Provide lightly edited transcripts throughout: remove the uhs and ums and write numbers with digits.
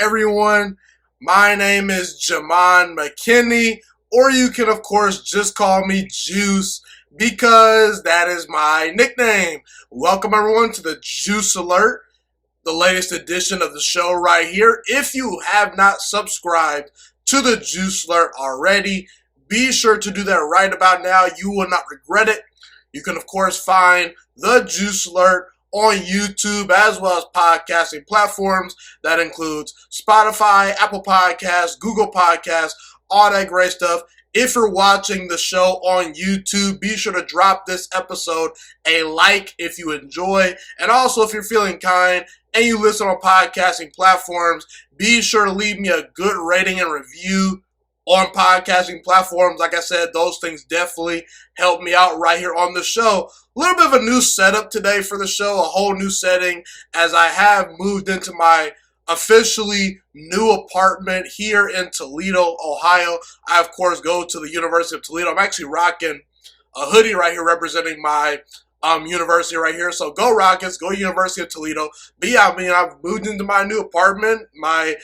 everyone? My name is Jamon McKinney, or you can, of course, just call me Juice because that is my nickname. Welcome, everyone, to the Juice Alert, the latest edition of the show right here. If you have not subscribed to the Juice Alert already, be sure to do that right about now. You will not regret it. You can, of course, find the Juice Alert on YouTube as well as podcasting platforms. That includes Spotify, Apple Podcasts, Google Podcasts, all that great stuff. If you're watching the show on YouTube, be sure to drop this episode a like if you enjoy. And also, if you're feeling kind and you listen on podcasting platforms, be sure to leave me a good rating and review on podcasting platforms. Like I said, those things definitely help me out right here on the show. A little bit of a new setup today for the show, a whole new setting, as I have moved into my officially new apartment here in Toledo, Ohio. I, of course, go to the University of Toledo. I'm actually rocking a hoodie right here representing my university right here. So go Rockets, go University of Toledo. But yeah, I've moved into my new apartment. My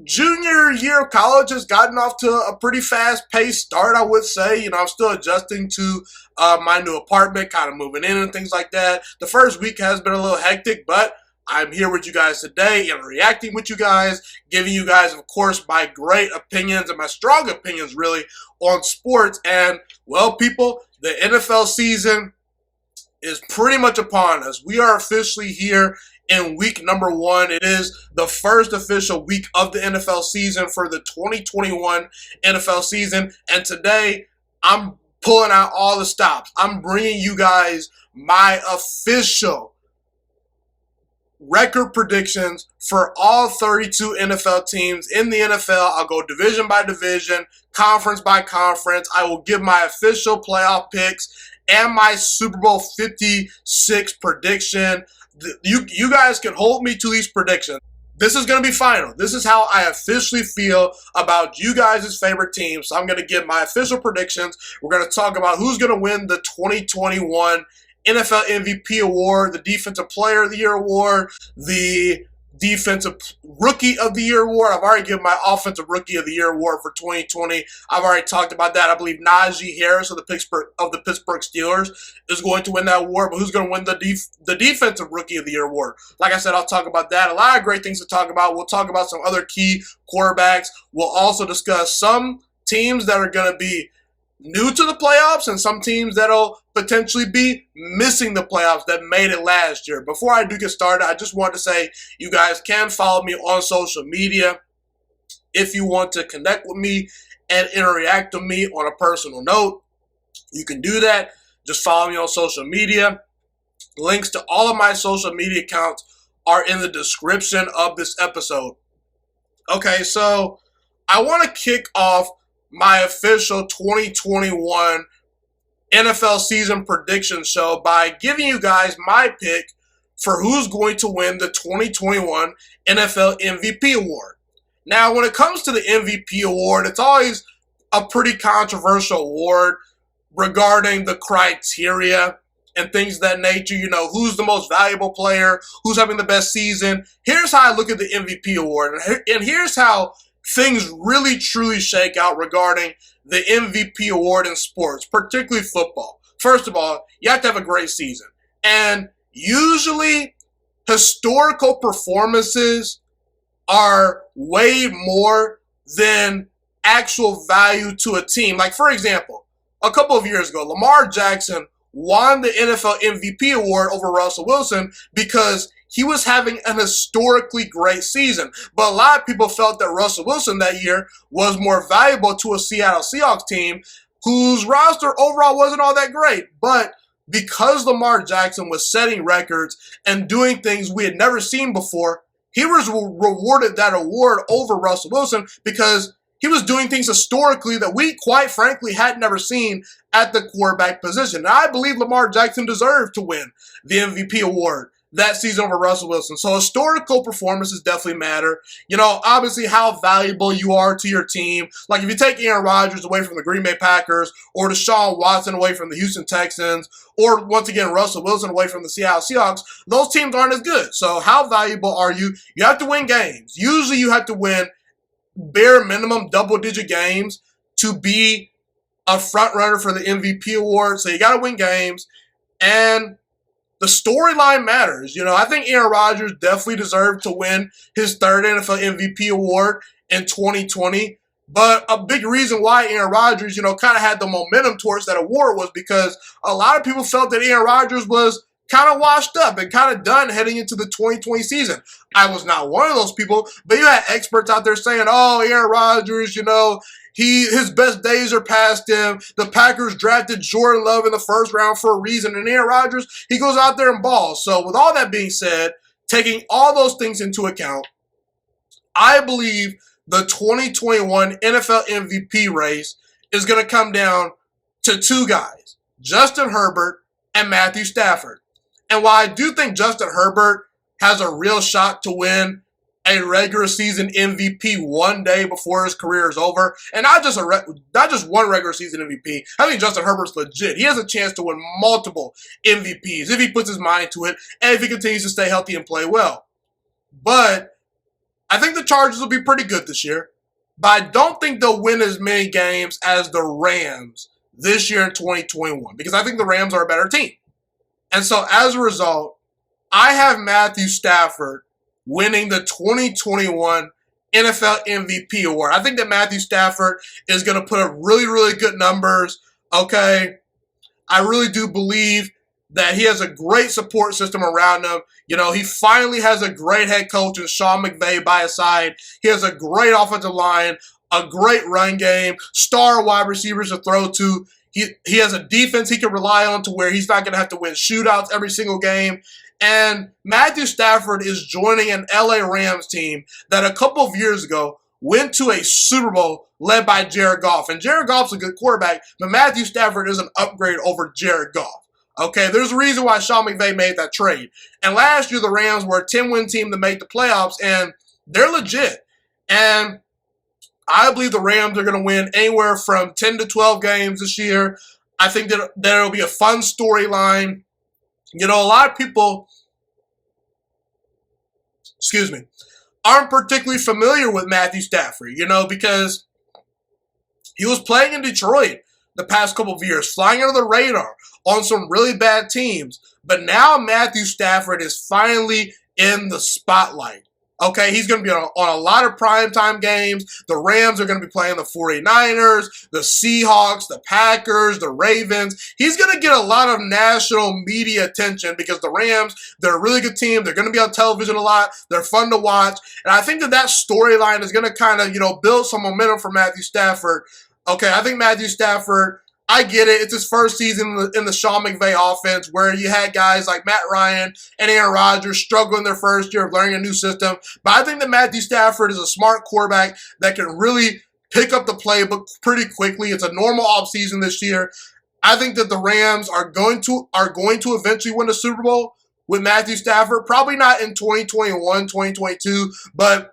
junior year of college has gotten off to a pretty fast-paced start, I would say. I'm still adjusting to my new apartment, kind of moving in and things like that. The first week has been a little hectic, but I'm here with you guys today and reacting with you guys, giving you guys, of course, my great opinions and my strong opinions, really, on sports. And, well, people, the NFL season is pretty much upon us. We are officially here in week number 1. It is the first official week of the NFL season for the 2021 NFL season. And today, I'm pulling out all the stops. I'm bringing you guys my official record predictions for all 32 NFL teams in the NFL. I'll go division by division, conference by conference. I will give my official playoff picks and my Super Bowl 56 prediction. You guys can hold me to these predictions. This is going to be final. This is how I officially feel about you guys' favorite teams. So I'm going to give my official predictions. We're going to talk about who's going to win the 2021 NFL MVP award, the Defensive Player of the Year award, the Defensive Rookie of the Year award. I've already given my Offensive Rookie of the Year award for 2020. I've already talked about that. I believe Najee Harris of the Pittsburgh Steelers is going to win that award. But who's going to win the Defensive Rookie of the Year award? Like I said, I'll talk about that. A lot of great things to talk about. We'll talk about some other key quarterbacks. We'll also discuss some teams that are going to be new to the playoffs and some teams that'll potentially be missing the playoffs that made it last year. Before I do get started, I just want to say you guys can follow me on social media if you want to connect with me and interact with me on a personal note. You can do that. Just follow me on social media. Links to all of my social media accounts are in the description of this episode. Okay, so I want to kick off my official 2021 NFL season prediction show by giving you guys my pick for who's going to win the 2021 NFL MVP award. Now, when it comes to the MVP award, it's always a pretty controversial award regarding the criteria and things of that nature. Who's the most valuable player, who's having the best season. Here's how I look at the MVP award, and here's how things really truly shake out regarding the MVP award in sports, particularly football. First of all, you have to have a great season. And usually, historical performances are way more than actual value to a team. Like, for example, a couple of years ago, Lamar Jackson won the NFL MVP award over Russell Wilson because he was having an historically great season. But a lot of people felt that Russell Wilson that year was more valuable to a Seattle Seahawks team whose roster overall wasn't all that great. But because Lamar Jackson was setting records and doing things we had never seen before, he was rewarded that award over Russell Wilson because he was doing things historically that we, quite frankly, had never seen at the quarterback position. And I believe Lamar Jackson deserved to win the MVP award that season over Russell Wilson. So historical performances definitely matter. You know, obviously how valuable you are to your team. Like if you take Aaron Rodgers away from the Green Bay Packers or Deshaun Watson away from the Houston Texans or once again Russell Wilson away from the Seattle Seahawks, those teams aren't as good. So how valuable are you? You have to win games. Usually you have to win bare minimum double-digit games to be a front runner for the MVP award. So you got to win games. And the storyline matters. You know, I think Aaron Rodgers definitely deserved to win his third NFL MVP award in 2020. But a big reason why Aaron Rodgers, you know, kind of had the momentum towards that award was because a lot of people felt that Aaron Rodgers was kind of washed up and kind of done heading into the 2020 season. I was not one of those people, but you had experts out there saying, oh, Aaron Rodgers, you know, his best days are past him. The Packers drafted Jordan Love in the first round for a reason. And Aaron Rodgers, he goes out there and balls. So with all that being said, taking all those things into account, I believe the 2021 NFL MVP race is going to come down to two guys, Justin Herbert and Matthew Stafford. And while I do think Justin Herbert has a real shot to win a regular season MVP one day before his career is over, and not just one regular season MVP. I think Justin Herbert's legit. He has a chance to win multiple MVPs if he puts his mind to it and if he continues to stay healthy and play well. But I think the Chargers will be pretty good this year, but I don't think they'll win as many games as the Rams this year in 2021 because I think the Rams are a better team. And so as a result, I have Matthew Stafford winning the 2021 NFL MVP award. I think that Matthew Stafford is going to put up really, really good numbers, okay? I really do believe that he has a great support system around him. You know, he finally has a great head coach in Sean McVay by his side. He has a great offensive line, a great run game, star wide receivers to throw to. He has a defense he can rely on to where he's not going to have to win shootouts every single game. And Matthew Stafford is joining an LA Rams team that a couple of years ago went to a Super Bowl led by Jared Goff. And Jared Goff's a good quarterback, but Matthew Stafford is an upgrade over Jared Goff. Okay, there's a reason why Sean McVay made that trade. And last year, the Rams were a 10-win team to make the playoffs, and they're legit. And I believe the Rams are going to win anywhere from 10 to 12 games this year. I think that there will be a fun storyline. You know, a lot of people, aren't particularly familiar with Matthew Stafford, you know, because he was playing in Detroit the past couple of years, flying under the radar on some really bad teams. But now Matthew Stafford is finally in the spotlight. Okay, he's going to be on a lot of primetime games. The Rams are going to be playing the 49ers, the Seahawks, the Packers, the Ravens. He's going to get a lot of national media attention because the Rams, they're a really good team. They're going to be on television a lot. They're fun to watch. And I think that storyline is going to kind of, you know, build some momentum for Matthew Stafford. Okay, I think Matthew Stafford, I get it. It's his first season in the Sean McVay offense where you had guys like Matt Ryan and Aaron Rodgers struggling their first year of learning a new system. But I think that Matthew Stafford is a smart quarterback that can really pick up the playbook pretty quickly. It's a normal offseason this year. I think that the Rams are going to eventually win the Super Bowl with Matthew Stafford. Probably not in 2021, 2022, but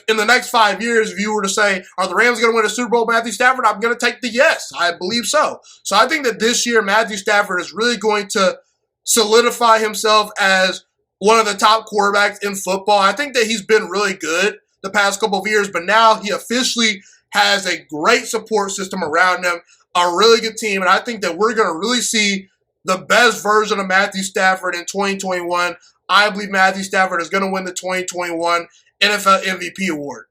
in the next 5 years, if you were to say, are the Rams going to win a Super Bowl with Matthew Stafford? I'm going to take the yes. I believe so. So I think that this year, Matthew Stafford is really going to solidify himself as one of the top quarterbacks in football. I think that he's been really good the past couple of years, but now he officially has a great support system around him, a really good team, and I think that we're going to really see the best version of Matthew Stafford in 2021. I believe Matthew Stafford is going to win the 2021 NFL MVP award.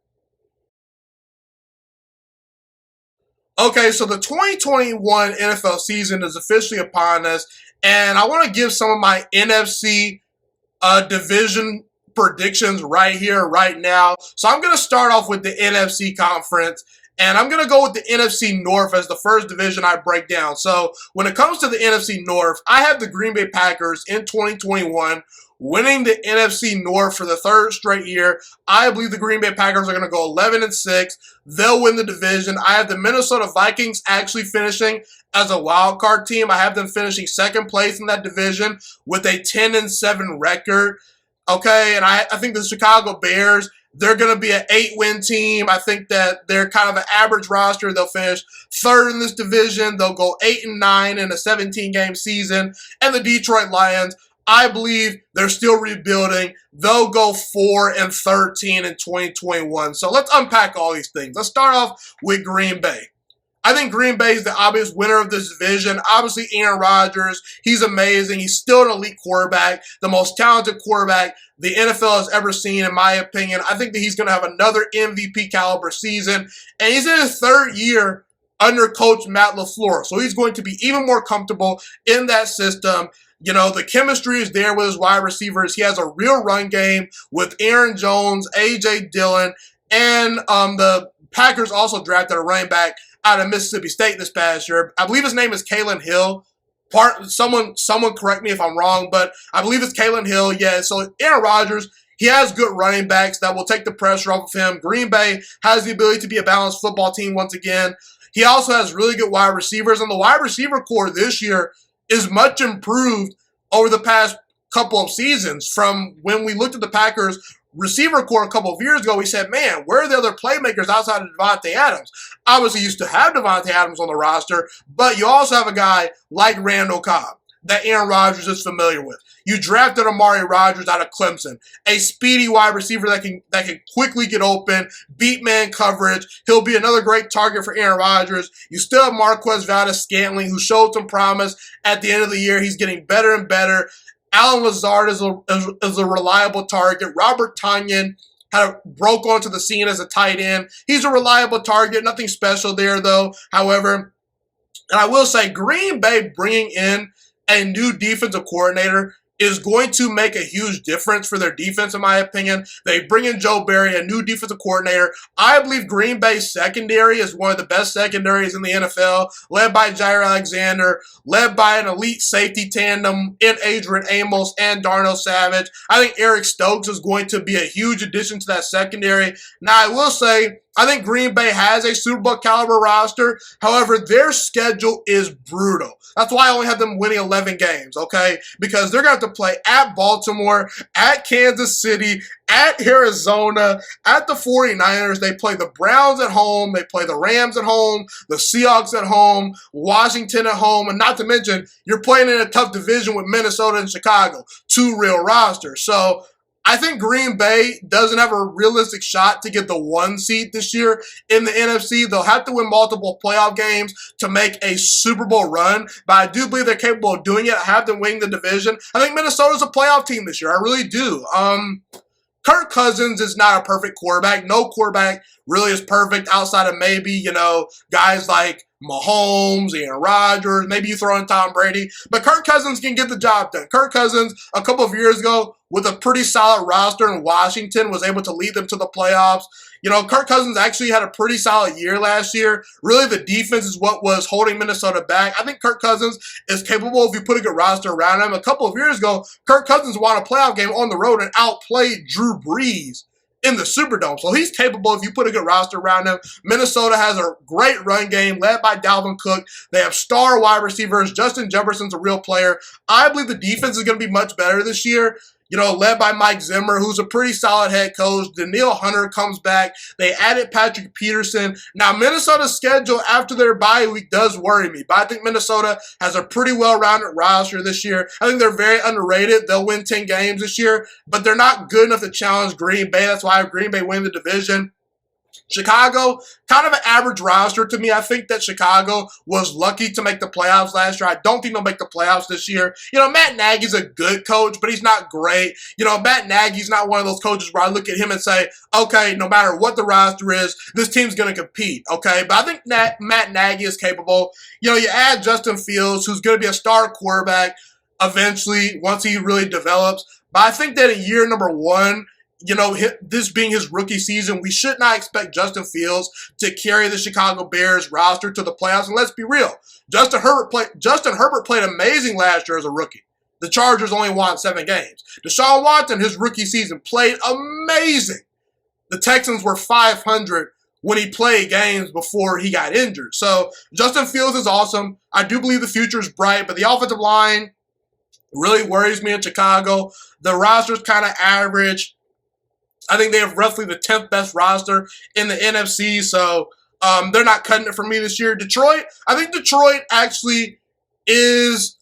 Okay, so the 2021 NFL season is officially upon us, and I want to give some of my NFC division predictions right here, right now. So I'm going to start off with the NFC conference, and I'm going to go with the NFC North as the first division I break down. So when it comes to the NFC North, I have the Green Bay Packers in 2021 winning the NFC North for the third straight year. I believe the Green Bay Packers are going to go 11-6. They'll win the division. I have the Minnesota Vikings actually finishing as a wild card team. I have them finishing second place in that division with a 10-7 record. Okay, and I think the Chicago Bears, they're going to be an 8-win team. I think that they're kind of an average roster. They'll finish third in this division. They'll go 8-9 in a 17-game season. And the Detroit Lions, I believe they're still rebuilding. They'll go 4-13 in 2021. So let's unpack all these things. Let's start off with Green Bay. I think Green Bay is the obvious winner of this division. Obviously, Aaron Rodgers, he's amazing. He's still an elite quarterback, the most talented quarterback the NFL has ever seen, in my opinion. I think that he's going to have another MVP caliber season. And he's in his third year under Coach Matt LaFleur. So he's going to be even more comfortable in that system. You know, the chemistry is there with his wide receivers. He has a real run game with Aaron Jones, A.J. Dillon, and the Packers also drafted a running back out of Mississippi State this past year. I believe his name is Kalen Hill. Someone correct me if I'm wrong, but I believe it's Kalen Hill. Yeah, so Aaron Rodgers, he has good running backs that will take the pressure off of him. Green Bay has the ability to be a balanced football team once again. He also has really good wide receivers, and the wide receiver core this year is much improved over the past couple of seasons. From when we looked at the Packers receiver core a couple of years ago, we said, man, where are the other playmakers outside of Devontae Adams? Obviously, you used to have Devontae Adams on the roster, but you also have a guy like Randall Cobb that Aaron Rodgers is familiar with. You drafted Amari Rodgers out of Clemson, a speedy wide receiver that can quickly get open, beat man coverage. He'll be another great target for Aaron Rodgers. You still have Marquez Valdes-Scantling, who showed some promise at the end of the year. He's getting better and better. Alan Lazard is a reliable target. Robert Tonyan broke onto the scene as a tight end. He's a reliable target. Nothing special there, though. However, and I will say, Green Bay bringing in a new defensive coordinator is going to make a huge difference for their defense, in my opinion. They bring in Joe Barry, a new defensive coordinator. I believe Green Bay's secondary is one of the best secondaries in the NFL, led by Jair Alexander, led by an elite safety tandem in Adrian Amos and Darnell Savage. I think Eric Stokes is going to be a huge addition to that secondary. Now, I will say, I think Green Bay has a Super Bowl caliber roster. However, their schedule is brutal. That's why I only have them winning 11 games, okay? Because they're going to have to play at Baltimore, at Kansas City, at Arizona, at the 49ers. They play the Browns at home. They play the Rams at home, the Seahawks at home, Washington at home. And not to mention, you're playing in a tough division with Minnesota and Chicago, two real rosters. So I think Green Bay doesn't have a realistic shot to get the 1 seed this year in the NFC. They'll have to win multiple playoff games to make a Super Bowl run, but I do believe they're capable of doing it. I have them winning the division. I think Minnesota's a playoff team this year. I really do. Kirk Cousins is not a perfect quarterback. No quarterback really is perfect outside of maybe, guys like Mahomes, Aaron Rodgers, maybe you throw in Tom Brady. But Kirk Cousins can get the job done. Kirk Cousins, a couple of years ago, with a pretty solid roster in Washington, was able to lead them to the playoffs. Kirk Cousins actually had a pretty solid year last year. Really, the defense is what was holding Minnesota back. I think Kirk Cousins is capable if you put a good roster around him. A couple of years ago, Kirk Cousins won a playoff game on the road and outplayed Drew Brees in the Superdome. So he's capable if you put a good roster around him. Minnesota has a great run game led by Dalvin Cook. They have star wide receivers. Justin Jefferson's a real player. I believe the defense is going to be much better this year. Led by Mike Zimmer, who's a pretty solid head coach. Danielle Hunter comes back. They added Patrick Peterson. Now, Minnesota's schedule after their bye week does worry me, but I think Minnesota has a pretty well-rounded roster this year. I think they're very underrated. They'll win 10 games this year, but they're not good enough to challenge Green Bay. That's why I have Green Bay win the division. Chicago, kind of an average roster to me. I think that Chicago was lucky to make the playoffs last year. I don't think they'll make the playoffs this year. Matt Nagy's a good coach, but he's not great. Matt Nagy's not one of those coaches where I look at him and say, okay, no matter what the roster is, this team's going to compete, okay? But I think Matt Nagy is capable. You add Justin Fields, who's going to be a star quarterback eventually once he really develops. But I think that in year number 1, this being his rookie season, we should not expect Justin Fields to carry the Chicago Bears roster to the playoffs. And let's be real, Justin Herbert played amazing last year as a rookie. The Chargers only won 7 games. Deshaun Watson, his rookie season, played amazing. The Texans were 500 when he played games before he got injured. So Justin Fields is awesome. I do believe the future is bright, but the offensive line really worries me in Chicago. The roster's kind of average. I think they have roughly the 10th best roster in the NFC, so they're not cutting it for me this year. Detroit, I think Detroit actually is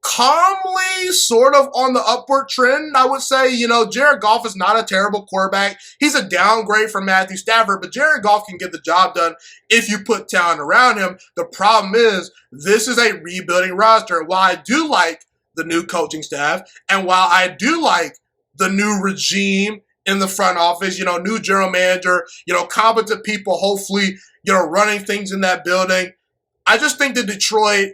calmly sort of on the upward trend, I would say. Jared Goff is not a terrible quarterback. He's a downgrade from Matthew Stafford, but Jared Goff can get the job done if you put talent around him. The problem is, this is a rebuilding roster. While I do like the new coaching staff, and while I do like the new regime in the front office, new general manager, competent people, hopefully, running things in that building, I just think that Detroit,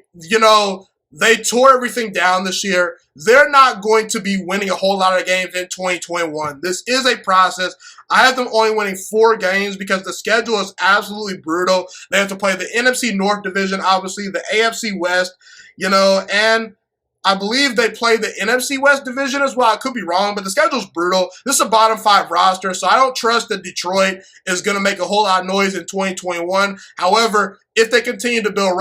they tore everything down this year. They're not going to be winning a whole lot of games in 2021. This is a process. I have them only winning 4 games because the schedule is absolutely brutal. They have to play the NFC North Division, obviously, the AFC West, and I believe they play the NFC West Division as well. I could be wrong, but the schedule's brutal. This is a bottom 5 roster, so I don't trust that Detroit is going to make a whole lot of noise in 2021. However, if they continue to build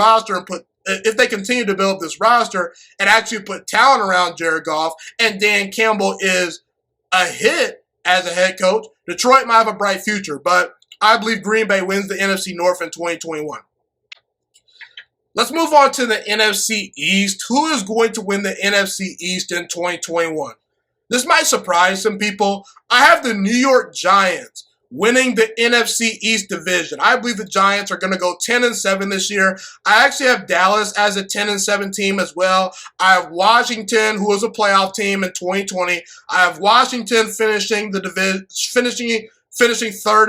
this roster and actually put talent around Jared Goff, and Dan Campbell is a hit as a head coach, Detroit might have a bright future. But I believe Green Bay wins the NFC North in 2021. Let's move on to the NFC East. Who is going to win the NFC East in 2021? This might surprise some people. I have the New York Giants winning the NFC East division. I believe the Giants are going to go 10-7 this year. I actually have Dallas as a 10-7 team as well. I have Washington, who is a playoff team in 2020. I have Washington finishing third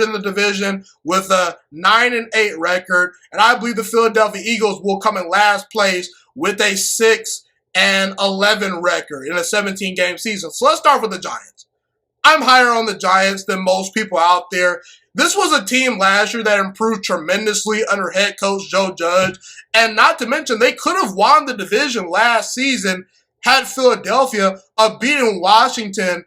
in the division with a 9-8 record, and I believe the Philadelphia Eagles will come in last place with a 6-11 record in a 17-game season. So let's start with the Giants. I'm higher on the Giants than most people out there. This was a team last year that improved tremendously under head coach Joe Judge, and not to mention they could have won the division last season had Philadelphia beaten Washington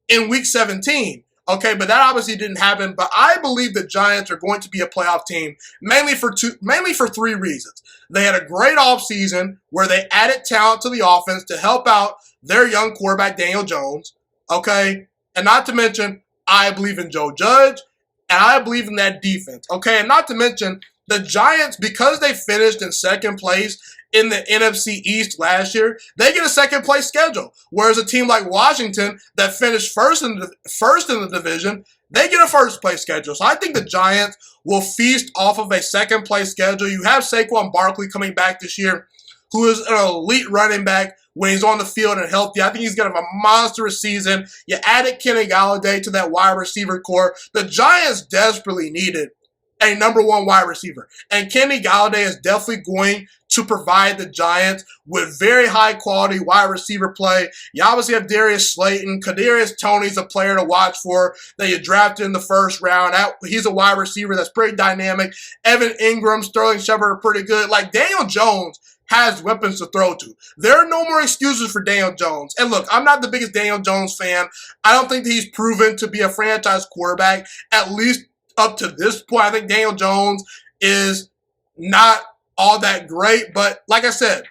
in Week 17. Okay, but that obviously didn't happen. But I believe the Giants are going to be a playoff team, mainly for 3 reasons. They had a great offseason where they added talent to the offense to help out their young quarterback, Daniel Jones. Okay, and not to mention, I believe in Joe Judge, and I believe in that defense. Okay, and not to mention, the Giants, because they finished in second place in the NFC East last year, they get a second-place schedule. Whereas a team like Washington that finished first in the division, they get a first-place schedule. So I think the Giants will feast off of a second-place schedule. You have Saquon Barkley coming back this year, who is an elite running back when he's on the field and healthy. I think he's going to have a monstrous season. You added Kenny Golladay to that wide receiver core. The Giants desperately needed a number 1 wide receiver. And Kenny Golladay is definitely going to provide the Giants with very high-quality wide receiver play. You obviously have Darius Slayton. Kadarius Toney's a player to watch for that you drafted in the first round. He's a wide receiver that's pretty dynamic. Evan Ingram, Sterling Shepard are pretty good. Like, Daniel Jones has weapons to throw to. There are no more excuses for Daniel Jones. And look, I'm not the biggest Daniel Jones fan. I don't think that he's proven to be a franchise quarterback, at least up to this point. I think Daniel Jones is not all that great, but like I said,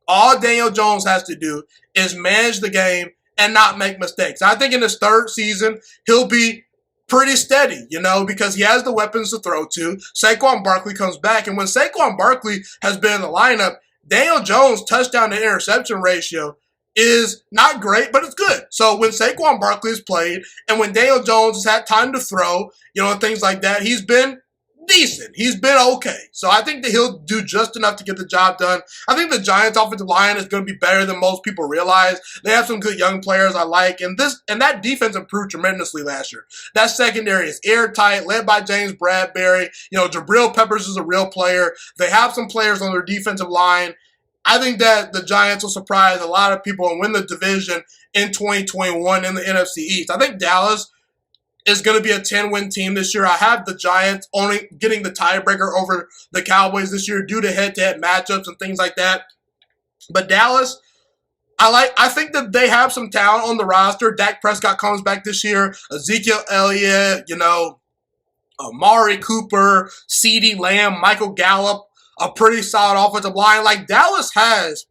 all Daniel Jones has to do is manage the game and not make mistakes. I think in his 3rd season, he'll be pretty steady, because he has the weapons to throw to. Saquon Barkley comes back, and when Saquon Barkley has been in the lineup, Daniel Jones' touchdown to interception ratio is not great, but it's good. So when Saquon Barkley has played, and when Daniel Jones has had time to throw, and things like that, he's been decent. He's been okay. So I think that he'll do just enough to get the job done. I think the Giants' offensive line is going to be better than most people realize. They have some good young players I like, and that defense improved tremendously last year. That secondary is airtight, led by James Bradbury. Jabril Peppers is a real player. They have some players on their defensive line. I think that the Giants will surprise a lot of people and win the division in 2021 in the NFC East. I think Dallas is going to be a 10-win team this year. I have the Giants only getting the tiebreaker over the Cowboys this year due to head-to-head matchups and things like that. But Dallas, I think that they have some talent on the roster. Dak Prescott comes back this year. Ezekiel Elliott, Amari Cooper, CeeDee Lamb, Michael Gallup, a pretty solid offensive line. Like, Dallas has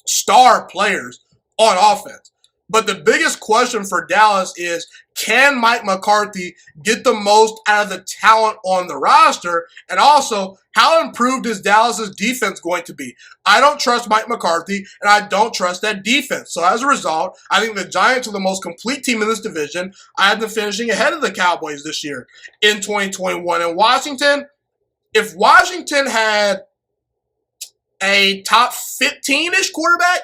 star players on offense. But the biggest question for Dallas is, can Mike McCarthy get the most out of the talent on the roster? And also, how improved is Dallas's defense going to be? I don't trust Mike McCarthy, and I don't trust that defense. So as a result, I think the Giants are the most complete team in this division. I have them finishing ahead of the Cowboys this year in 2021. And Washington, if Washington had a top 15-ish quarterback,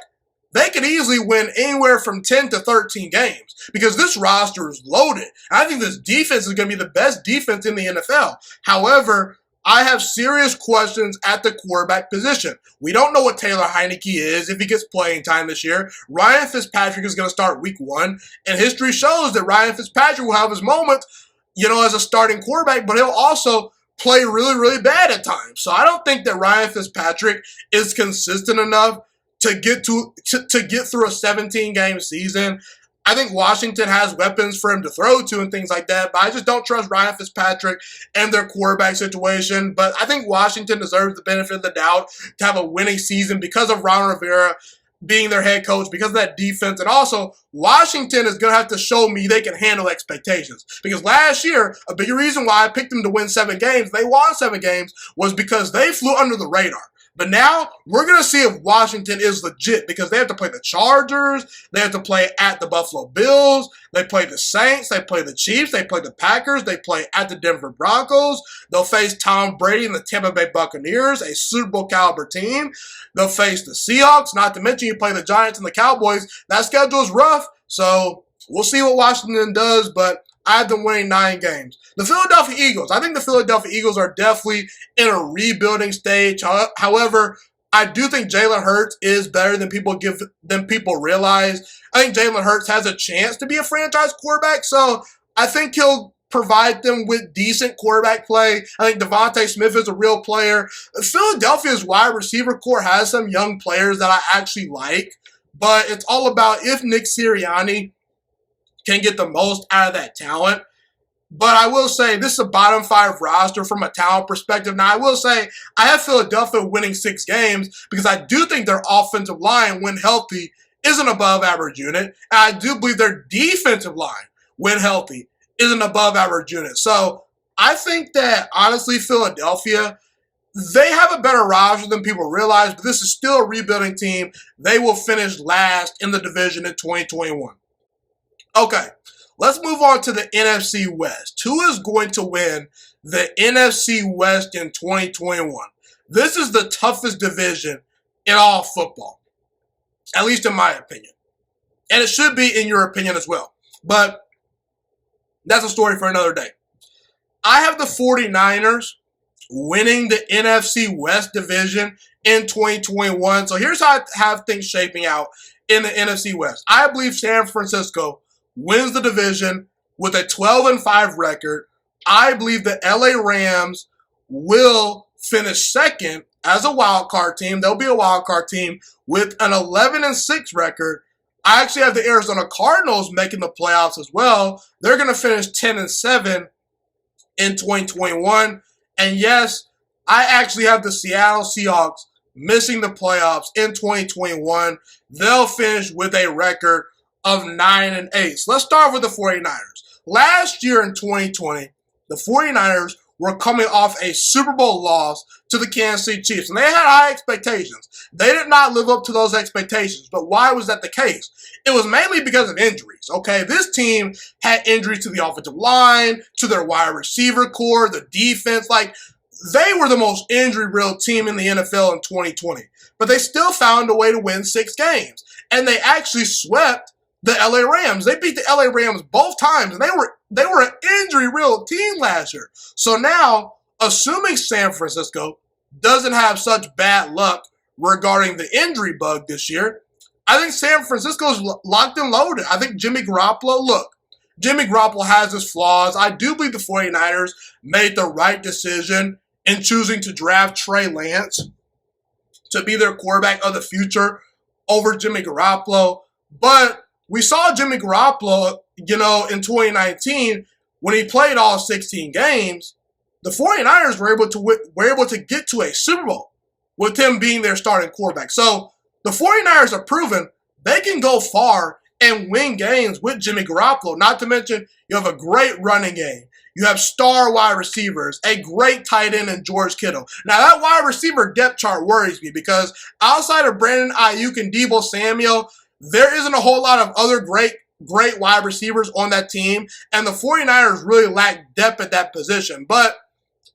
they could easily win anywhere from 10 to 13 games because this roster is loaded. I think this defense is going to be the best defense in the NFL. However, I have serious questions at the quarterback position. We don't know what Taylor Heineke is if he gets playing time this year. Ryan Fitzpatrick is going to start week 1, and history shows that Ryan Fitzpatrick will have his moments, as a starting quarterback, but he'll also play really, really bad at times. So I don't think that Ryan Fitzpatrick is consistent enough to get through a 17-game season. I think Washington has weapons for him to throw to and things like that, but I just don't trust Ryan Fitzpatrick and their quarterback situation. But I think Washington deserves the benefit of the doubt to have a winning season because of Ron Rivera being their head coach, because of that defense. And also, Washington is going to have to show me they can handle expectations. Because last year, a big reason why I picked them to win 7 games, they won 7 games, was because they flew under the radar. But now, we're going to see if Washington is legit because they have to play the Chargers, they have to play at the Buffalo Bills, they play the Saints, they play the Chiefs, they play the Packers, they play at the Denver Broncos, they'll face Tom Brady and the Tampa Bay Buccaneers, a Super Bowl caliber team, they'll face the Seahawks, not to mention you play the Giants and the Cowboys. That schedule is rough, so we'll see what Washington does, but I have them winning 9 games. The Philadelphia Eagles. I think the Philadelphia Eagles are definitely in a rebuilding stage. However, I do think Jalen Hurts is better than people realize. I think Jalen Hurts has a chance to be a franchise quarterback, so I think he'll provide them with decent quarterback play. I think Devontae Smith is a real player. Philadelphia's wide receiver core has some young players that I actually like, but it's all about if Nick Sirianni can get the most out of that talent. But I will say this is a bottom 5 roster from a talent perspective. Now, I will say I have Philadelphia winning 6 games because I do think their offensive line, when healthy, is an above-average unit. And I do believe their defensive line, when healthy, is an above-average unit. So I think that, honestly, Philadelphia, they have a better roster than people realize, but this is still a rebuilding team. They will finish last in the division in 2021. Okay, let's move on to the NFC West. Who is going to win the NFC West in 2021? This is the toughest division in all football, at least in my opinion. And it should be in your opinion as well. But that's a story for another day. I have the 49ers winning the NFC West division in 2021. So here's how I have things shaping out in the NFC West. I believe San Francisco wins the division with a 12-5 record. I believe the LA Rams will finish second as a wild card team. They'll be a wild card team with an 11-6 record. I actually have the Arizona Cardinals making the playoffs as well. They're going to finish 10-7 in 2021. And yes, I actually have the Seattle Seahawks missing the playoffs in 2021. They'll finish with a record of 9-8. So let's start with the 49ers. Last year in 2020, the 49ers were coming off a Super Bowl loss to the Kansas City Chiefs, and they had high expectations. They did not live up to those expectations, but why was that the case? It was mainly because of injuries, okay? This team had injuries to the offensive line, to their wide receiver core, the defense. Like, they were the most injury-riddled team in the NFL in 2020, but they still found a way to win 6 games, and they actually swept the LA Rams. They beat the LA Rams both times, and they were an injury-riddled team last year. So now, assuming San Francisco doesn't have such bad luck regarding the injury bug this year, I think San Francisco is locked and loaded. I think Jimmy Garoppolo has his flaws. I do believe the 49ers made the right decision in choosing to draft Trey Lance to be their quarterback of the future over Jimmy Garoppolo. But we saw Jimmy Garoppolo, in 2019 when he played all 16 games. The 49ers were able to get to a Super Bowl with him being their starting quarterback. So the 49ers have proven they can go far and win games with Jimmy Garoppolo. Not to mention, you have a great running game. You have star wide receivers, a great tight end in George Kittle. Now, that wide receiver depth chart worries me because outside of Brandon Ayuk and Deebo Samuel, there isn't a whole lot of other great wide receivers on that team, and the 49ers really lack depth at that position. But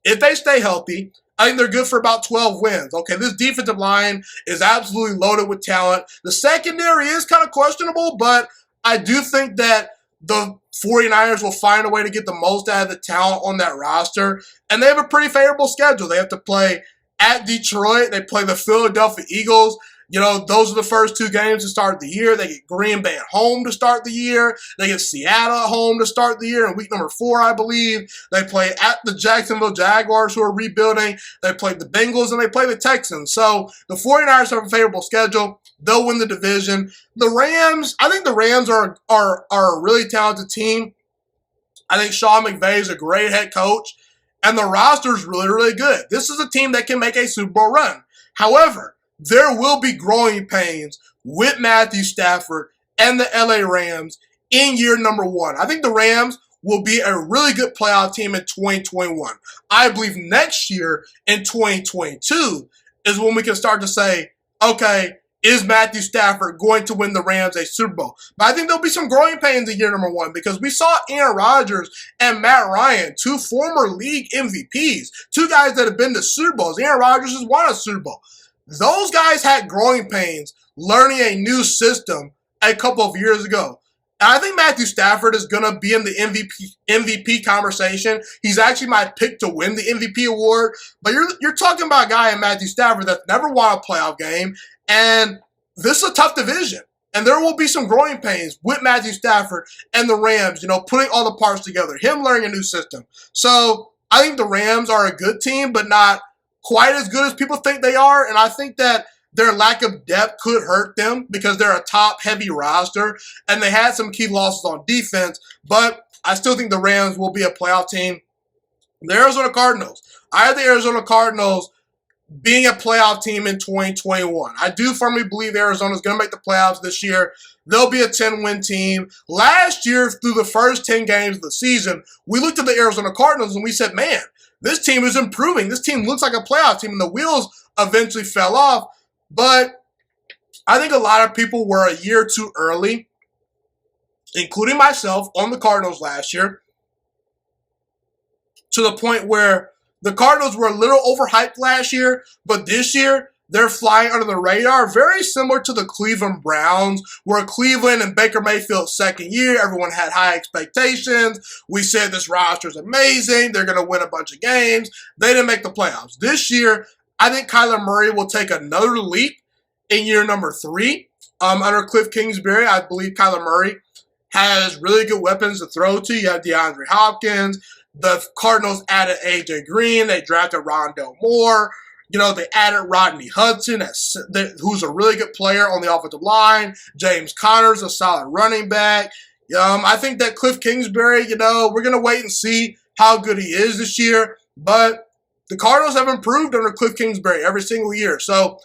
if they stay healthy, I think they're good for about 12 wins. Okay, this defensive line is absolutely loaded with talent. The secondary is kind of questionable, but I do think that the 49ers will find a way to get the most out of the talent on that roster. And they have a pretty favorable schedule. They have to play at Detroit. They play the Philadelphia Eagles. Those are the first two games to start the year. They get Green Bay at home to start the year. They get Seattle at home to start the year in week number 4, I believe. They play at the Jacksonville Jaguars, who are rebuilding. They play the Bengals, and they play the Texans. So the 49ers have a favorable schedule. They'll win the division. The Rams, I think the Rams are a really talented team. I think Sean McVay is a great head coach, and the roster is really, really good. This is a team that can make a Super Bowl run. However, there will be growing pains with Matthew Stafford and the LA Rams in year number 1. I think the Rams will be a really good playoff team in 2021. I believe next year in 2022 is when we can start to say, okay, is Matthew Stafford going to win the Rams a Super Bowl? But I think there'll be some growing pains in year number 1 because we saw Aaron Rodgers and Matt Ryan, 2 former league MVPs, 2 guys that have been to Super Bowls. Aaron Rodgers has won a Super Bowl. Those guys had growing pains learning a new system a couple of years ago. And I think Matthew Stafford is going to be in the MVP conversation. He's actually my pick to win the MVP award. But you're talking about a guy in Matthew Stafford that's never won a playoff game. And this is a tough division. And there will be some growing pains with Matthew Stafford and the Rams, putting all the parts together, him learning a new system. So I think the Rams are a good team, but not quite as good as people think they are, and I think that their lack of depth could hurt them because they're a top-heavy roster, and they had some key losses on defense, but I still think the Rams will be a playoff team. The Arizona Cardinals. I have the Arizona Cardinals being a playoff team in 2021. I do firmly believe Arizona is going to make the playoffs this year. They'll be a 10-win team. Last year, through the first 10 games of the season, we looked at the Arizona Cardinals and we said, man, this team is improving. This team looks like a playoff team, and the wheels eventually fell off. But I think a lot of people were a year too early, including myself, on the Cardinals last year, to the point where the Cardinals were a little overhyped last year, but this year, they're flying under the radar, very similar to the Cleveland Browns, where Cleveland and Baker Mayfield's second year, everyone had high expectations. We said this roster is amazing. They're going to win a bunch of games. They didn't make the playoffs. This year, I think Kyler Murray will take another leap in year number 3. Under Cliff Kingsbury, I believe Kyler Murray has really good weapons to throw to. You have DeAndre Hopkins. The Cardinals added A.J. Green. They drafted Rondale Moore. They added Rodney Hudson, who's a really good player on the offensive line. James Conner's a solid running back. I think that Cliff Kingsbury, we're going to wait and see how good he is this year. But the Cardinals have improved under Cliff Kingsbury every single year. So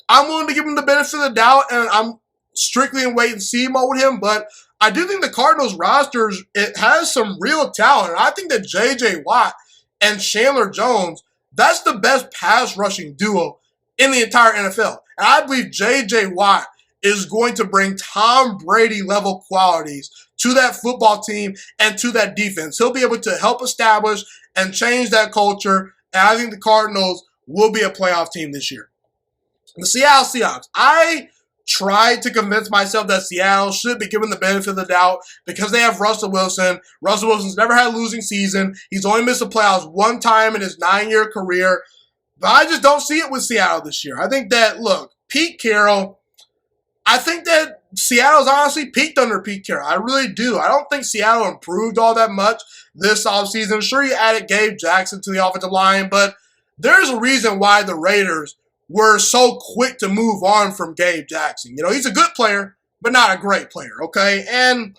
I'm willing to give him the benefit of the doubt, and I'm strictly in wait and see mode with him. But I do think the Cardinals rosters, it has some real talent. And I think that J.J. Watt and Chandler Jones, that's the best pass rushing duo in the entire NFL. And I believe J.J. Watt is going to bring Tom Brady level qualities to that football team and to that defense. He'll be able to help establish and change that culture. And I think the Cardinals will be a playoff team this year. The Seattle Seahawks. I tried to convince myself that Seattle should be given the benefit of the doubt because they have Russell Wilson. Russell Wilson's never had a losing season. He's only missed the playoffs one time in his 9-year career. But I just don't see it with Seattle this year. I think that, look, Pete Carroll, I think that Seattle's honestly peaked under Pete Carroll. I really do. I don't think Seattle improved all that much this offseason. Sure, you added Gabe Jackson to the offensive line, but there's a reason why the Raiders were so quick to move on from Gabe Jackson. You know, he's a good player, but not a great player, okay? And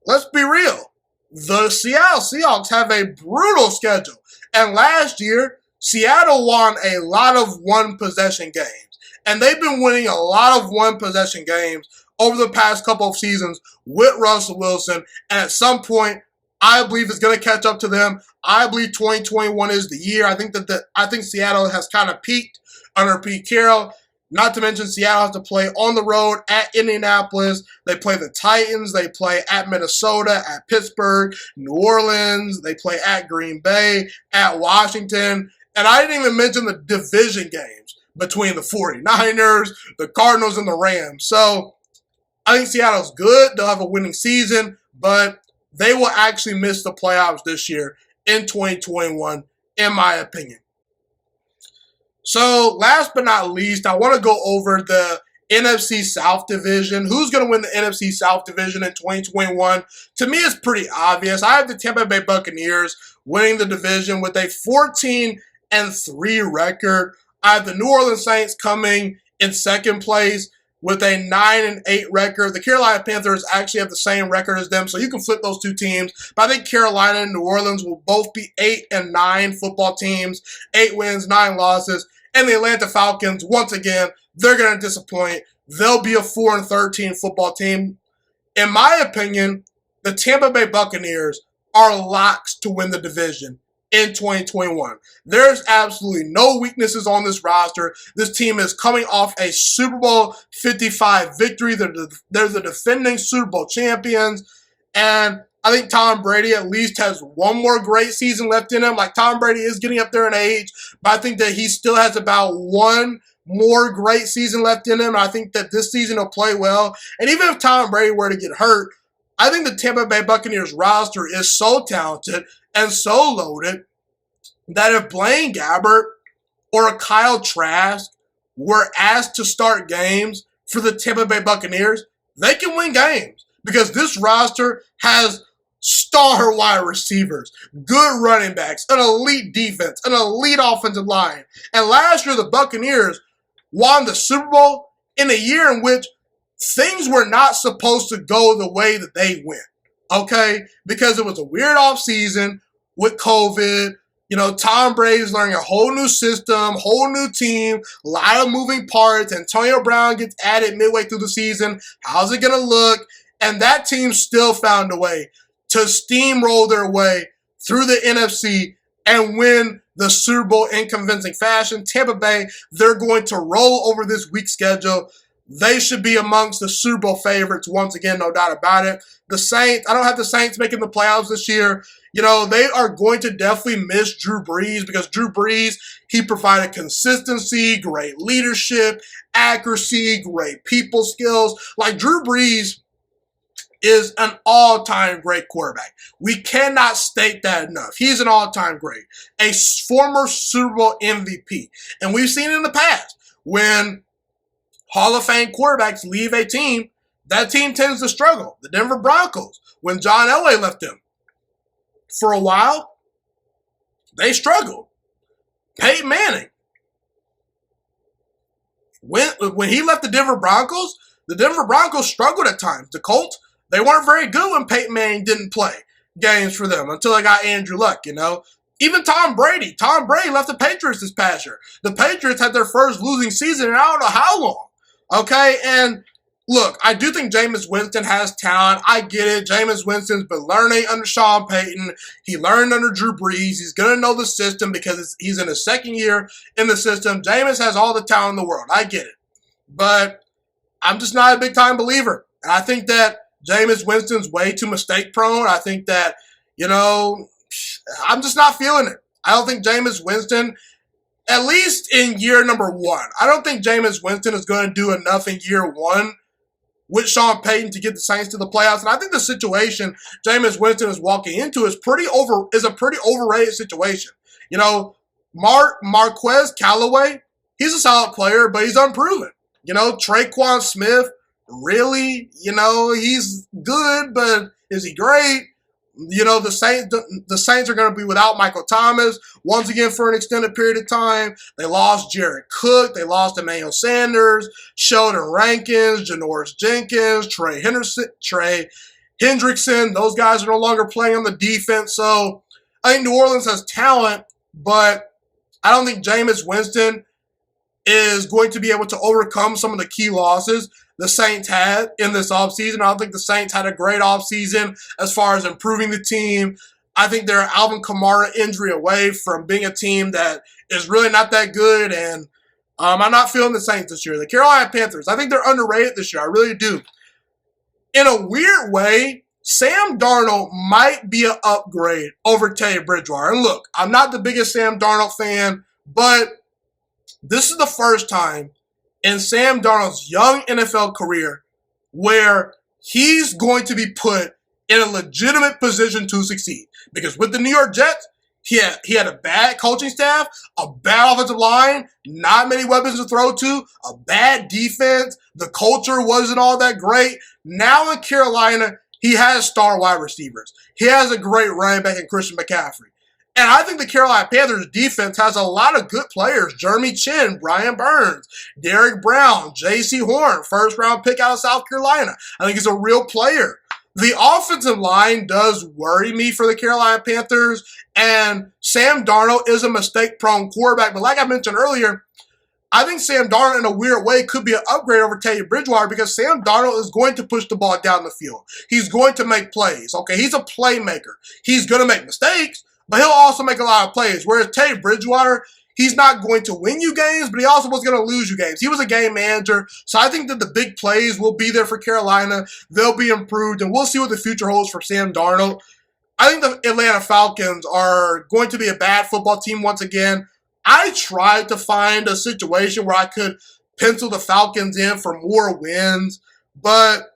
let's be real. The Seattle Seahawks have a brutal schedule. And last year, Seattle won a lot of one-possession games. And they've been winning a lot of one-possession games over the past couple of seasons with Russell Wilson. And at some point, I believe it's going to catch up to them. I believe 2021 is the year. I think Seattle has kind of peaked under Pete Carroll. Not to mention Seattle has to play on the road at Indianapolis. They play the Titans. They play at Minnesota, at Pittsburgh, New Orleans. They play at Green Bay, at Washington. And I didn't even mention the division games between the 49ers, the Cardinals, and the Rams. So I think Seattle's good. They'll have a winning season, but they will actually miss the playoffs this year in 2021, in my opinion. So last but not least, I want to go over the NFC South division. Who's going to win the NFC South division in 2021? To me, it's pretty obvious. I have the Tampa Bay Buccaneers winning the division with a 14-3 record. I have the New Orleans Saints coming in second place with a 9-8 record. The Carolina Panthers actually have the same record as them, so you can flip those two teams. But I think Carolina and New Orleans will both be 8-9 football teams, 8 wins, 9 losses. And the Atlanta Falcons, once again, they're going to disappoint. They'll be a 4-13 football team. In my opinion, the Tampa Bay Buccaneers are locks to win the division in 2021. There's absolutely no weaknesses on this roster. This team is coming off a Super Bowl 55 victory. They're the defending Super Bowl champions. And I think Tom Brady at least has one more great season left in him. Like, Tom Brady is getting up there in age, but I think that he still has about one more great season left in him. And I think that this season he'll play well. And even if Tom Brady were to get hurt, I think the Tampa Bay Buccaneers roster is so talented and so loaded that if Blaine Gabbert or Kyle Trask were asked to start games for the Tampa Bay Buccaneers, they can win games because this roster has star wide receivers, good running backs, an elite defense, an elite offensive line. And last year, the Buccaneers won the Super Bowl in a year in which things were not supposed to go the way that they went, okay? Because it was a weird offseason with COVID. You know, Tom Brady's learning a whole new system, whole new team, a lot of moving parts. Antonio Brown gets added midway through the season. How's it going to look? And that team still found a way to steamroll their way through the NFC and win the Super Bowl in convincing fashion. Tampa Bay, they're going to roll over this week schedule. They should be amongst the Super Bowl favorites once again, no doubt about it. The Saints, I don't have the Saints making the playoffs this year. You know, they are going to definitely miss Drew Brees because Drew Brees, he provided consistency, great leadership, accuracy, great people skills. Like, Drew Brees is an all-time great quarterback. We cannot state that enough. He's an all-time great. A former Super Bowl MVP. And we've seen it in the past. When Hall of Fame quarterbacks leave a team, that team tends to struggle. The Denver Broncos, when John Elway left them, for a while, they struggled. Peyton Manning, when he left the Denver Broncos struggled at times. The Colts, they weren't very good when Peyton Manning didn't play games for them until they got Andrew Luck, you know. Even Tom Brady left the Patriots this past year. The Patriots had their first losing season in I don't know how long. Okay, and look, I do think Jameis Winston has talent. I get it. Jameis Winston's been learning under Sean Payton. He learned under Drew Brees. He's going to know the system because he's in his second year in the system. Jameis has all the talent in the world. I get it. But I'm just not a big-time believer. And I think that Jameis Winston's way too mistake-prone. I think that, you know, I'm just not feeling it. I don't think Jameis Winston, at least in year number 1, I don't think Jameis Winston is going to do enough in year 1 with Sean Payton to get the Saints to the playoffs. And I think the situation Jameis Winston is walking into is a pretty overrated situation. You know, Marquez Callaway, he's a solid player, but he's unproven. You know, Traquan Smith, really? You know, he's good, but is he great? You know, the Saints are going to be without Michael Thomas once again for an extended period of time. They lost Jared Cook. They lost Emmanuel Sanders, Sheldon Rankins, Janoris Jenkins, Trey Hendrickson. Those guys are no longer playing on the defense. So I think New Orleans has talent, but I don't think Jameis Winston is going to be able to overcome some of the key losses the Saints had in this offseason. I don't think the Saints had a great offseason as far as improving the team. I think they're an Alvin Kamara injury away from being a team that is really not that good, and I'm not feeling the Saints this year. The Carolina Panthers, I think they're underrated this year. I really do. In a weird way, Sam Darnold might be an upgrade over Teddy Bridgewater. And look, I'm not the biggest Sam Darnold fan, but this is the first time in Sam Darnold's young NFL career where he's going to be put in a legitimate position to succeed. Because with the New York Jets, he had a bad coaching staff, a bad offensive line, not many weapons to throw to, a bad defense. The culture wasn't all that great. Now in Carolina, he has star wide receivers. He has a great running back in Christian McCaffrey. And I think the Carolina Panthers defense has a lot of good players. Jeremy Chin, Brian Burns, Derek Brown, J.C. Horn, first-round pick out of South Carolina. I think he's a real player. The offensive line does worry me for the Carolina Panthers, and Sam Darnold is a mistake-prone quarterback. But like I mentioned earlier, I think Sam Darnold in a weird way could be an upgrade over Teddy Bridgewater because Sam Darnold is going to push the ball down the field. He's going to make plays. Okay, he's a playmaker. He's going to make mistakes, but he'll also make a lot of plays. Whereas Teddy Bridgewater, he's not going to win you games, but he also was going to lose you games. He was a game manager, so I think that the big plays will be there for Carolina. They'll be improved, and we'll see what the future holds for Sam Darnold. I think the Atlanta Falcons are going to be a bad football team once again. I tried to find a situation where I could pencil the Falcons in for more wins, but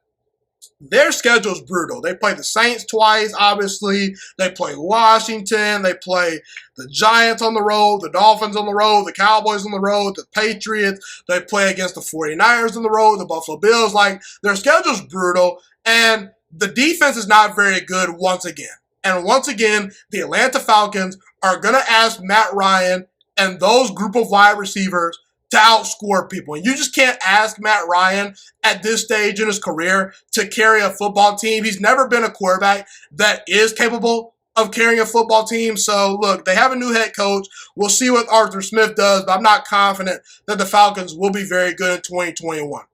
their schedule is brutal. They play the Saints twice, obviously. They play Washington. They play the Giants on the road, the Dolphins on the road, the Cowboys on the road, the Patriots. They play against the 49ers on the road, the Buffalo Bills. Like, their schedule's brutal, and the defense is not very good once again. And once again, the Atlanta Falcons are going to ask Matt Ryan and those group of wide receivers to outscore people. And you just can't ask Matt Ryan at this stage in his career to carry a football team. He's never been a quarterback that is capable of carrying a football team. So, look, they have a new head coach. We'll see what Arthur Smith does, but I'm not confident that the Falcons will be very good in 2021.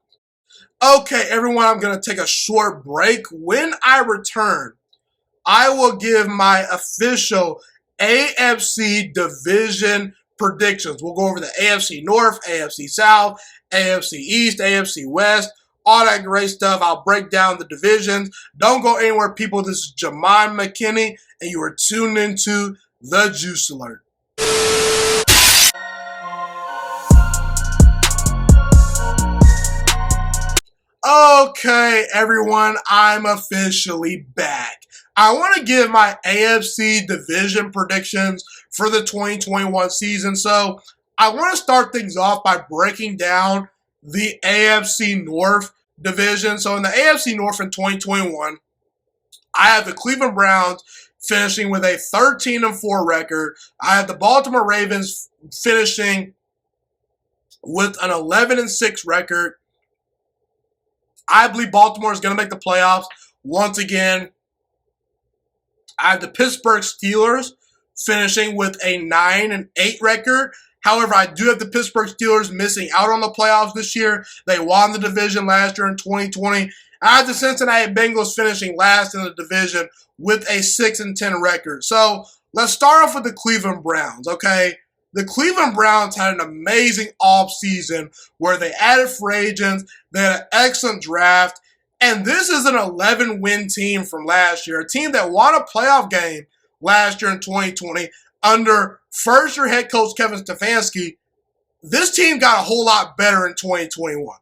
Okay, everyone, I'm going to take a short break. When I return, I will give my official AFC division predictions. We'll go over the AFC North, AFC South, AFC East, AFC West, all that great stuff. I'll break down the divisions. Don't go anywhere, people. This is Jamon McKinney, and you are tuned into The Juice Alert. Okay, everyone, I'm officially back. I want to give my AFC division predictions for the 2021 season. So I want to start things off by breaking down the AFC North division. So in the AFC North in 2021, I have the Cleveland Browns finishing with a 13-4 record. I have the Baltimore Ravens finishing with an 11-6 record. I believe Baltimore is going to make the playoffs once again. I have the Pittsburgh Steelers finishing with a 9-8 record. However, I do have the Pittsburgh Steelers missing out on the playoffs this year. They won the division last year in 2020. I have the Cincinnati Bengals finishing last in the division with a 6-10 record. So let's start off with the Cleveland Browns, okay? The Cleveland Browns had an amazing offseason where they added free agents, they had an excellent draft, and this is an 11-win team from last year, a team that won a playoff game last year in 2020 under first-year head coach Kevin Stefanski. This team got a whole lot better in 2021.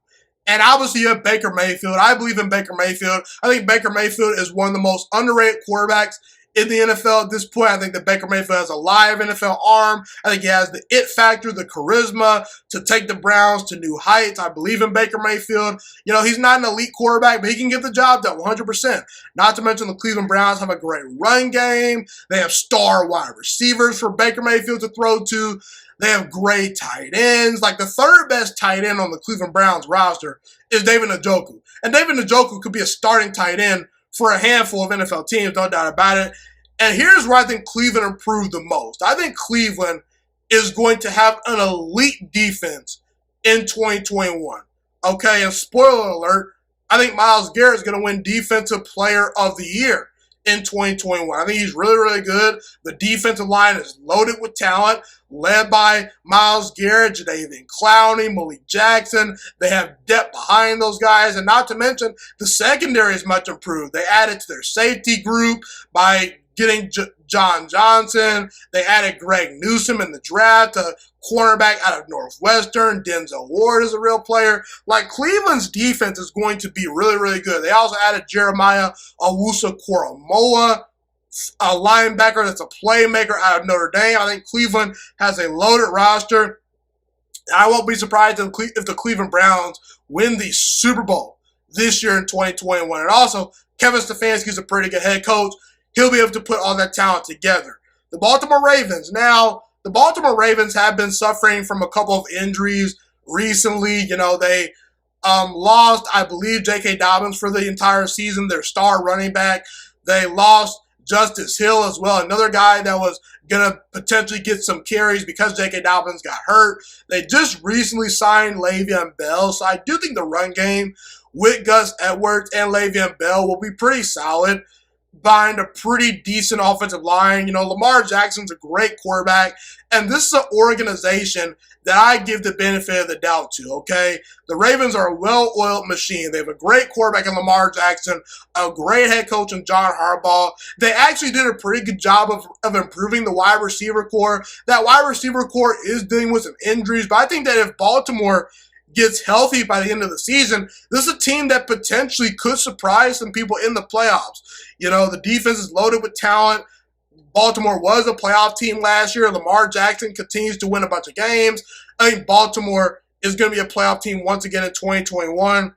And obviously you have Baker Mayfield. I believe in Baker Mayfield. I think Baker Mayfield is one of the most underrated quarterbacks in the NFL at this point. I think that Baker Mayfield has a live NFL arm. I think he has the it factor, the charisma to take the Browns to new heights. I believe in Baker Mayfield. You know, he's not an elite quarterback, but he can get the job done 100%. Not to mention the Cleveland Browns have a great run game. They have star wide receivers for Baker Mayfield to throw to. They have great tight ends. Like, the third best tight end on the Cleveland Browns roster is David Njoku. And David Njoku could be a starting tight end for a handful of NFL teams, no doubt about it. And here's where I think Cleveland improved the most. I think Cleveland is going to have an elite defense in 2021. Okay, and spoiler alert, I think Myles Garrett is going to win Defensive Player of the Year in 2021. I think he's really, really good. The defensive line is loaded with talent, led by Myles Garrett, Jadeveon Clowney, Malik Jackson. They have depth behind those guys, and not to mention the secondary is much improved. They added to their safety group by getting John Johnson. They added Greg Newsome in the draft, a cornerback out of Northwestern. Denzel Ward is a real player. Like, Cleveland's defense is going to be really, really good. They also added Jeremiah Owusu-Koramoah, a linebacker that's a playmaker out of Notre Dame. I think Cleveland has a loaded roster. I won't be surprised if the Cleveland Browns win the Super Bowl this year in 2021. And also, Kevin Stefanski is a pretty good head coach. He'll be able to put all that talent together. The Baltimore Ravens. Now, the Baltimore Ravens have been suffering from a couple of injuries recently. You know, they lost, I believe, J.K. Dobbins for the entire season, their star running back. They lost Justice Hill as well, another guy that was going to potentially get some carries because J.K. Dobbins got hurt. They just recently signed Le'Veon Bell, so I do think the run game with Gus Edwards and Le'Veon Bell will be pretty solid behind a pretty decent offensive line. You know, Lamar Jackson's a great quarterback, and this is an organization that I give the benefit of the doubt to, okay? The Ravens are a well-oiled machine. They have a great quarterback in Lamar Jackson, a great head coach in John Harbaugh. They actually did a pretty good job of improving the wide receiver core. That wide receiver core is dealing with some injuries, but I think that if Baltimore gets healthy by the end of the season, this is a team that potentially could surprise some people in the playoffs. You know, the defense is loaded with talent. Baltimore was a playoff team last year. Lamar Jackson continues to win a bunch of games. I think Baltimore is going to be a playoff team once again in 2021.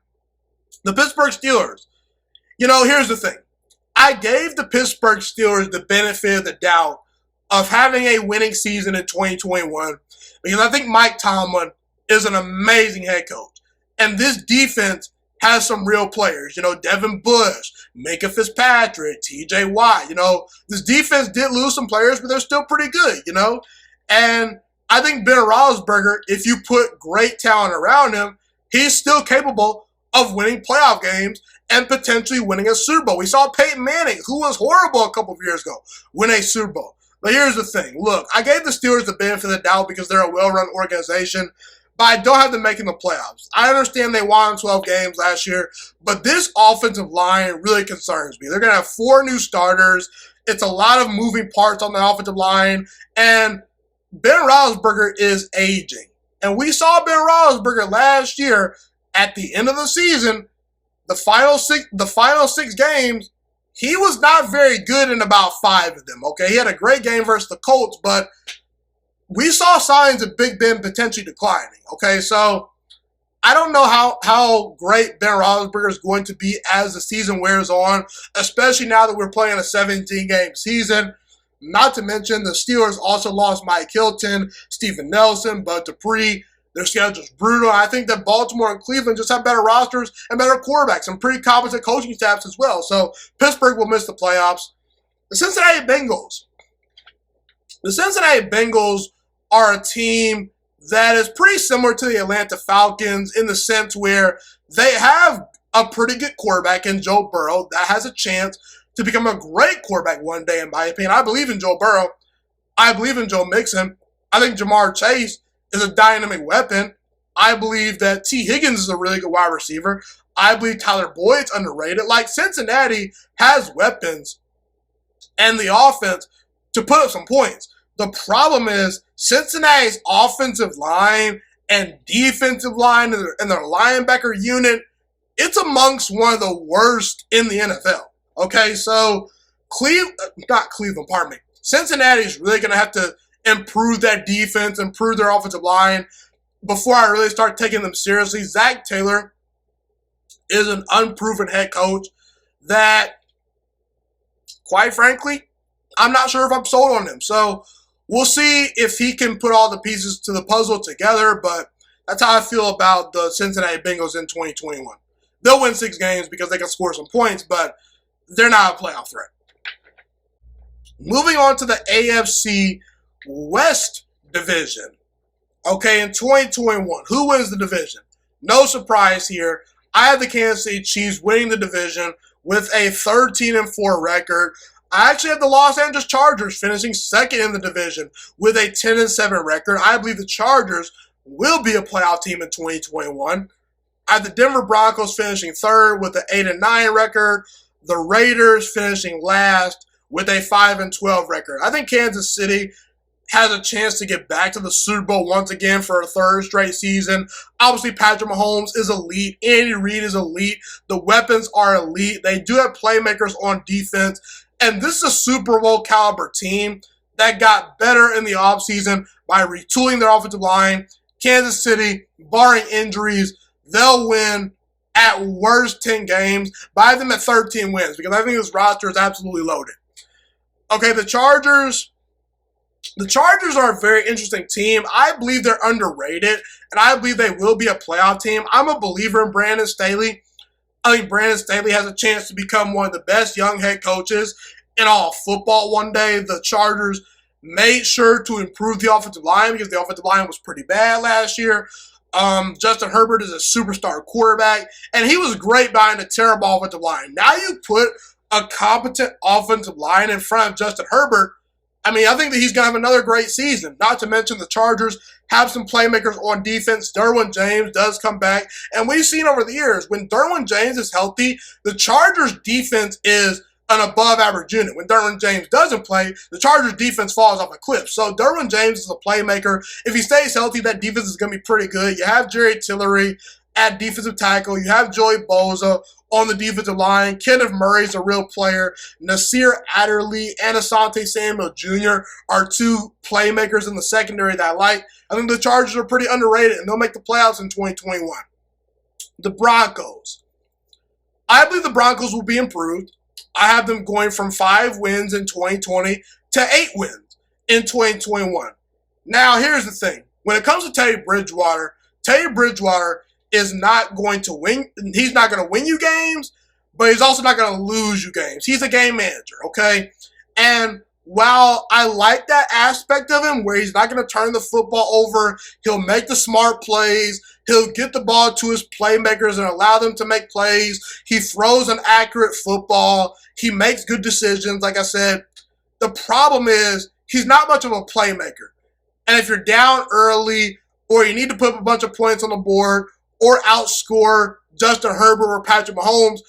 The Pittsburgh Steelers. You know, here's the thing. I gave the Pittsburgh Steelers the benefit of the doubt of having a winning season in 2021 because I think Mike Tomlin is an amazing head coach. And this defense has some real players. You know, Devin Bush, Micah Fitzpatrick, TJ Watt. You know, this defense did lose some players, but they're still pretty good, you know. And I think Ben Roethlisberger, if you put great talent around him, he's still capable of winning playoff games and potentially winning a Super Bowl. We saw Peyton Manning, who was horrible a couple of years ago, win a Super Bowl. But here's the thing. Look, I gave the Steelers the benefit of the doubt because they're a well-run organization, but I don't have them making the playoffs. I understand they won 12 games last year, but this offensive line really concerns me. They're going to have 4 new starters. It's a lot of moving parts on the offensive line, and Ben Roethlisberger is aging. And we saw Ben Roethlisberger last year at the end of the season, the final six games, he was not very good in about 5 of them, okay? He had a great game versus the Colts, but we saw signs of Big Ben potentially declining, okay? So I don't know how great Ben Roethlisberger is going to be as the season wears on, especially now that we're playing a 17-game season. Not to mention the Steelers also lost Mike Hilton, Steven Nelson, Bud Dupree. Their schedule's brutal. I think that Baltimore and Cleveland just have better rosters and better quarterbacks and pretty competent coaching staffs as well. So Pittsburgh will miss the playoffs. The Cincinnati Bengals. The Cincinnati Bengals are a team that is pretty similar to the Atlanta Falcons in the sense where they have a pretty good quarterback in Joe Burrow that has a chance to become a great quarterback one day, in my opinion. I believe in Joe Burrow. I believe in Joe Mixon. I think Jamar Chase is a dynamic weapon. I believe that T. Higgins is a really good wide receiver. I believe Tyler Boyd's underrated. Like, Cincinnati has weapons and the offense to put up some points. The problem is Cincinnati's offensive line and defensive line and their linebacker unit, it's amongst one of the worst in the NFL. Okay, so Cincinnati's really going to have to improve that defense, improve their offensive line before I really start taking them seriously. Zach Taylor is an unproven head coach that, quite frankly, I'm not sure if I'm sold on him. So we'll see if he can put all the pieces to the puzzle together, but that's how I feel about the Cincinnati Bengals in 2021. They'll win 6 games because they can score some points, but they're not a playoff threat. Moving on to the AFC West division. Okay, in 2021, who wins the division? No surprise here. I have the Kansas City Chiefs winning the division with a 13-4 record. I actually have the Los Angeles Chargers finishing second in the division with a 10-7 record. I believe the Chargers will be a playoff team in 2021. I have the Denver Broncos finishing third with an 8-9 record. The Raiders finishing last with a 5-12 record. I think Kansas City has a chance to get back to the Super Bowl once again for a third straight season. Obviously, Patrick Mahomes is elite. Andy Reid is elite. The weapons are elite. They do have playmakers on defense. And this is a Super Bowl caliber team that got better in the offseason by retooling their offensive line. Kansas City, barring injuries, they'll win at worst 10 games, but I have them at 13 wins because I think this roster is absolutely loaded. Okay, the Chargers are a very interesting team. I believe they're underrated, and I believe they will be a playoff team. I'm a believer in Brandon Staley. I think Brandon Staley has a chance to become one of the best young head coaches in all of football one day. The Chargers made sure to improve the offensive line because the offensive line was pretty bad last year. Justin Herbert is a superstar quarterback, and he was great behind a terrible offensive line. Now you put a competent offensive line in front of Justin Herbert. I mean, I think that he's going to have another great season. Not to mention the Chargers have some playmakers on defense. Derwin James does come back. And we've seen over the years, when Derwin James is healthy, the Chargers defense is an above average unit. When Derwin James doesn't play, the Chargers defense falls off a cliff. So Derwin James is a playmaker. If he stays healthy, that defense is going to be pretty good. You have Jerry Tillery at defensive tackle. You have Joey Bosa on the defensive line. Kenneth Murray's a real player. Nasir Adderley and Asante Samuel Jr. are two playmakers in the secondary that I like. I think the Chargers are pretty underrated, and they'll make the playoffs in 2021. The Broncos. I believe the Broncos will be improved. I have them going from 5 wins in 2020 to 8 wins in 2021. Now, here's the thing. When it comes to Teddy Bridgewater is not going to win. He's not going to win you games, but he's also not going to lose you games. He's a game manager, okay? And while I like that aspect of him where he's not going to turn the football over, he'll make the smart plays, he'll get the ball to his playmakers and allow them to make plays, he throws an accurate football, he makes good decisions, like I said. The problem is he's not much of a playmaker. And if you're down early or you need to put up a bunch of points on the board or outscore Justin Herbert or Patrick Mahomes,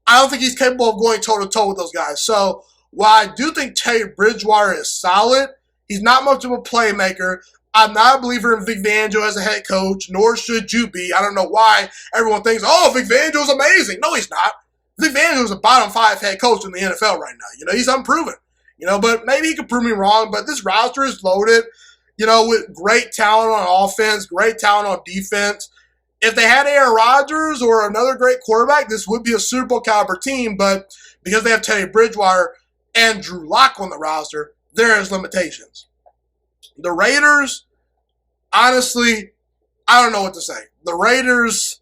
I don't think he's capable of going toe-to-toe with those guys. So while I do think Teddy Bridgewater is solid, he's not much of a playmaker. I'm not a believer in Vic Fangio as a head coach, nor should you be. I don't know why everyone thinks, oh, Vic Fangio is amazing. No, he's not. Vic Fangio is a bottom 5 head coach in the NFL right now. He's unproven. But maybe he could prove me wrong. But this roster is loaded, with great talent on offense, great talent on defense. If they had Aaron Rodgers or another great quarterback, this would be a Super Bowl caliber team. But because they have Teddy Bridgewater and Drew Lock on the roster, there is limitations. The Raiders, honestly, I don't know what to say. The Raiders,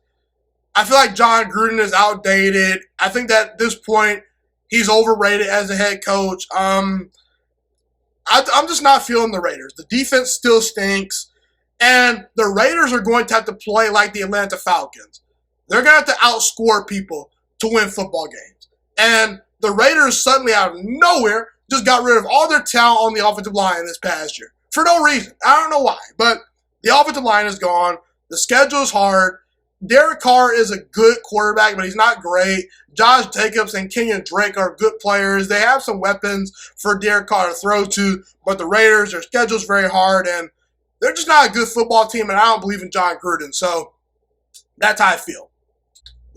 I feel like John Gruden is outdated. I think that at this point, he's overrated as a head coach. I'm just not feeling the Raiders. The defense still stinks. And the Raiders are going to have to play like the Atlanta Falcons. They're going to have to outscore people to win football games. And the Raiders suddenly out of nowhere just got rid of all their talent on the offensive line this past year. For no reason. I don't know why. But the offensive line is gone. The schedule is hard. Derek Carr is a good quarterback, but he's not great. Josh Jacobs and Kenyon Drake are good players. They have some weapons for Derek Carr to throw to. But the Raiders, their schedule is very hard, and they're just not a good football team, and I don't believe in John Gruden. So that's how I feel.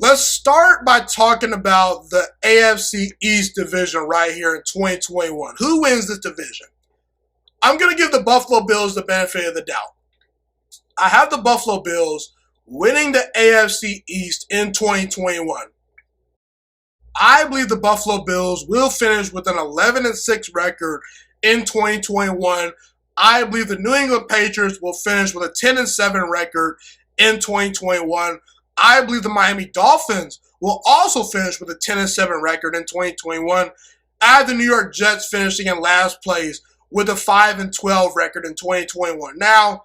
Let's start by talking about the AFC East division right here in 2021. Who wins this division? I'm going to give the Buffalo Bills the benefit of the doubt. I have the Buffalo Bills winning the AFC East in 2021. I believe the Buffalo Bills will finish with an 11-6 record in 2021. I believe the New England Patriots will finish with a 10-7 record in 2021. I believe the Miami Dolphins will also finish with a 10-7 record in 2021. I have the New York Jets finishing in last place with a 5-12 record in 2021. Now,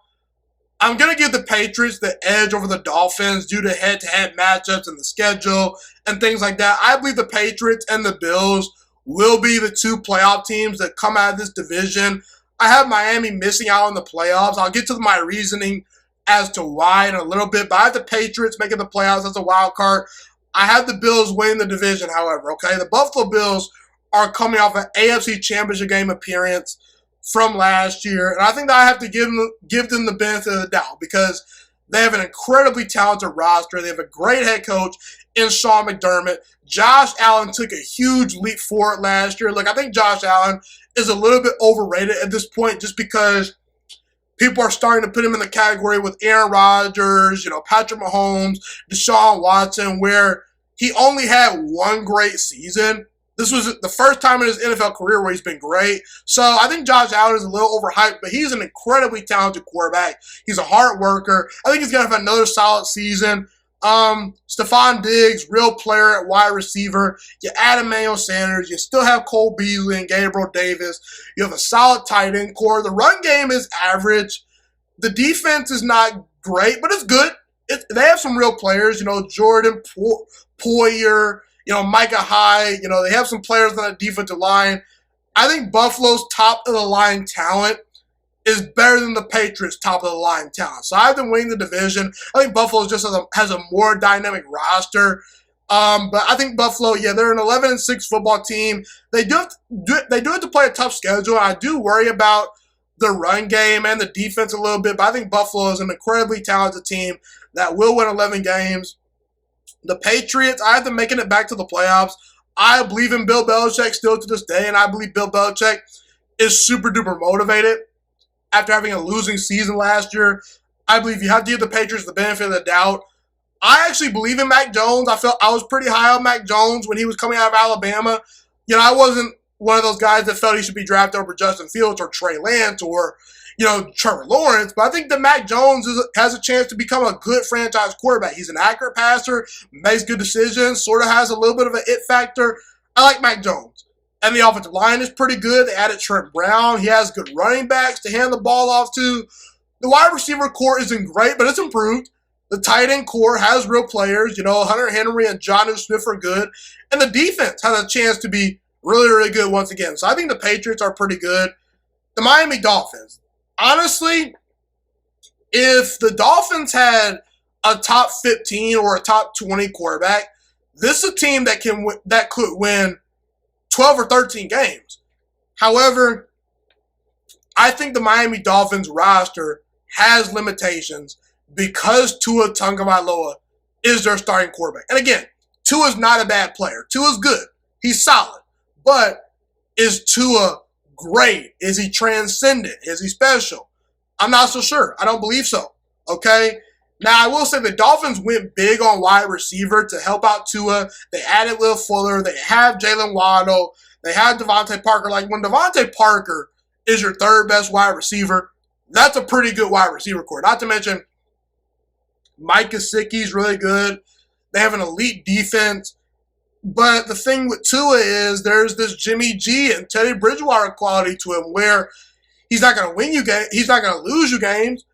I'm going to give the Patriots the edge over the Dolphins due to head-to-head matchups and the schedule and things like that. I believe the Patriots and the Bills will be the two playoff teams that come out of this division. I have Miami missing out on the playoffs. I'll get to my reasoning as to why in a little bit, but I have the Patriots making the playoffs as a wild card. I have the Bills winning the division, however, okay? The Buffalo Bills are coming off an AFC Championship game appearance from last year, and I think that I have to give them the benefit of the doubt because they have an incredibly talented roster. They have a great head coach in Sean McDermott. Josh Allen took a huge leap forward last year. Look, I think Josh Allen is a little bit overrated at this point just because people are starting to put him in the category with Aaron Rodgers, Patrick Mahomes, Deshaun Watson, where he only had one great season. This was the first time in his NFL career where he's been great. So I think Josh Allen is a little overhyped, but he's an incredibly talented quarterback. He's a hard worker. I think he's going to have another solid season. Stephon Diggs, real player at wide receiver. You add Emmanuel Sanders. You still have Cole Beasley and Gabriel Davis. You have a solid tight end core. The run game is average. The defense is not great, but it's good. They have some real players. Jordan Poyer, Micah Hyde. They have some players on the defensive line. I think Buffalo's top of the line talent is better than the Patriots' top of the line talent. So I have them winning the division. I think Buffalo just has a more dynamic roster. But I think Buffalo, they're an 11-6 football team. They do have to play a tough schedule. I do worry about the run game and the defense a little bit, but I think Buffalo is an incredibly talented team that will win 11 games. The Patriots, I have them making it back to the playoffs. I believe in Bill Belichick still to this day, and I believe Bill Belichick is super duper motivated. After having a losing season last year, I believe you have to give the Patriots the benefit of the doubt. I actually believe in Mac Jones. I was pretty high on Mac Jones when he was coming out of Alabama. I wasn't one of those guys that felt he should be drafted over Justin Fields or Trey Lance or, Trevor Lawrence. But I think that Mac Jones has a chance to become a good franchise quarterback. He's an accurate passer, makes good decisions, sort of has a little bit of an it factor. I like Mac Jones. And the offensive line is pretty good. They added Trent Brown. He has good running backs to hand the ball off to. The wide receiver core isn't great, but it's improved. The tight end core has real players. Hunter Henry and Jonnu Smith are good. And the defense has a chance to be really, really good once again. So I think the Patriots are pretty good. The Miami Dolphins. Honestly, if the Dolphins had a top 15 or a top 20 quarterback, this is a team that could win 12 or 13 games. However, I think the Miami Dolphins roster has limitations because Tua Tagovailoa is their starting quarterback. And again, Tua's not a bad player. Tua's good. He's solid. But is Tua great? Is he transcendent? Is he special? I'm not so sure. I don't believe so. Okay? Now, I will say the Dolphins went big on wide receiver to help out Tua. They added Will Fuller. They have Jalen Waddle. They have Devontae Parker. Like, when Devontae Parker is your third best wide receiver, that's a pretty good wide receiver core. Not to mention, Mike Gesicki's really good. They have an elite defense. But the thing with Tua is there's this Jimmy G and Teddy Bridgewater quality to him where he's not going to win you games. He's not going to lose you games.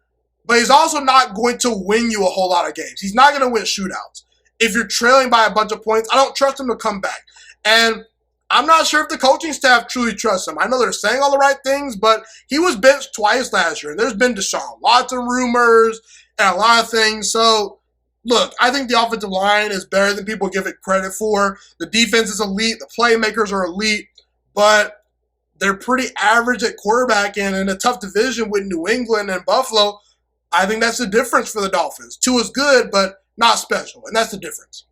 But he's also not going to win you a whole lot of games. He's not going to win shootouts. If you're trailing by a bunch of points, I don't trust him to come back. And I'm not sure if the coaching staff truly trusts him. I know they're saying all the right things, but he was benched twice last year. And there's been Deshaun Watson rumors and a lot of things. So, look, I think the offensive line is better than people give it credit for. The defense is elite. The playmakers are elite. But they're pretty average at quarterback. And in a tough division with New England and Buffalo, I think that's the difference for the Dolphins. Tua's good, but not special, and that's the difference.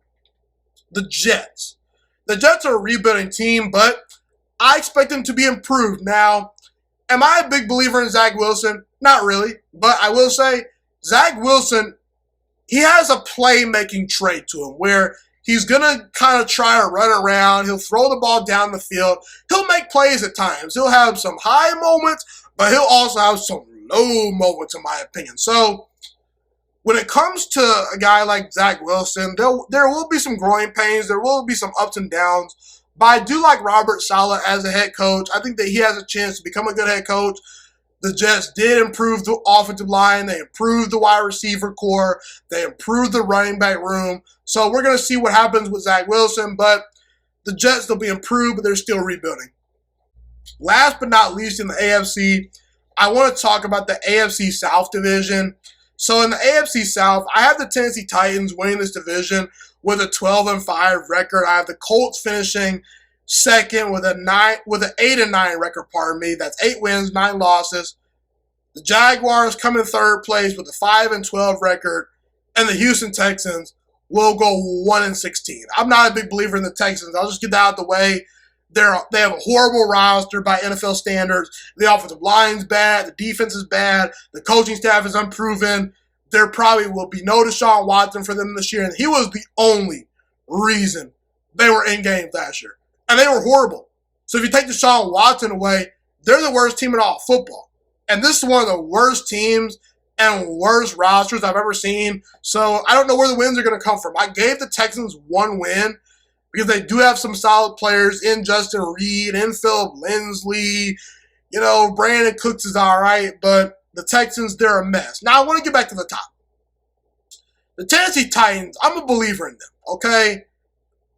The Jets. The Jets are a rebuilding team, but I expect them to be improved. Now, am I a big believer in Zach Wilson? Not really, but I will say Zach Wilson, he has a playmaking trait to him where he's going to kind of try to run around. He'll throw the ball down the field. He'll make plays at times. He'll have some high moments, but he'll also have some low moments, in my opinion. So when it comes to a guy like Zach Wilson, there will be some growing pains. There will be some ups and downs. But I do like Robert Saleh as a head coach. I think that he has a chance to become a good head coach. The Jets did improve the offensive line. They improved the wide receiver core. They improved the running back room. So we're going to see what happens with Zach Wilson. But the Jets, they'll be improved, but they're still rebuilding. Last but not least in the AFC, I want to talk about the AFC South division. So in the AFC South, I have the Tennessee Titans winning this division with a 12-5 record. I have the Colts finishing second with an 8-9 record, pardon me. That's 8 wins, 9 losses. The Jaguars come in third place with a 5-12 record. And the Houston Texans will go 1-16. I'm not a big believer in the Texans. I'll just get that out of the way. They have a horrible roster by NFL standards. The offensive line's bad. The defense is bad. The coaching staff is unproven. There probably will be no Deshaun Watson for them this year. And he was the only reason they were in games last year. And they were horrible. So if you take Deshaun Watson away, they're the worst team in all football. And this is one of the worst teams and worst rosters I've ever seen. So I don't know where the wins are going to come from. I gave the Texans 1 win because they do have some solid players in Justin Reed, in Philip Lindsay. You know, Brandon Cooks is all right, but the Texans, they're a mess. Now, I want to get back to the top. The Tennessee Titans, I'm a believer in them, okay?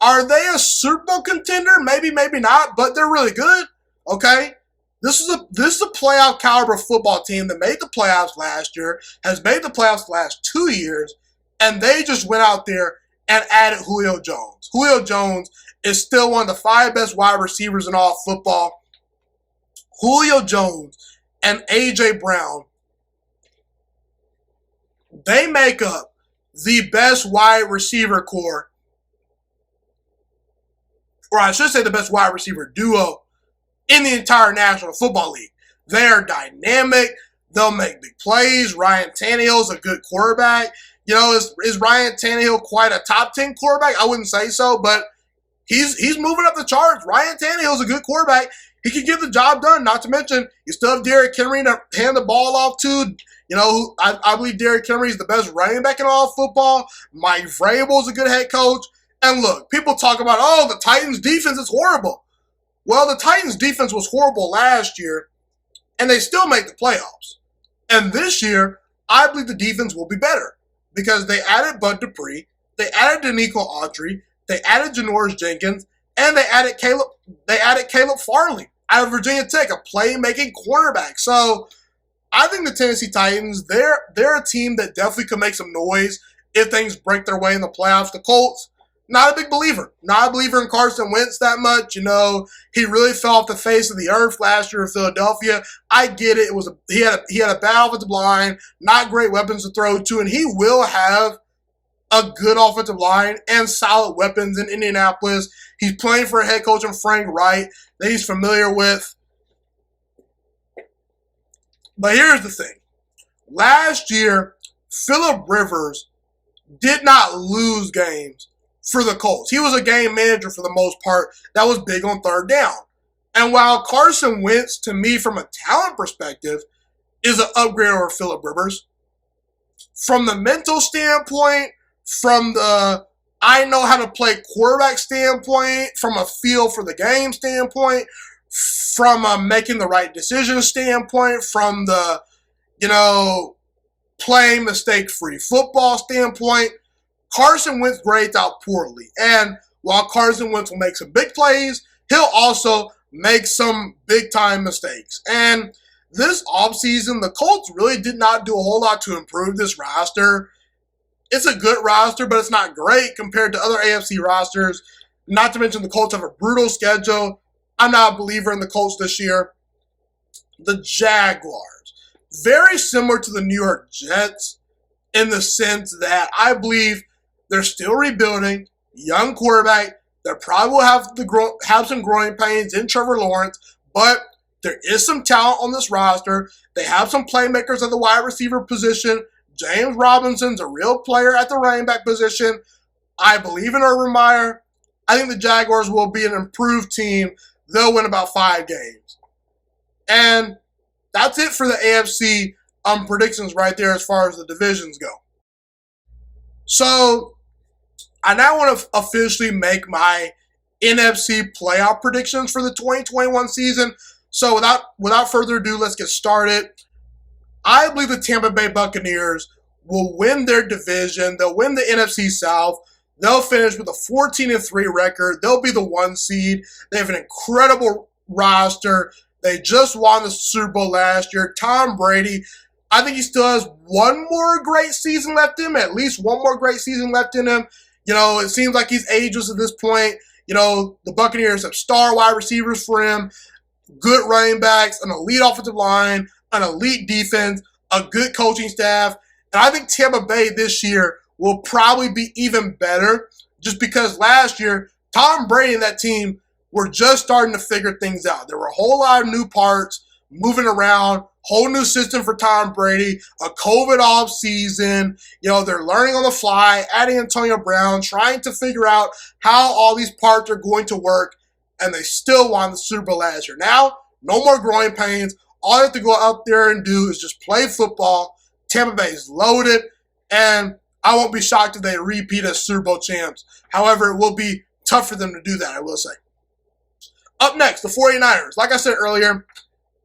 Are they a Super Bowl contender? Maybe, maybe not, but they're really good, okay? This is a playoff caliber football team that made the playoffs last year, has made the playoffs the last 2 years, and they just went out there and added Julio Jones. Julio Jones is still one of the 5 best wide receivers in all football. Julio Jones and A.J. Brown, they make up the best wide receiver core, or I should say the best wide receiver duo in the entire National Football League. They're dynamic. They'll make big plays. Ryan Tannehill's a good quarterback. You know, is Ryan Tannehill quite a top 10 quarterback? I wouldn't say so, but he's moving up the charts. Ryan Tannehill's a good quarterback. He can get the job done. Not to mention, you still have Derrick Henry to hand the ball off to. You know, I believe Derrick Henry is the best running back in all football. Mike Vrabel's a good head coach. And look, people talk about, oh, the Titans' defense is horrible. Well, the Titans' defense was horrible last year, and they still make the playoffs. And this year, I believe the defense will be better because they added Bud Dupree, they added Danico Autry, they added Janoris Jenkins, and they added Caleb Farley out of Virginia Tech, a playmaking quarterback. So I think the Tennessee Titans, they're a team that definitely could make some noise if things break their way in the playoffs. The Colts, not a big believer. Not a believer in Carson Wentz that much. You know, he really fell off the face of the earth last year in Philadelphia. I get it. He had a bad offensive line, not great weapons to throw to, and he will have a good offensive line and solid weapons in Indianapolis. He's playing for a head coach in Frank Wright that he's familiar with. But here's the thing. Last year, Phillip Rivers did not lose games for the Colts. He was a game manager for the most part that was big on third down. And while Carson Wentz, to me, from a talent perspective, is an upgrade over Phillip Rivers, from the mental standpoint, from the I know how to play quarterback standpoint, from a feel for the game standpoint, from a making the right decision standpoint, from the, playing mistake-free football standpoint, Carson Wentz grades out poorly. And while Carson Wentz will make some big plays, he'll also make some big-time mistakes. And this offseason, the Colts really did not do a whole lot to improve this roster. It's a good roster, but it's not great compared to other AFC rosters. Not to mention the Colts have a brutal schedule. I'm not a believer in the Colts this year. The Jaguars, very similar to the New York Jets in the sense that I believe they're still rebuilding. young quarterback that probably will have some growing pains in Trevor Lawrence, but there is some talent on this roster. They have some playmakers at the wide receiver position. James Robinson's a real player at the running back position. I believe in Urban Meyer. I think the Jaguars will be an improved team. They'll win about 5 games. And that's it for the AFC predictions right there as far as the divisions go. So I now want to officially make my NFC playoff predictions for the 2021 season. So without further ado, let's get started. I believe the Tampa Bay Buccaneers will win their division. They'll win the NFC South. They'll finish with a 14-3 record. They'll be the 1 seed. They have an incredible roster. They just won the Super Bowl last year. Tom Brady, I think he still has one more great season left in him, at least one more great season left in him. You know, it seems like he's ageless at this point. You know, the Buccaneers have star wide receivers for him, good running backs, an elite offensive line, an elite defense, a good coaching staff. And I think Tampa Bay this year will probably be even better just because last year, Tom Brady and that team were just starting to figure things out. There were a whole lot of new parts moving around, whole new system for Tom Brady, a COVID off season. You know, they're learning on the fly, adding Antonio Brown, trying to figure out how all these parts are going to work, and they still won the Super Bowl last year. Now, no more growing pains. All you have to go out there and do is just play football. Tampa Bay is loaded, and I won't be shocked if they repeat as Super Bowl champs. However, it will be tough for them to do that, I will say. Up next, the 49ers. Like I said earlier,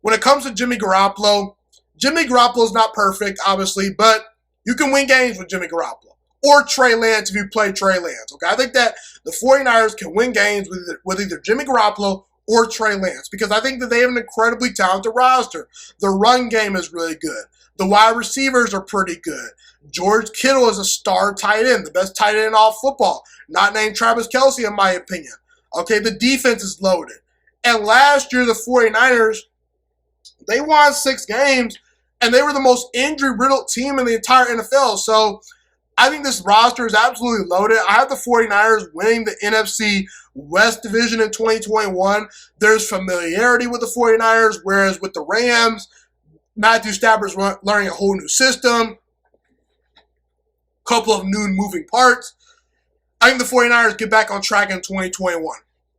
when it comes to Jimmy Garoppolo is not perfect, obviously, but you can win games with Jimmy Garoppolo. Or Trey Lance if you play Trey Lance. Okay, I think that the 49ers can win games with either Jimmy Garoppolo or Trey Lance because I think that they have an incredibly talented roster. The run game is really good. The wide receivers are pretty good. George Kittle is a star tight end, the best tight end in all football, not named Travis Kelce in my opinion. Okay, the defense is loaded. And last year, the 49ers, they won 6 games, and they were the most injury-riddled team in the entire NFL. So I think this roster is absolutely loaded. I have the 49ers winning the NFC West Division in 2021. There's familiarity with the 49ers, whereas with the Rams, Matthew Stafford's learning a whole new system, couple of new moving parts. I think the 49ers get back on track in 2021.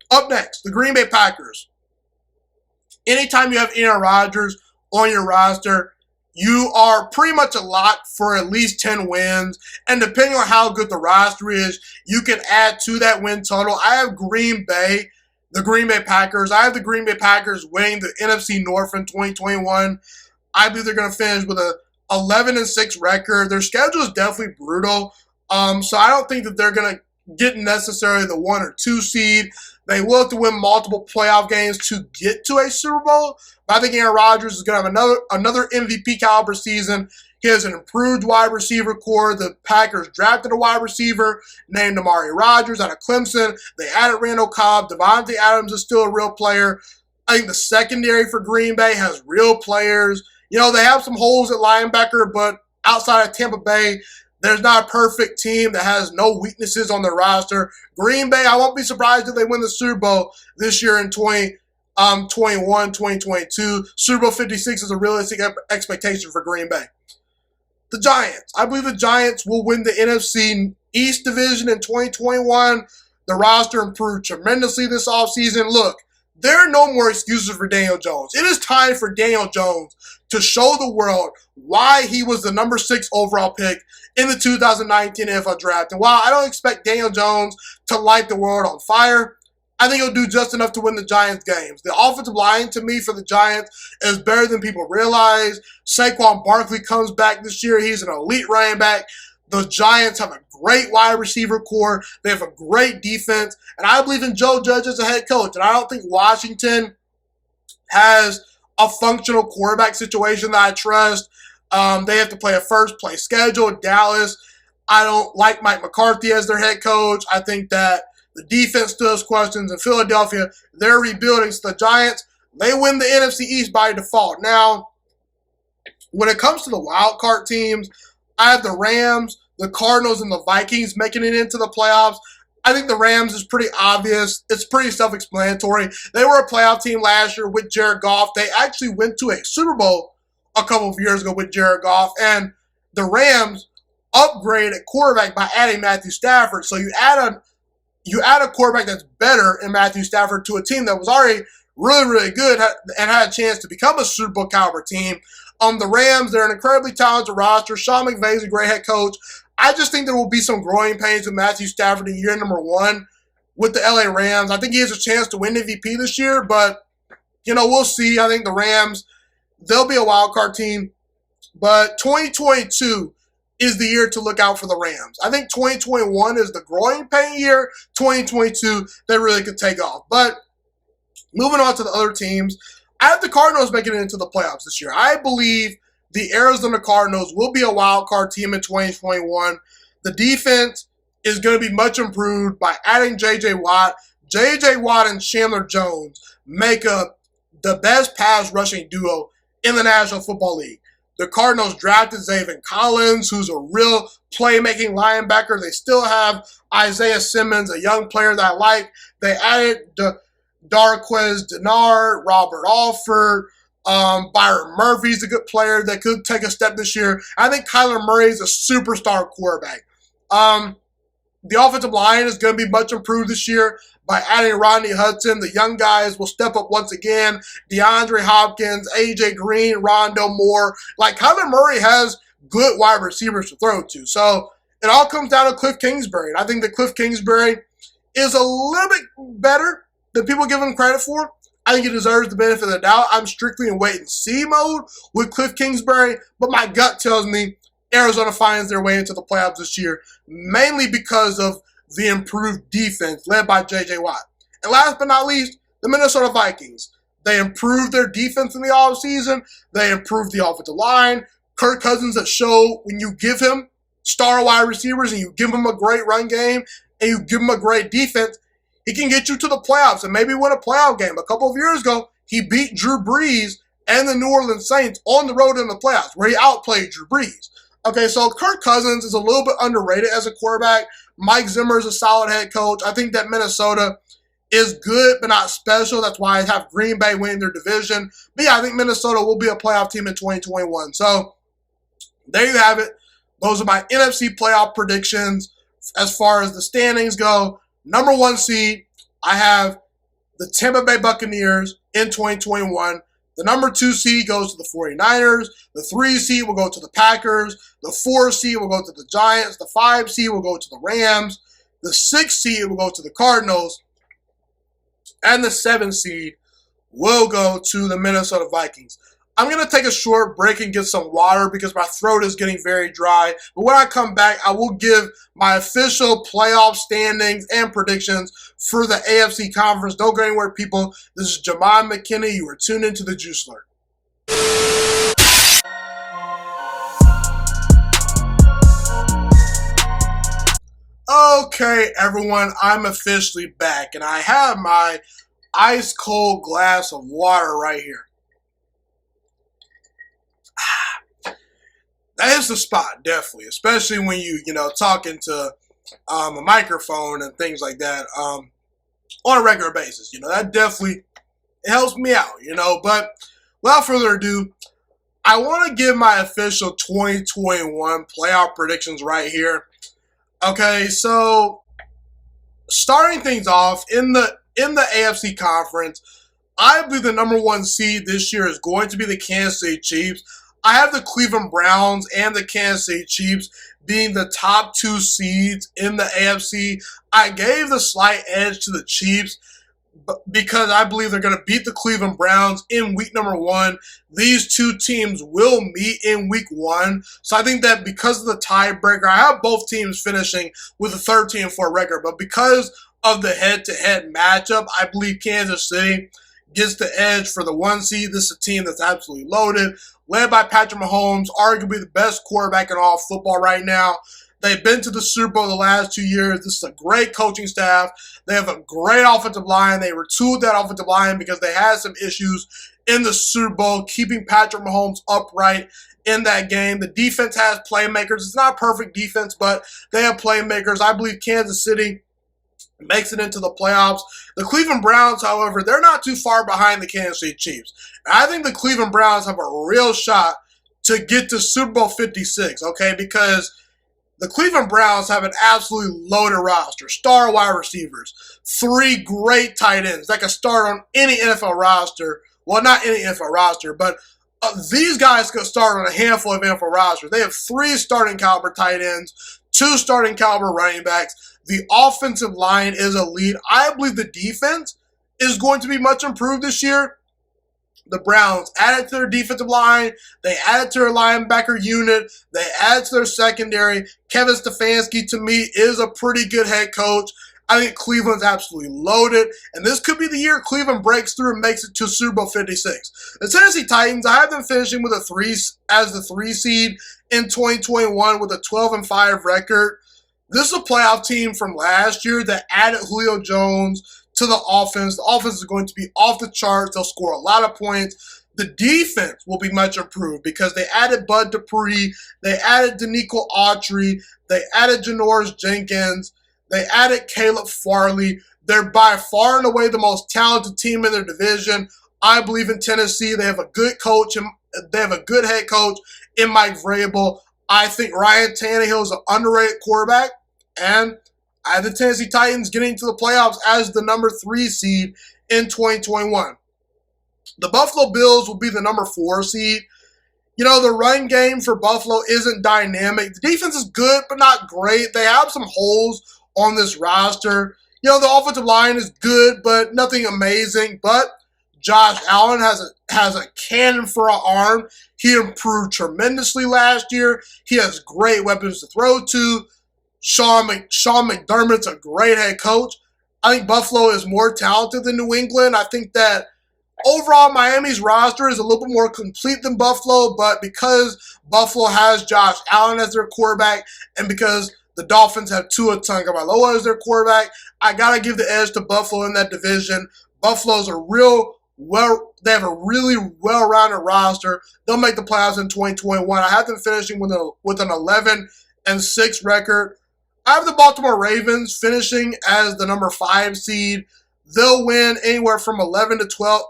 Up next, the Green Bay Packers. Anytime you have Aaron Rodgers on your roster, you are pretty much a lock for at least 10 wins. And depending on how good the roster is, you can add to that win total. I have the Green Bay Packers. I have the Green Bay Packers winning the NFC North in 2021. I believe they're going to finish with a 11-6 record. Their schedule is definitely brutal. So I don't think that they're going to get necessarily the 1 or 2 seed. They will have to win multiple playoff games to get to a Super Bowl. But I think Aaron Rodgers is going to have another MVP caliber season. He has an improved wide receiver core. The Packers drafted a wide receiver named Amari Rodgers out of Clemson. They added Randall Cobb. Devontae Adams is still a real player. I think the secondary for Green Bay has real players. You know, they have some holes at linebacker, but outside of Tampa Bay, there's not a perfect team that has no weaknesses on their roster. Green Bay, I won't be surprised if they win the Super Bowl this year in 2021, 2022. Super Bowl 56 is a realistic expectation for Green Bay. The Giants. I believe the Giants will win the NFC East Division in 2021. The roster improved tremendously this offseason. Look, there are no more excuses for Daniel Jones. It is time for Daniel Jones to show the world why he was the number 6 overall pick in the 2019 NFL Draft. And while I don't expect Daniel Jones to light the world on fire, I think he'll do just enough to win the Giants games. The offensive line, to me, for the Giants is better than people realize. Saquon Barkley comes back this year. He's an elite running back. The Giants have a great wide receiver core. They have a great defense. And I believe in Joe Judge as a head coach. And I don't think Washington has a functional quarterback situation that I trust. They have to play a first-place schedule. Dallas, I don't like Mike McCarthy as their head coach. I think that the defense still has questions. In Philadelphia, they're rebuilding. So the Giants, they win the NFC East by default. Now, when it comes to the wild card teams, I have the Rams, the Cardinals, and the Vikings making it into the playoffs. I think the Rams is pretty obvious. It's pretty self-explanatory. They were a playoff team last year with Jared Goff. They actually went to a Super Bowl a couple of years ago with Jared Goff. And the Rams upgrade at quarterback by adding Matthew Stafford. So you add a quarterback that's better in Matthew Stafford to a team that was already really, really good and had a chance to become a Super Bowl caliber team. The Rams, they're an incredibly talented roster. Sean McVay's a great head coach. I just think there will be some growing pains with Matthew Stafford in year number 1 with the LA Rams. I think he has a chance to win MVP this year, but, we'll see. I think the Rams, they'll be a wild card team. But 2022 is the year to look out for the Rams. I think 2021 is the growing pain year. 2022, they really could take off. But moving on to the other teams, I have the Cardinals making it into the playoffs this year. I believe the Arizona Cardinals will be a wild card team in 2021. The defense is going to be much improved by adding J.J. Watt. J.J. Watt and Chandler Jones make up the best pass rushing duo in the National Football League. The Cardinals drafted Zaven Collins, who's a real playmaking linebacker. They still have Isaiah Simmons, a young player that I like. They added Darquez Denard, Robert Alford, Byron Murphy's a good player that could take a step this year. I think Kyler Murray is a superstar quarterback. The offensive line is going to be much improved this year by adding Rodney Hudson. The young guys will step up once again. DeAndre Hopkins, A.J. Green, Rondo Moore. Like, Kyler Murray has good wide receivers to throw to. So it all comes down to Cliff Kingsbury. And I think that Cliff Kingsbury is a little bit better than people give him credit for. I think he deserves the benefit of the doubt. I'm strictly in wait-and-see mode with Cliff Kingsbury, but my gut tells me Arizona finds their way into the playoffs this year, mainly because of the improved defense led by J.J. Watt. And last but not least, the Minnesota Vikings. They improved their defense in the offseason. They improved the offensive line. Kirk Cousins that show when you give him star wide receivers and you give him a great run game and you give him a great defense, he can get you to the playoffs and maybe win a playoff game. A couple of years ago, he beat Drew Brees and the New Orleans Saints on the road in the playoffs, where he outplayed Drew Brees. Okay, so Kirk Cousins is a little bit underrated as a quarterback. Mike Zimmer is a solid head coach. I think that Minnesota is good but not special. That's why I have Green Bay winning their division. But yeah, I think Minnesota will be a playoff team in 2021. So there you have it. Those are my NFC playoff predictions as far as the standings go. Number 1 seed, I have the Tampa Bay Buccaneers in 2021. The number 2 seed goes to the 49ers. The 3 seed will go to the Packers. The 4 seed will go to the Giants. The 5 seed will go to the Rams. The 6 seed will go to the Cardinals. And the 7 seed will go to the Minnesota Vikings. I'm going to take a short break and get some water because my throat is getting very dry. But when I come back, I will give my official playoff standings and predictions for the AFC Conference. Don't go anywhere, people. This is Jamon McKinney. You are tuned into the Juice Alert. Okay, everyone, I'm officially back, and I have my ice-cold glass of water right here. That is the spot, definitely, especially when talking to a microphone and things like that on a regular basis. That definitely helps me out, But without further ado, I want to give my official 2021 playoff predictions right here. Okay, so starting things off in the AFC Conference, I believe the number 1 seed this year is going to be the Kansas City Chiefs. I have the Cleveland Browns and the Kansas City Chiefs being the top 2 seeds in the AFC. I gave the slight edge to the Chiefs because I believe they're going to beat the Cleveland Browns in week number 1. These 2 teams will meet in week 1. So I think that because of the tiebreaker, I have both teams finishing with a 13-4 record. But because of the head-to-head matchup, I believe Kansas City gets the edge for the 1 seed. This is a team that's absolutely loaded, led by Patrick Mahomes, arguably the best quarterback in all football right now. They've been to the Super Bowl the last 2 years. This is a great coaching staff. They have a great offensive line. They retooled that offensive line because they had some issues in the Super Bowl, keeping Patrick Mahomes upright in that game. The defense has playmakers. It's not perfect defense, but they have playmakers. I believe Kansas City makes it into the playoffs. The Cleveland Browns, however, they're not too far behind the Kansas City Chiefs. And I think the Cleveland Browns have a real shot to get to Super Bowl 56, okay? Because the Cleveland Browns have an absolutely loaded roster. Star wide receivers, 3 great tight ends that can start on any NFL roster. Well, not any NFL roster, but these guys could start on a handful of NFL rosters. They have 3 starting caliber tight ends, 2 starting caliber running backs. The offensive line is elite. I believe the defense is going to be much improved this year. The Browns added to their defensive line. They added to their linebacker unit. They added to their secondary. Kevin Stefanski, to me, is a pretty good head coach. I think Cleveland's absolutely loaded. And this could be the year Cleveland breaks through and makes it to Super Bowl 56. The Tennessee Titans, I have them finishing with the 3 seed in 2021 with a 12-5 record. This is a playoff team from last year that added Julio Jones to the offense. The offense is going to be off the charts. They'll score a lot of points. The defense will be much improved because they added Bud Dupree. They added Danico Autry. They added Janoris Jenkins. They added Caleb Farley. They're by far and away the most talented team in their division. I believe in Tennessee. They have a good coach. They have a good head coach in Mike Vrabel. I think Ryan Tannehill is an underrated quarterback, and I have the Tennessee Titans getting to the playoffs as the number 3 seed in 2021. The Buffalo Bills will be the number 4 seed. You know, the run game for Buffalo isn't dynamic. The defense is good, but not great. They have some holes on this roster. You know, the offensive line is good, but nothing amazing. But Josh Allen has a cannon for an arm. He improved tremendously last year. He has great weapons to throw to. Sean McDermott's a great head coach. I think Buffalo is more talented than New England. I think that overall Miami's roster is a little bit more complete than Buffalo, but because Buffalo has Josh Allen as their quarterback and because the Dolphins have Tua Tagovailoa as their quarterback, I got to give the edge to Buffalo in that division. Buffalo's they have a really well-rounded roster. They'll make the playoffs in 2021. I have them finishing with an 11-6 record. I have the Baltimore Ravens finishing as the number 5 seed. They'll win anywhere from 11 to 12.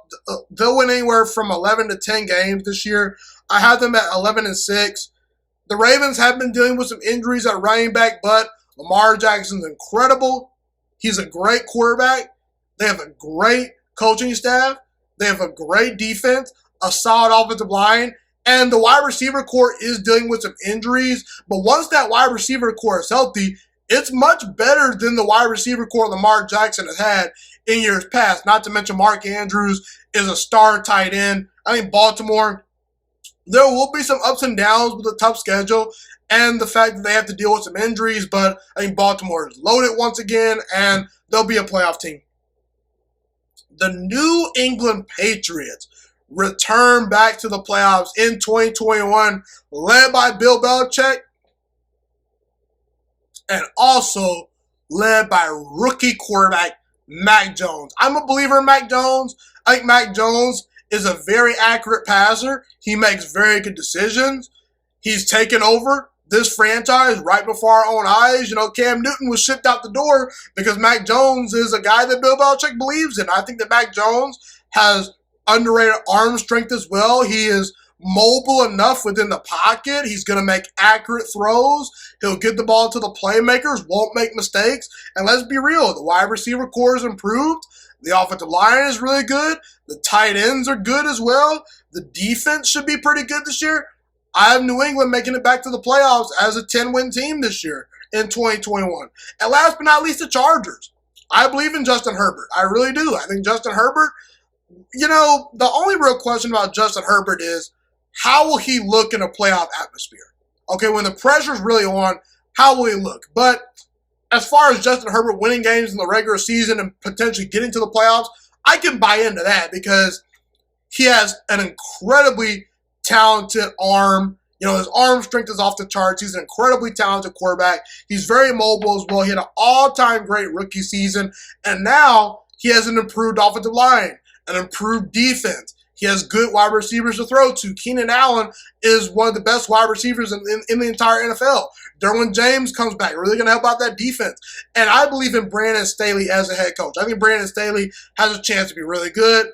They'll win anywhere from 11 to 10 games this year. I have them at 11-6. The Ravens have been dealing with some injuries at running back, but Lamar Jackson's incredible. He's a great quarterback. They have a great coaching staff. They have a great defense, a solid offensive line, and the wide receiver core is dealing with some injuries. But once that wide receiver core is healthy, it's much better than the wide receiver core Lamar Jackson has had in years past. Not to mention Mark Andrews is a star tight end. I think Baltimore, there will be some ups and downs with a tough schedule and the fact that they have to deal with some injuries, but I think Baltimore is loaded once again, and they'll be a playoff team. The New England Patriots return back to the playoffs in 2021, led by Bill Belichick, and also led by rookie quarterback Mac Jones. I'm a believer in Mac Jones. I think Mac Jones is a very accurate passer. He makes very good decisions. He's taken over this franchise right before our own eyes. You know, Cam Newton was shipped out the door because Mac Jones is a guy that Bill Belichick believes in. I think that Mac Jones has underrated arm strength as well. He is mobile enough within the pocket. He's going to make accurate throws. He'll get the ball to the playmakers, won't make mistakes. And let's be real, the wide receiver core is improved. The offensive line is really good. The tight ends are good as well. The defense should be pretty good this year. I have New England making it back to the playoffs as a 10-win team this year in 2021. And last but not least, the Chargers. I believe in Justin Herbert. I really do. I think Justin Herbert, you know, the only real question about Justin Herbert is how will he look in a playoff atmosphere? Okay, when the pressure's really on, how will he look? But as far as Justin Herbert winning games in the regular season and potentially getting to the playoffs, I can buy into that because he has an incredibly talented arm. You know, his arm strength is off the charts. He's an incredibly talented quarterback. He's very mobile as well. He had an all-time great rookie season, and now he has an improved offensive line, an improved defense. He has good wide receivers to throw to. Keenan Allen is one of the best wide receivers in the entire NFL. Derwin James comes back, really going to help out that defense. And I believe in Brandon Staley as a head coach. I think Brandon Staley has a chance to be really good.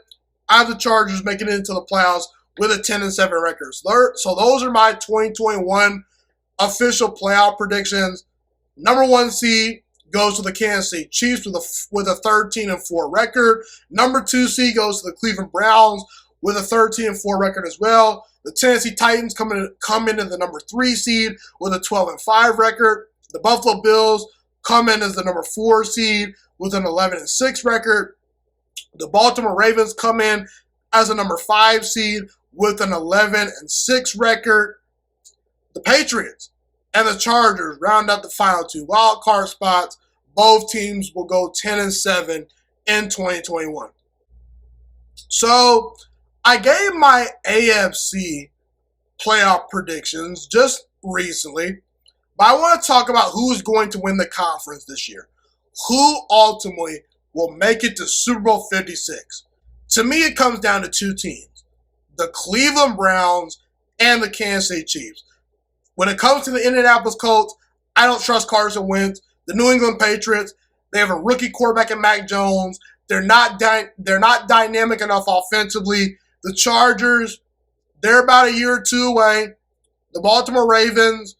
I have the Chargers making it into the playoffs with a 10-7 record. So those are my 2021 official playoff predictions. Number 1 seed goes to the Kansas City Chiefs with a 13-4 record. Number 2 seed goes to the Cleveland Browns with a 13-4 record as well. The Tennessee Titans come into the number 3 seed with a 12-5 record. The Buffalo Bills come in as the number 4 seed with an 11-6 record. The Baltimore Ravens come in as a number 5 seed with an 11-6 record. The Patriots and the Chargers round out the final 2 wild card spots. Both teams will go 10-7 in 2021. So I gave my AFC playoff predictions just recently, but I want to talk about who's going to win the conference this year. Who ultimately will make it to Super Bowl 56? To me, it comes down to 2 teams, the Cleveland Browns and the Kansas City Chiefs. When it comes to the Indianapolis Colts, I don't trust Carson Wentz. The New England Patriots, they have a rookie quarterback in Mac Jones. They're not dynamic enough offensively. The Chargers, they're about a year or 2 away. The Baltimore Ravens,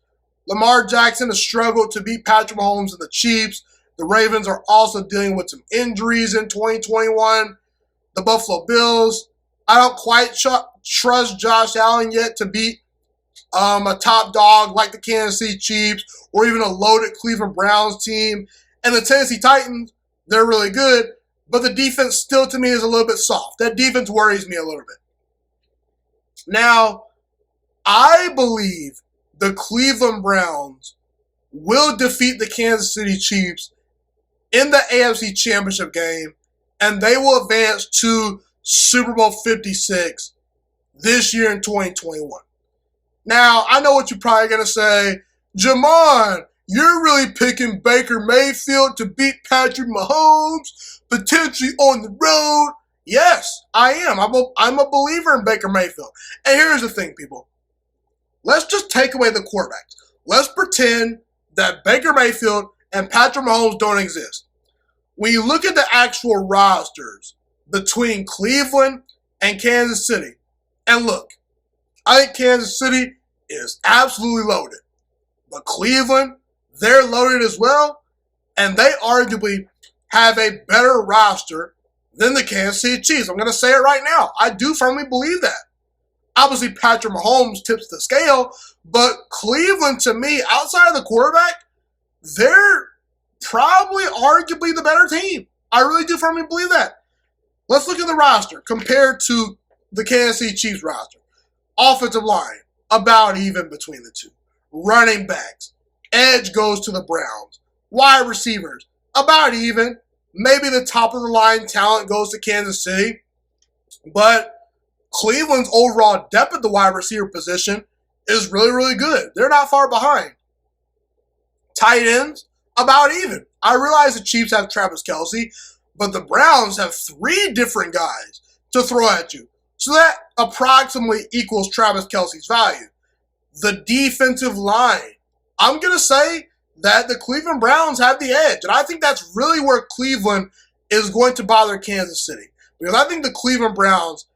Lamar Jackson has struggled to beat Patrick Mahomes and the Chiefs. The Ravens are also dealing with some injuries in 2021. The Buffalo Bills, I don't quite trust Josh Allen yet to beat a top dog like the Kansas City Chiefs or even a loaded Cleveland Browns team. And the Tennessee Titans, they're really good, but the defense still to me is a little bit soft. That defense worries me a little bit. Now, I believe the Cleveland Browns will defeat the Kansas City Chiefs in the AFC Championship game, and they will advance to Super Bowl 56 this year in 2021. Now, I know what you're probably going to say. Jamon, you're really picking Baker Mayfield to beat Patrick Mahomes, potentially on the road. Yes, I am. I'm a believer in Baker Mayfield. And here's the thing, people. Let's just take away the quarterbacks. Let's pretend that Baker Mayfield and Patrick Mahomes don't exist. When you look at the actual rosters between Cleveland and Kansas City, and look, I think Kansas City is absolutely loaded. But Cleveland, they're loaded as well, and they arguably have a better roster than the Kansas City Chiefs. I'm going to say it right now. I do firmly believe that. Obviously, Patrick Mahomes tips the scale, but Cleveland, to me, outside of the quarterback, they're probably arguably the better team. I really do firmly believe that. Let's look at the roster compared to the Kansas City Chiefs roster. Offensive line, about even between the two. Running backs, edge goes to the Browns. Wide receivers, about even. Maybe the top of the line talent goes to Kansas City. But Cleveland's overall depth at the wide receiver position is really, really good. They're not far behind. Tight ends, about even. I realize the Chiefs have Travis Kelce, but the Browns have 3 different guys to throw at you. So that approximately equals Travis Kelce's value. The defensive line. I'm going to say that the Cleveland Browns have the edge. And I think that's really where Cleveland is going to bother Kansas City. Because I think the Cleveland Browns,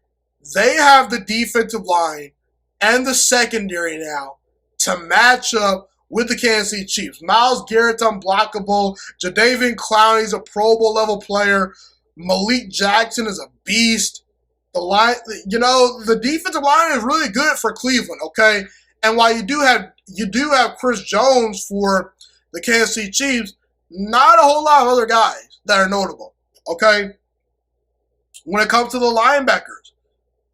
they have the defensive line and the secondary now to match up with the Kansas City Chiefs. Myles Garrett's unblockable. Jadeveon Clowney's a Pro Bowl level player. Malik Jackson is a beast. The line, the defensive line is really good for Cleveland, okay? And while you do have Chris Jones for the Kansas City Chiefs, not a whole lot of other guys that are notable, okay? When it comes to the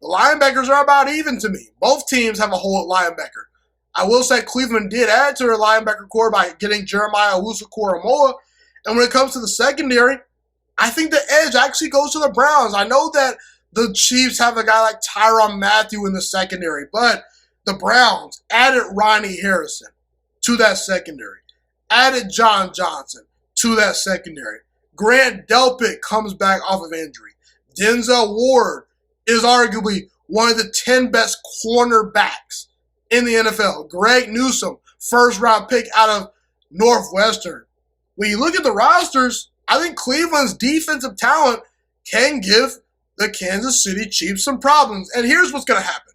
linebackers are about even to me. Both teams have a whole linebacker. I will say Cleveland did add to their linebacker core by getting Jeremiah Owusu-Koramoah. And when it comes to the secondary, I think the edge actually goes to the Browns. I know that the Chiefs have a guy like Tyrann Mathieu in the secondary, but the Browns added Ronnie Harrison to that secondary, added John Johnson to that secondary. Grant Delpit comes back off of injury. Denzel Ward is arguably one of the 10 best cornerbacks in the NFL. Greg Newsome, first-round pick out of Northwestern. When you look at the rosters, I think Cleveland's defensive talent can give the Kansas City Chiefs some problems. And here's what's going to happen.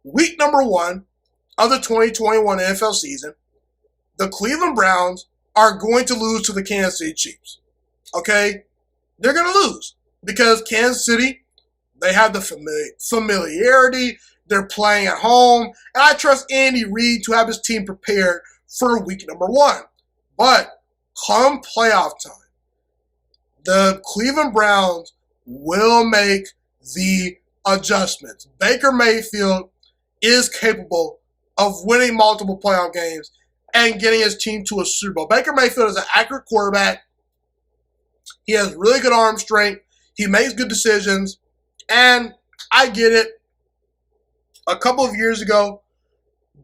Week number 1 of the 2021 NFL season, the Cleveland Browns are going to lose to the Kansas City Chiefs. Okay? They're going to lose because Kansas City, they have the familiarity. They're playing at home. And I trust Andy Reid to have his team prepared for week number 1. But come playoff time, the Cleveland Browns will make the adjustments. Baker Mayfield is capable of winning multiple playoff games and getting his team to a Super Bowl. Baker Mayfield is an accurate quarterback. He has really good arm strength. He makes good decisions. And I get it. A couple of years ago,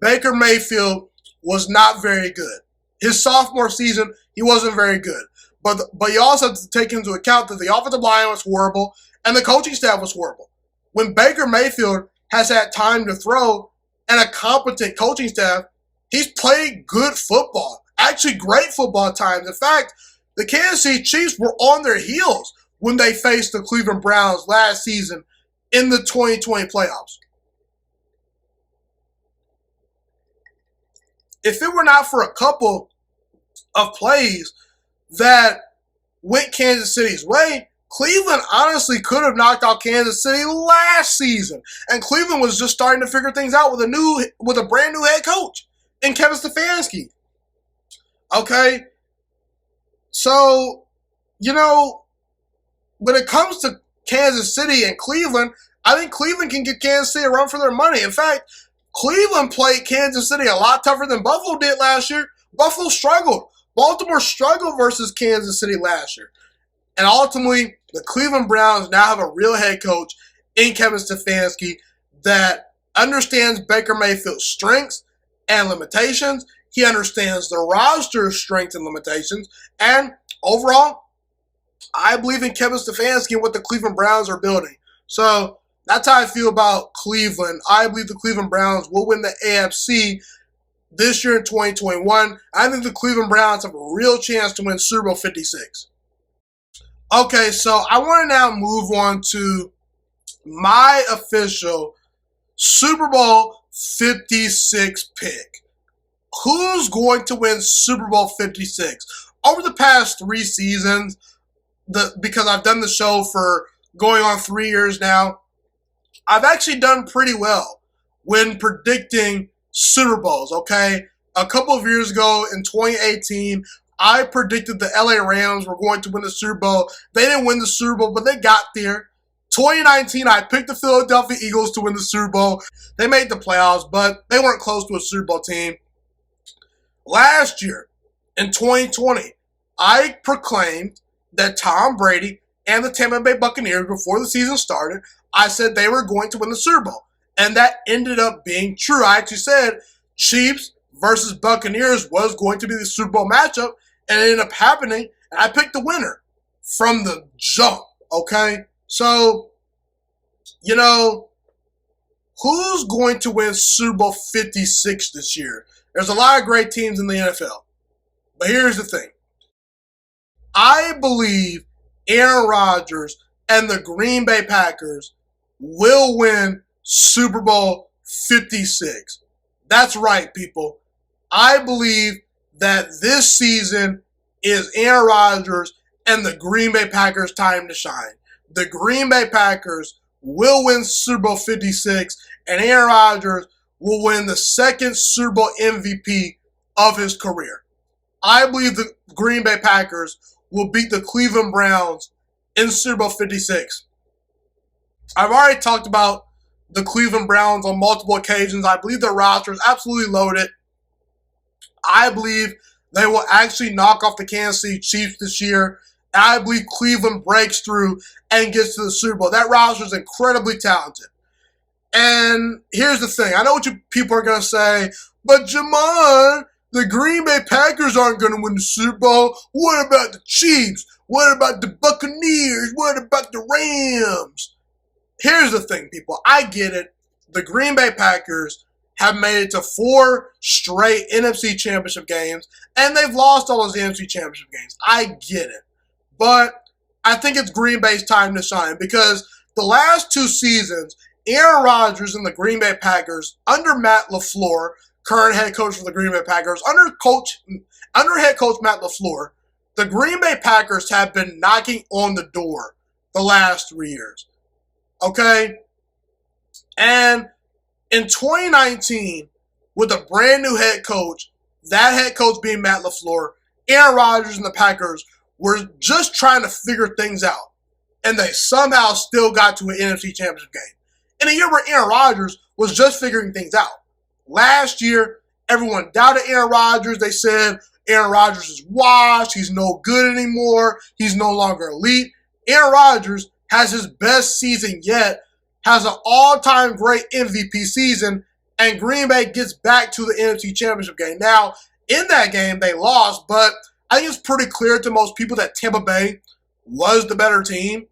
Baker Mayfield was not very good. His sophomore season, he wasn't very good. But you also have to take into account that the offensive line was horrible and the coaching staff was horrible. When Baker Mayfield has had time to throw and a competent coaching staff, he's played good football. Actually, great football at times. In fact, the Kansas City Chiefs were on their heels when they faced the Cleveland Browns last season in the 2020 playoffs. If it were not for a couple of plays that went Kansas City's way, Cleveland honestly could have knocked out Kansas City last season. And Cleveland was just starting to figure things out with a brand new head coach in Kevin Stefanski. Okay? So, when it comes to Kansas City and Cleveland, I think Cleveland can give Kansas City a run for their money. In fact, Cleveland played Kansas City a lot tougher than Buffalo did last year. Buffalo struggled. Baltimore struggled versus Kansas City last year. And ultimately, the Cleveland Browns now have a real head coach in Kevin Stefanski that understands Baker Mayfield's strengths and limitations. He understands the roster's strengths and limitations. And overall, I believe in Kevin Stefanski and what the Cleveland Browns are building. So that's how I feel about Cleveland. I believe the Cleveland Browns will win the AFC this year in 2021. I think the Cleveland Browns have a real chance to win Super Bowl 56. Okay, so I want to now move on to my official Super Bowl 56 pick. Who's going to win Super Bowl 56? Over the past 3 seasons, because I've done the show for going on 3 years now, I've actually done pretty well when predicting Super Bowls, okay? A couple of years ago in 2018, I predicted the LA Rams were going to win the Super Bowl. They didn't win the Super Bowl, but they got there. 2019, I picked the Philadelphia Eagles to win the Super Bowl. They made the playoffs, but they weren't close to a Super Bowl team. Last year, in 2020, I proclaimed that Tom Brady and the Tampa Bay Buccaneers, before the season started, I said they were going to win the Super Bowl. And that ended up being true. I actually said Chiefs versus Buccaneers was going to be the Super Bowl matchup, and it ended up happening, and I picked the winner from the jump, okay? So, who's going to win Super Bowl 56 this year? There's a lot of great teams in the NFL. But here's the thing. I believe Aaron Rodgers and the Green Bay Packers will win Super Bowl 56. That's right, people. I believe that this season is Aaron Rodgers and the Green Bay Packers' time to shine. The Green Bay Packers will win Super Bowl 56, and Aaron Rodgers will win the second Super Bowl MVP of his career. I believe the Green Bay Packers will beat the Cleveland Browns in Super Bowl 56. I've already talked about the Cleveland Browns on multiple occasions. I believe their roster is absolutely loaded. I believe they will actually knock off the Kansas City Chiefs this year. And I believe Cleveland breaks through and gets to the Super Bowl. That roster is incredibly talented. And here's the thing. I know what you people are going to say, but Jamon, the Green Bay Packers aren't going to win the Super Bowl. What about the Chiefs? What about the Buccaneers? What about the Rams? here's the thing, people. I get it. The Green Bay Packers have made it to 4 straight NFC Championship games, and they've lost all those NFC Championship games. I get it. But I think it's Green Bay's time to shine because the last 2 seasons, Aaron Rodgers and the Green Bay Packers, under Matt LaFleur, current head coach for the Green Bay Packers, under head coach Matt LaFleur, the Green Bay Packers have been knocking on the door the last 3 years. Okay? And in 2019, with a brand new head coach, that head coach being Matt LaFleur, Aaron Rodgers and the Packers were just trying to figure things out. And they somehow still got to an NFC Championship game. In a year where Aaron Rodgers was just figuring things out. Last year, everyone doubted Aaron Rodgers. They said Aaron Rodgers is washed. He's no good anymore. He's no longer elite. Aaron Rodgers has his best season yet, has an all-time great MVP season, and Green Bay gets back to the NFC Championship game. Now, in that game, they lost, but I think it's pretty clear to most people that Tampa Bay was the better team.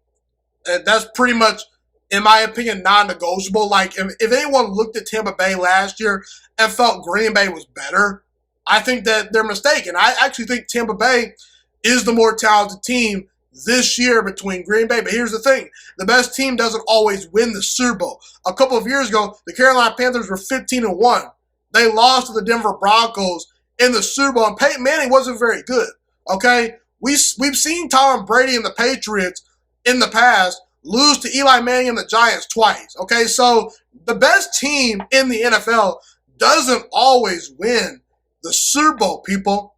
And that's pretty much, in my opinion, non-negotiable. Like, if anyone looked at Tampa Bay last year and felt Green Bay was better, I think that they're mistaken. I actually think Tampa Bay is the more talented team this year between Green Bay. But here's the thing. The best team doesn't always win the Super Bowl. A couple of years ago, the Carolina Panthers were 15-1. They lost to the Denver Broncos in the Super Bowl, and Peyton Manning wasn't very good. Okay? We've seen Tom Brady and the Patriots in the past lose to Eli Manning and the Giants twice. Okay? So the best team in the NFL doesn't always win the Super Bowl, people.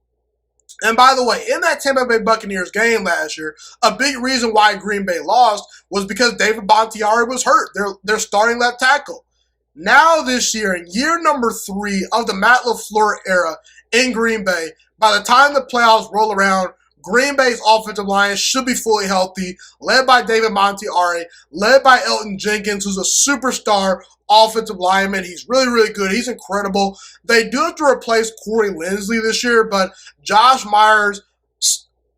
And by the way, in that Tampa Bay Buccaneers game last year, a big reason why Green Bay lost was because David Bakhtiari was hurt. They're starting left tackle. Now this year, in year number 3 of the Matt LaFleur era in Green Bay, by the time the playoffs roll around, Green Bay's offensive line should be fully healthy, led by David Bakhtiari, led by Elton Jenkins, who's a superstar offensive lineman. He's really, really good. He's incredible. They do have to replace Corey Linsley this year, but Josh Myers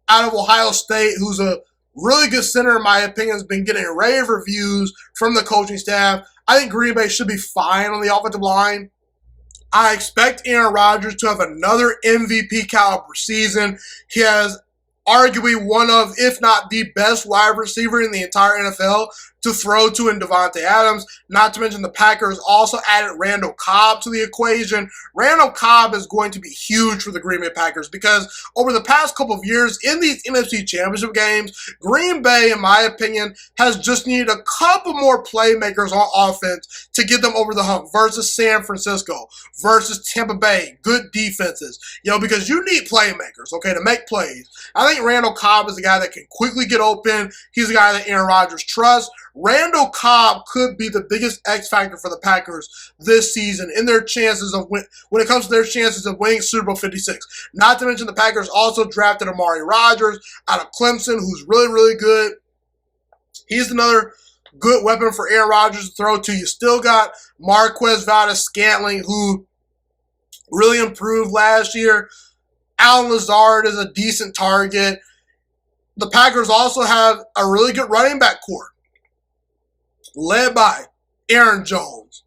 out of Ohio State, who's a really good center in my opinion, has been getting rave reviews from the coaching staff. I think Green Bay should be fine on the offensive line. I expect Aaron Rodgers to have another MVP caliber season. He has arguably one of, if not the best wide receiver in the entire NFL to throw to in Davante Adams. Not to mention the Packers also added Randall Cobb to the equation. Randall Cobb is going to be huge for the Green Bay Packers because over the past couple of years in these NFC Championship games, Green Bay, in my opinion, has just needed a couple more playmakers on offense to get them over the hump versus San Francisco, versus Tampa Bay, good defenses. Because you need playmakers, okay, to make plays. I think Randall Cobb is the guy that can quickly get open. He's the guy that Aaron Rodgers trusts. Randall Cobb could be the biggest X factor for the Packers this season in their chances of when it comes to their chances of winning Super Bowl 56. Not to mention the Packers also drafted Amari Rodgers out of Clemson, who's really, really good. He's another good weapon for Aaron Rodgers to throw to. You still got Marquez Valdes-Scantling, who really improved last year. Allen Lazard is a decent target. The Packers also have a really good running back core, led by Aaron Jones.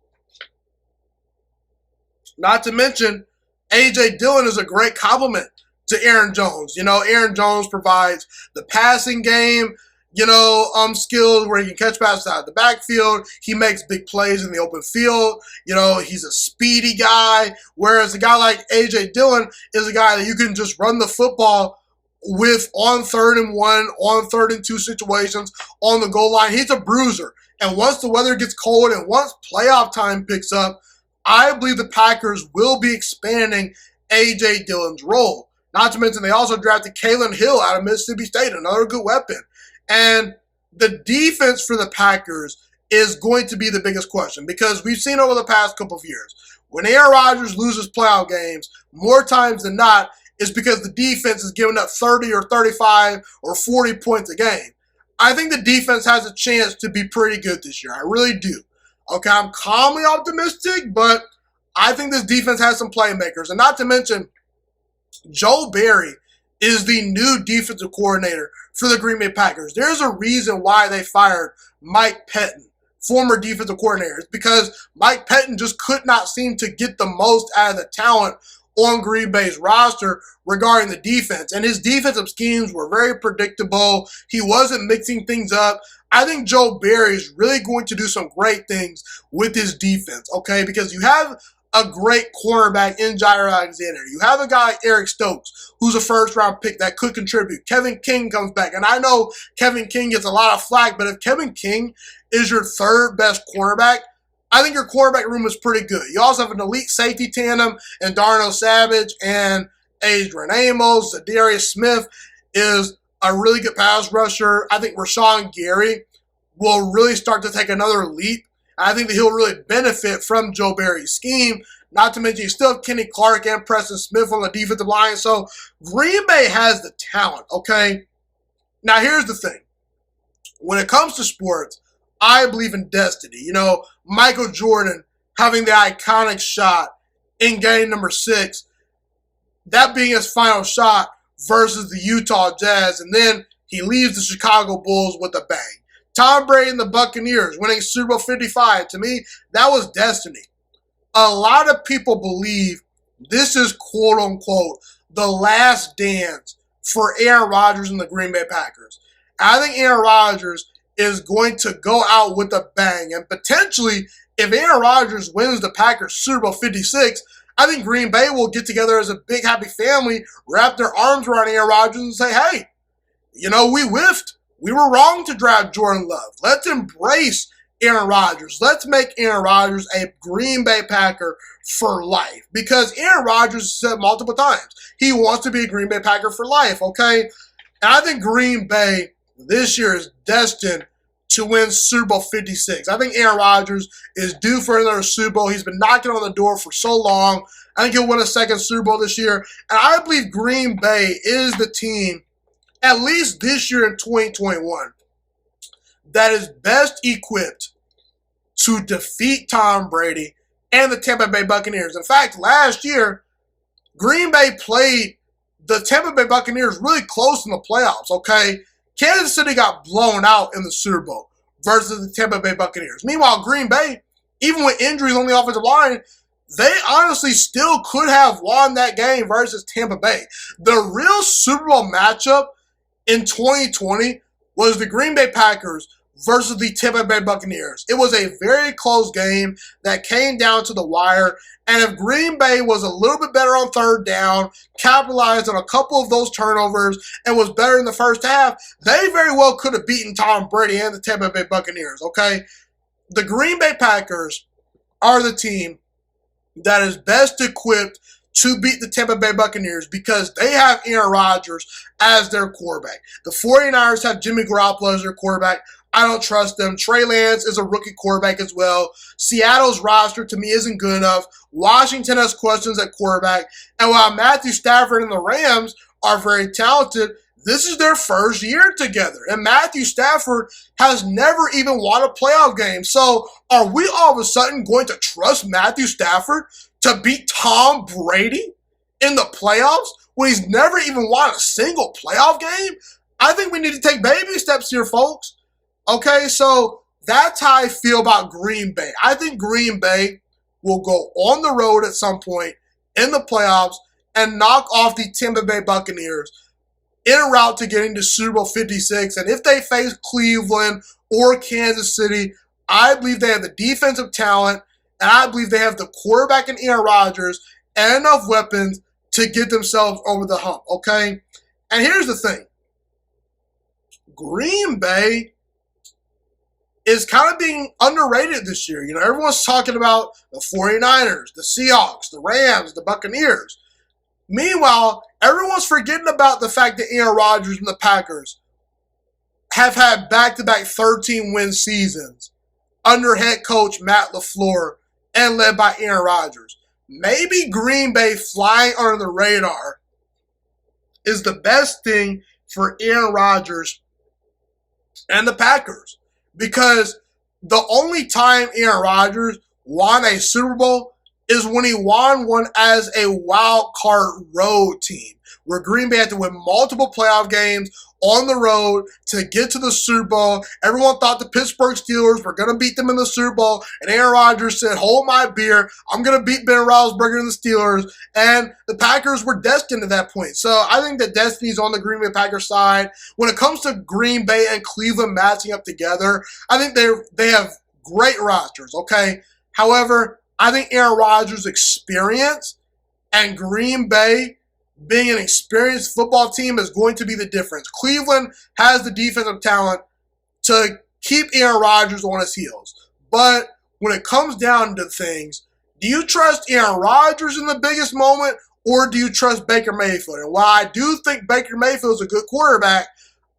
Not to mention, A.J. Dillon is a great complement to Aaron Jones. Aaron Jones provides the passing game, skills where he can catch passes out of the backfield. He makes big plays in the open field. He's a speedy guy, whereas a guy like A.J. Dillon is a guy that you can just run the football with on 3rd and 1, on 3rd and 2 situations, on the goal line. He's a bruiser. And once the weather gets cold and once playoff time picks up, I believe the Packers will be expanding A.J. Dillon's role. Not to mention they also drafted Kalen Hill out of Mississippi State, another good weapon. And the defense for the Packers is going to be the biggest question because we've seen over the past couple of years, when Aaron Rodgers loses playoff games, more times than not, it's because the defense is giving up 30 or 35 or 40 points a game. I think the defense has a chance to be pretty good this year. I really do. Okay, I'm calmly optimistic, but I think this defense has some playmakers. And not to mention, Joe Barry is the new defensive coordinator for the Green Bay Packers. There's a reason why they fired Mike Pettin former defensive coordinators because Mike Pettin just could not seem to get the most out of the talent on Green Bay's roster regarding the defense. And his defensive schemes were very predictable. He wasn't mixing things up. I think Joe Barry is really going to do some great things with his defense, okay? Because you have a great cornerback in Jair Alexander. You have a guy like Eric Stokes, who's a first-round pick that could contribute. Kevin King comes back. And I know Kevin King gets a lot of flack, but if Kevin King is your third-best cornerback, I think your quarterback room is pretty good. You also have an elite safety tandem in Darnell Savage and Adrian Amos. Zadarius Smith is a really good pass rusher. I think Rashawn Gary will really start to take another leap. I think that he'll really benefit from Joe Barry's scheme. Not to mention you still have Kenny Clark and Preston Smith on the defensive line. So Green Bay has the talent, okay? Now here's the thing. When it comes to sports, I believe in destiny. You know, Michael Jordan having the iconic shot in game number 6, that being his final shot versus the Utah Jazz, and then he leaves the Chicago Bulls with a bang. Tom Brady and the Buccaneers winning Super Bowl 55, to me, that was destiny. A lot of people believe this is quote-unquote the last dance for Aaron Rodgers and the Green Bay Packers. I think Aaron Rodgers is going to go out with a bang. And potentially, if Aaron Rodgers wins the Packers Super Bowl 56, I think Green Bay will get together as a big happy family, wrap their arms around Aaron Rodgers and say, hey, you know, we whiffed. We were wrong to draft Jordan Love. Let's embrace Aaron Rodgers. Let's make Aaron Rodgers a Green Bay Packer for life. Because Aaron Rodgers has said multiple times, he wants to be a Green Bay Packer for life, okay? And I think Green Bay this year is destined to win Super Bowl 56. I think Aaron Rodgers is due for another Super Bowl. He's been knocking on the door for so long. I think he'll win a second Super Bowl this year. And I believe Green Bay is the team, at least this year in 2021, that is best equipped to defeat Tom Brady and the Tampa Bay Buccaneers. In fact, last year, Green Bay played the Tampa Bay Buccaneers really close in the playoffs, okay? Kansas City got blown out in the Super Bowl versus the Tampa Bay Buccaneers. Meanwhile, Green Bay, even with injuries on the offensive line, they honestly still could have won that game versus Tampa Bay. The real Super Bowl matchup in 2020 was the Green Bay Packers versus the Tampa Bay Buccaneers. It was a very close game that came down to the wire. And if Green Bay was a little bit better on third down, capitalized on a couple of those turnovers, and was better in the first half, they very well could have beaten Tom Brady and the Tampa Bay Buccaneers, okay? The Green Bay Packers are the team that is best equipped to beat the Tampa Bay Buccaneers because they have Aaron Rodgers as their quarterback. The 49ers have Jimmy Garoppolo as their quarterback. I don't trust them. Trey Lance is a rookie quarterback as well. Seattle's roster, to me, isn't good enough. Washington has questions at quarterback. And while Matthew Stafford and the Rams are very talented, this is their first year together. And Matthew Stafford has never even won a playoff game. So are we all of a sudden going to trust Matthew Stafford to beat Tom Brady in the playoffs when he's never even won a single playoff game? I think we need to take baby steps here, folks. Okay, so that's how I feel about Green Bay. I think Green Bay will go on the road at some point in the playoffs and knock off the Tampa Bay Buccaneers en route to getting to Super Bowl 56. And if they face Cleveland or Kansas City, I believe they have the defensive talent, and I believe they have the quarterback in Aaron Rodgers and enough weapons to get themselves over the hump, okay? And here's the thing. Green Bay is kind of being underrated this year. You know, everyone's talking about the 49ers, the Seahawks, the Rams, the Buccaneers. Meanwhile, everyone's forgetting about the fact that Aaron Rodgers and the Packers have had back-to-back 13-win seasons under head coach Matt LaFleur and led by Aaron Rodgers. Maybe Green Bay flying under the radar is the best thing for Aaron Rodgers and the Packers. Because the only time Aaron Rodgers won a Super Bowl is when he won one as a wild card road team, where Green Bay had to win multiple playoff games on the road to get to the Super Bowl. Everyone thought the Pittsburgh Steelers were going to beat them in the Super Bowl, and Aaron Rodgers said, hold my beer, I'm going to beat Ben Roethlisberger and the Steelers, and the Packers were destined at that point. So I think that destiny's on the Green Bay Packers side. When it comes to Green Bay and Cleveland matching up together, I think they have great rosters, okay? However, I think Aaron Rodgers' experience and Green Bay being an experienced football team is going to be the difference. Cleveland has the defensive talent to keep Aaron Rodgers on his heels. But when it comes down to things, do you trust Aaron Rodgers in the biggest moment, or do you trust Baker Mayfield? And while I do think Baker Mayfield is a good quarterback,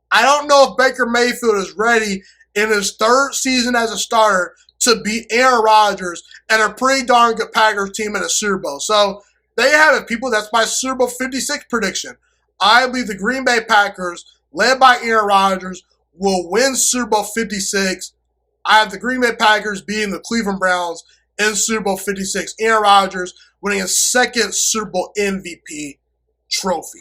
I don't know if Baker Mayfield is ready in his third season as a starter to beat Aaron Rodgers and a pretty darn good Packers team in a Super Bowl. So there you have it, people. That's my Super Bowl 56 prediction. I believe the Green Bay Packers, led by Aaron Rodgers, will win Super Bowl 56. I have the Green Bay Packers beating the Cleveland Browns in Super Bowl 56. Aaron Rodgers winning his second Super Bowl MVP trophy.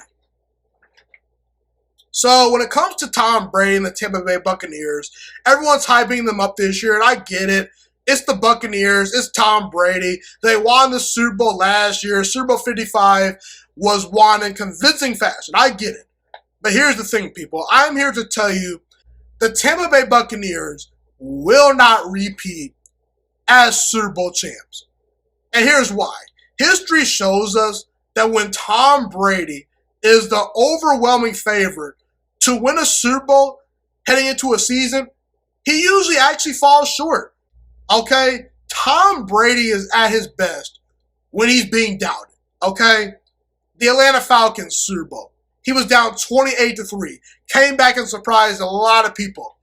So when it comes to Tom Brady and the Tampa Bay Buccaneers, everyone's hyping them up this year, and I get it. It's the Buccaneers. It's Tom Brady. They won the Super Bowl last year. Super Bowl 55 was won in convincing fashion. I get it. But here's the thing, people. I'm here to tell you the Tampa Bay Buccaneers will not repeat as Super Bowl champs. And here's why. History shows us that when Tom Brady is the overwhelming favorite to win a Super Bowl heading into a season, he usually actually falls short. Okay? Tom Brady is at his best when he's being doubted. Okay? The Atlanta Falcons Super Bowl. He was down 28-3. Came back and surprised a lot of people.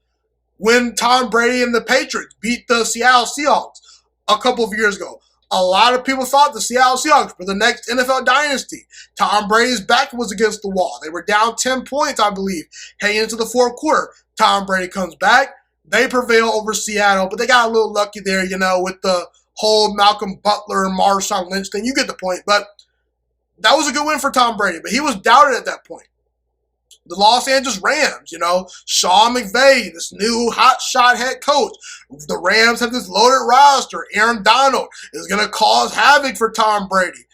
When Tom Brady and the Patriots beat the Seattle Seahawks a couple of years ago, a lot of people thought the Seattle Seahawks were the next NFL dynasty. Tom Brady's back was against the wall. They were down 10 points, I believe, heading into the fourth quarter. Tom Brady comes back. They prevail over Seattle, but they got a little lucky there, with the whole Malcolm Butler and Marshawn Lynch thing. You get the point. But that was a good win for Tom Brady, but he was doubted at that point. The Los Angeles Rams, Sean McVay, this new hotshot head coach. The Rams have this loaded roster. Aaron Donald is going to cause havoc for Tom Brady.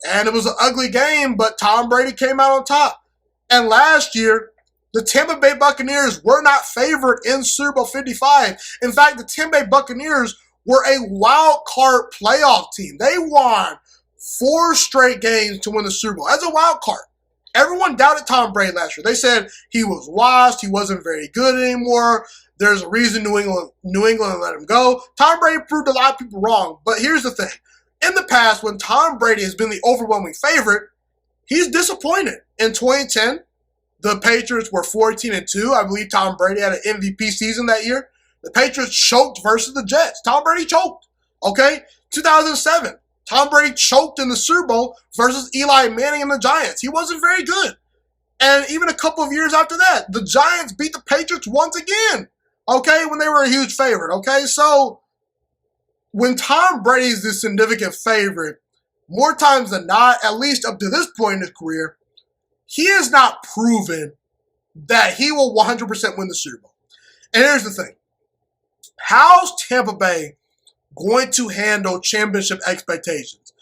And it was an ugly game, but Tom Brady came out on top. And last year, the Tampa Bay Buccaneers were not favored in Super Bowl 55. In fact, the Tampa Bay Buccaneers were a wild card playoff team. They won 4 straight games to win the Super Bowl as a wild card. Everyone doubted Tom Brady last year. They said he was washed. He wasn't very good anymore. There's a reason New England let him go. Tom Brady proved a lot of people wrong. But here's the thing. In the past, when Tom Brady has been the overwhelming favorite, he's disappointed. In 2010, the Patriots were 14-2. I believe Tom Brady had an MVP season that year. The Patriots choked versus the Jets. Tom Brady choked. Okay? 2007. Tom Brady choked in the Super Bowl versus Eli Manning and the Giants. He wasn't very good. And even a couple of years after that, the Giants beat the Patriots once again, okay, when they were a huge favorite, okay? So when Tom Brady is this significant favorite, more times than not, at least up to this point in his career, he has not proven that he will 100% win the Super Bowl. And here's the thing. How's Tampa Bay going to handle championship expectations?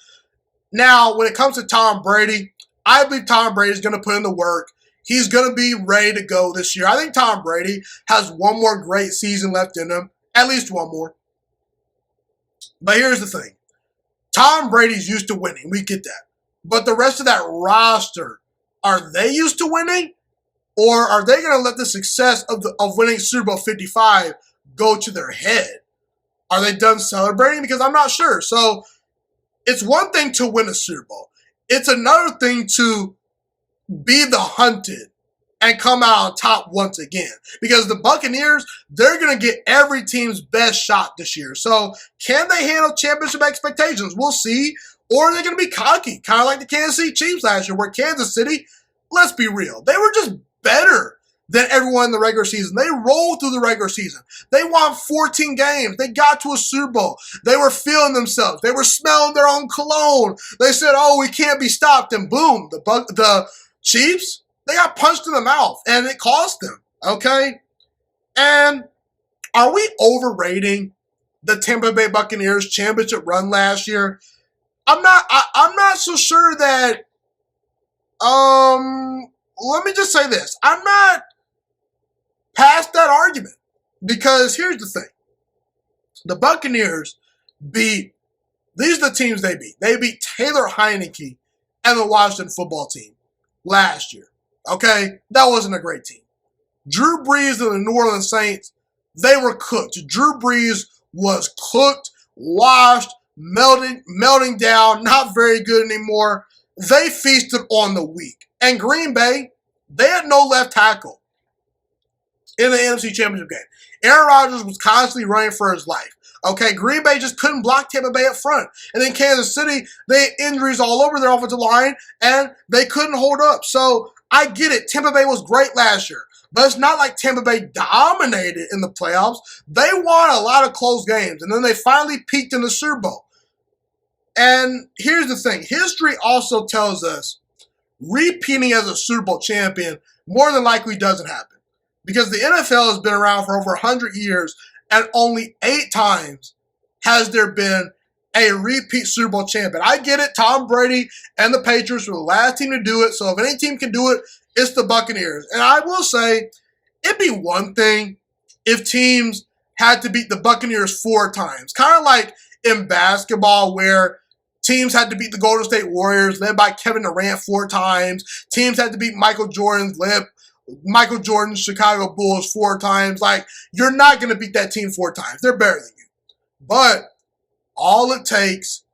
Now, when it comes to Tom Brady, I believe Tom Brady is going to put in the work. He's going to be ready to go this year. I think Tom Brady has one more great season left in him, at least one more. But here's the thing. Tom Brady's used to winning. We get that. But the rest of that roster, are they used to winning? Or are they going to let the success of winning Super Bowl 55 go to their head? Are they done celebrating? Because I'm not sure. So it's one thing to win a Super Bowl. It's another thing to be the hunted and come out on top once again. Because the Buccaneers, they're going to get every team's best shot this year. So can they handle championship expectations? We'll see. Or are they going to be cocky? Kind of like the Kansas City Chiefs last year, where Kansas City, let's be real, they were just better than everyone in the regular season. They rolled through the regular season. They won 14 games. They got to a Super Bowl. They were feeling themselves. They were smelling their own cologne. They said, oh, we can't be stopped. And boom, the Chiefs, they got punched in the mouth, and it cost them, okay? And are we overrating the Tampa Bay Buccaneers championship run last year? I'm not so sure that, let me just say this. I'm not past that argument, because here's the thing. The Buccaneers these are the teams they beat. They beat Taylor Heineke and the Washington football team last year. Okay? That wasn't a great team. Drew Brees and the New Orleans Saints, they were cooked. Drew Brees was cooked, washed, melting down, not very good anymore. They feasted on the weak. And Green Bay, they had no left tackle in the NFC Championship game. Aaron Rodgers was constantly running for his life. Okay, Green Bay just couldn't block Tampa Bay up front. And then Kansas City, they had injuries all over their offensive line, and they couldn't hold up. So I get it. Tampa Bay was great last year. But it's not like Tampa Bay dominated in the playoffs. They won a lot of close games, and then they finally peaked in the Super Bowl. And here's the thing. History also tells us repeating as a Super Bowl champion more than likely doesn't happen. Because the NFL has been around for over 100 years, and only 8 times has there been a repeat Super Bowl champion. I get it. Tom Brady and the Patriots were the last team to do it. So if any team can do it, it's the Buccaneers. And I will say, it'd be one thing if teams had to beat the Buccaneers 4 times. Kind of like in basketball where teams had to beat the Golden State Warriors, led by Kevin Durant 4 times. Teams had to beat Michael Jordan's Chicago Bulls 4 times. Like, you're not going to beat that team 4 times. They're better than you. But all it takes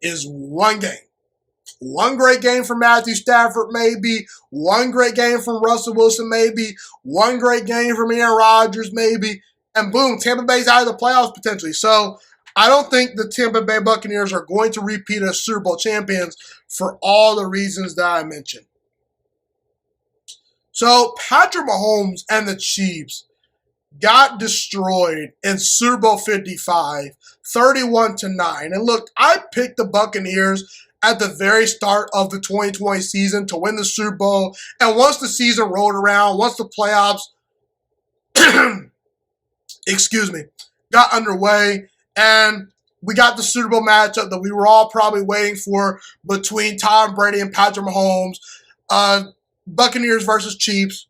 is one game. One great game from Matthew Stafford, maybe. One great game from Russell Wilson, maybe. One great game from Aaron Rodgers, maybe. And boom, Tampa Bay's out of the playoffs potentially. So I don't think the Tampa Bay Buccaneers are going to repeat as Super Bowl champions for all the reasons that I mentioned. So Patrick Mahomes and the Chiefs got destroyed in Super Bowl 55, 31-9. And look, I picked the Buccaneers at the very start of the 2020 season to win the Super Bowl. And once the season rolled around, once the playoffs, got underway, and we got the Super Bowl matchup that we were all probably waiting for between Tom Brady and Patrick Mahomes, Buccaneers versus Chiefs.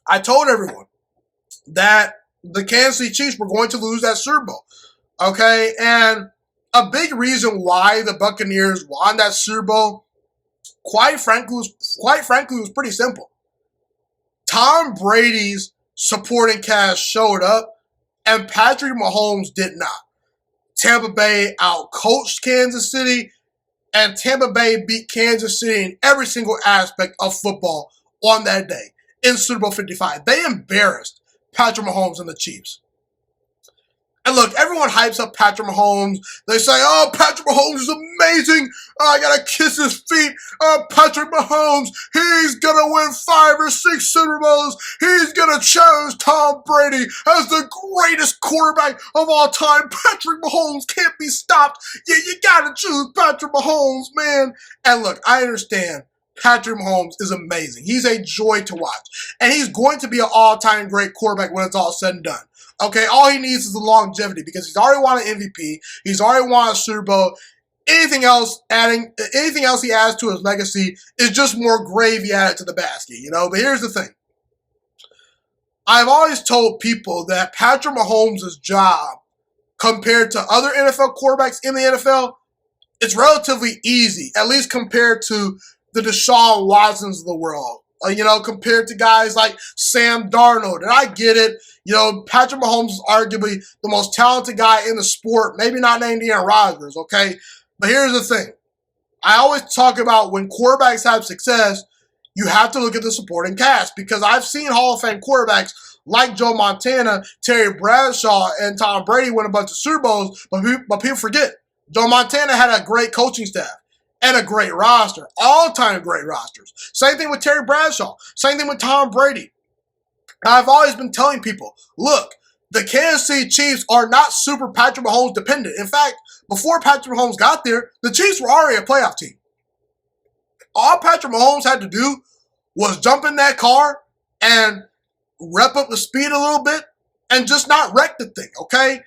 I told everyone that the Kansas City Chiefs were going to lose that Super Bowl. Okay, and a big reason why the Buccaneers won that Super Bowl, quite frankly, was pretty simple. Tom Brady's supporting cast showed up, and Patrick Mahomes did not. Tampa Bay outcoached Kansas City, and Tampa Bay beat Kansas City in every single aspect of football on that day in Super Bowl 55. They embarrassed Patrick Mahomes and the Chiefs. And look, everyone hypes up Patrick Mahomes. They say, oh, Patrick Mahomes is amazing. Oh, I got to kiss his feet. Oh, Patrick Mahomes, he's going to win 5 or 6 Super Bowls. He's going to challenge Tom Brady as the greatest quarterback of all time. Patrick Mahomes can't be stopped. You got to choose Patrick Mahomes, man. And look, I understand. Patrick Mahomes is amazing. He's a joy to watch. And he's going to be an all-time great quarterback when it's all said and done. Okay, all he needs is the longevity because he's already won an MVP. He's already won a Super Bowl. Anything else he adds to his legacy is just more gravy added to the basket, you know? But here's the thing. I've always told people that Patrick Mahomes' job compared to other NFL quarterbacks in the NFL, it's relatively easy, at least compared to the Deshaun Watsons of the world. Compared to guys like Sam Darnold. And I get it. Patrick Mahomes is arguably the most talented guy in the sport, maybe not named Aaron Rodgers, okay? But here's the thing. I always talk about when quarterbacks have success, you have to look at the supporting cast because I've seen Hall of Fame quarterbacks like Joe Montana, Terry Bradshaw, and Tom Brady win a bunch of Super Bowls, but people forget. Joe Montana had a great coaching staff. and a great roster. All-time great rosters. Same thing with Terry Bradshaw. Same thing with Tom Brady. I've always been telling people, look, the Kansas City Chiefs are not super Patrick Mahomes dependent. In fact, before Patrick Mahomes got there, the Chiefs were already a playoff team. All Patrick Mahomes had to do was jump in that car and rep up the speed a little bit and just not wreck the thing, okay?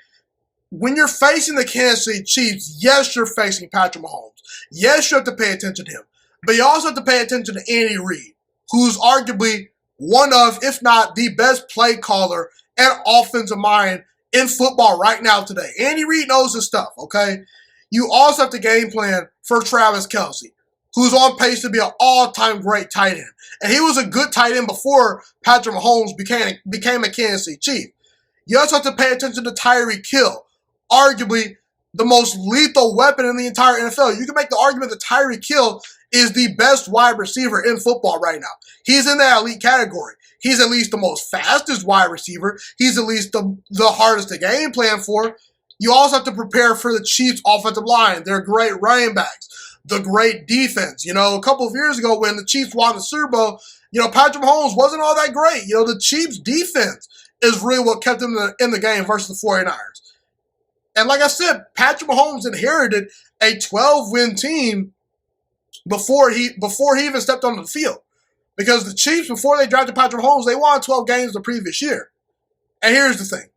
When you're facing the Kansas City Chiefs, yes, you're facing Patrick Mahomes. Yes, you have to pay attention to him. But you also have to pay attention to Andy Reid, who's arguably one of, if not the best play caller and offensive mind in football right now today. Andy Reid knows his stuff, okay? You also have to game plan for Travis Kelce, who's on pace to be an all-time great tight end. And he was a good tight end before Patrick Mahomes became a Kansas City Chief. You also have to pay attention to Tyreek Hill, arguably the most lethal weapon in the entire NFL. You can make the argument that Tyreek Hill is the best wide receiver in football right now. He's in that elite category. He's at least the most fastest wide receiver. He's at least the hardest to game plan for. You also have to prepare for the Chiefs' offensive line. They're great running backs. The great defense. You know, a couple of years ago when the Chiefs won the Super Bowl, you know, Patrick Mahomes wasn't all that great. You know, the Chiefs' defense is really what kept them in the game versus the 49ers. And like I said, Patrick Mahomes inherited a 12-win team before he even stepped onto the field. Because the Chiefs, before they drafted Patrick Mahomes, they won 12 games the previous year. And here's the thing.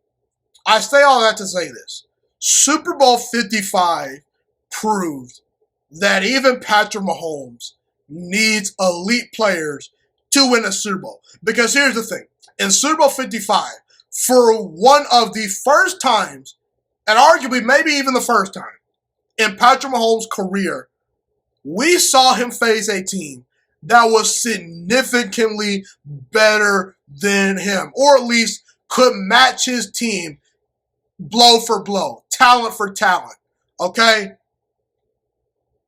I say all that to say this. Super Bowl 55 proved that even Patrick Mahomes needs elite players to win a Super Bowl. Because here's the thing. In Super Bowl 55, for one of the first times, and arguably maybe even the first time, in Patrick Mahomes' career, we saw him face a team that was significantly better than him, or at least could match his team blow for blow, talent for talent, okay?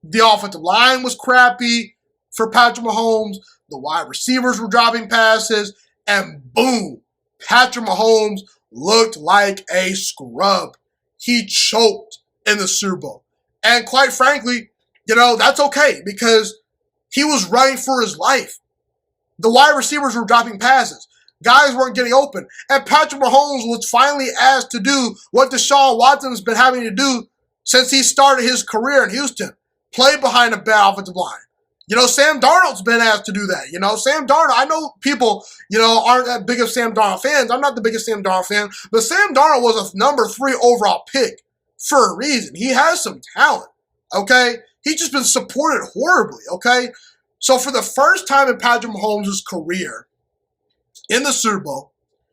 The offensive line was crappy for Patrick Mahomes. The wide receivers were dropping passes, and boom, Patrick Mahomes looked like a scrub. He choked in the Super Bowl. And quite frankly, you know, that's okay because he was running for his life. The wide receivers were dropping passes. Guys weren't getting open. And Patrick Mahomes was finally asked to do what Deshaun Watson's been having to do since he started his career in Houston. Play behind a bad offensive line. You know, Sam Darnold's been asked to do that. You know, Sam Darnold, I know people, you know, aren't that big of Sam Darnold fans. I'm not the biggest Sam Darnold fan. But Sam Darnold was a number 3 overall pick for a reason. He has some talent, okay? He's just been supported horribly, okay? So for the first time in Patrick Mahomes' career, in the Super Bowl,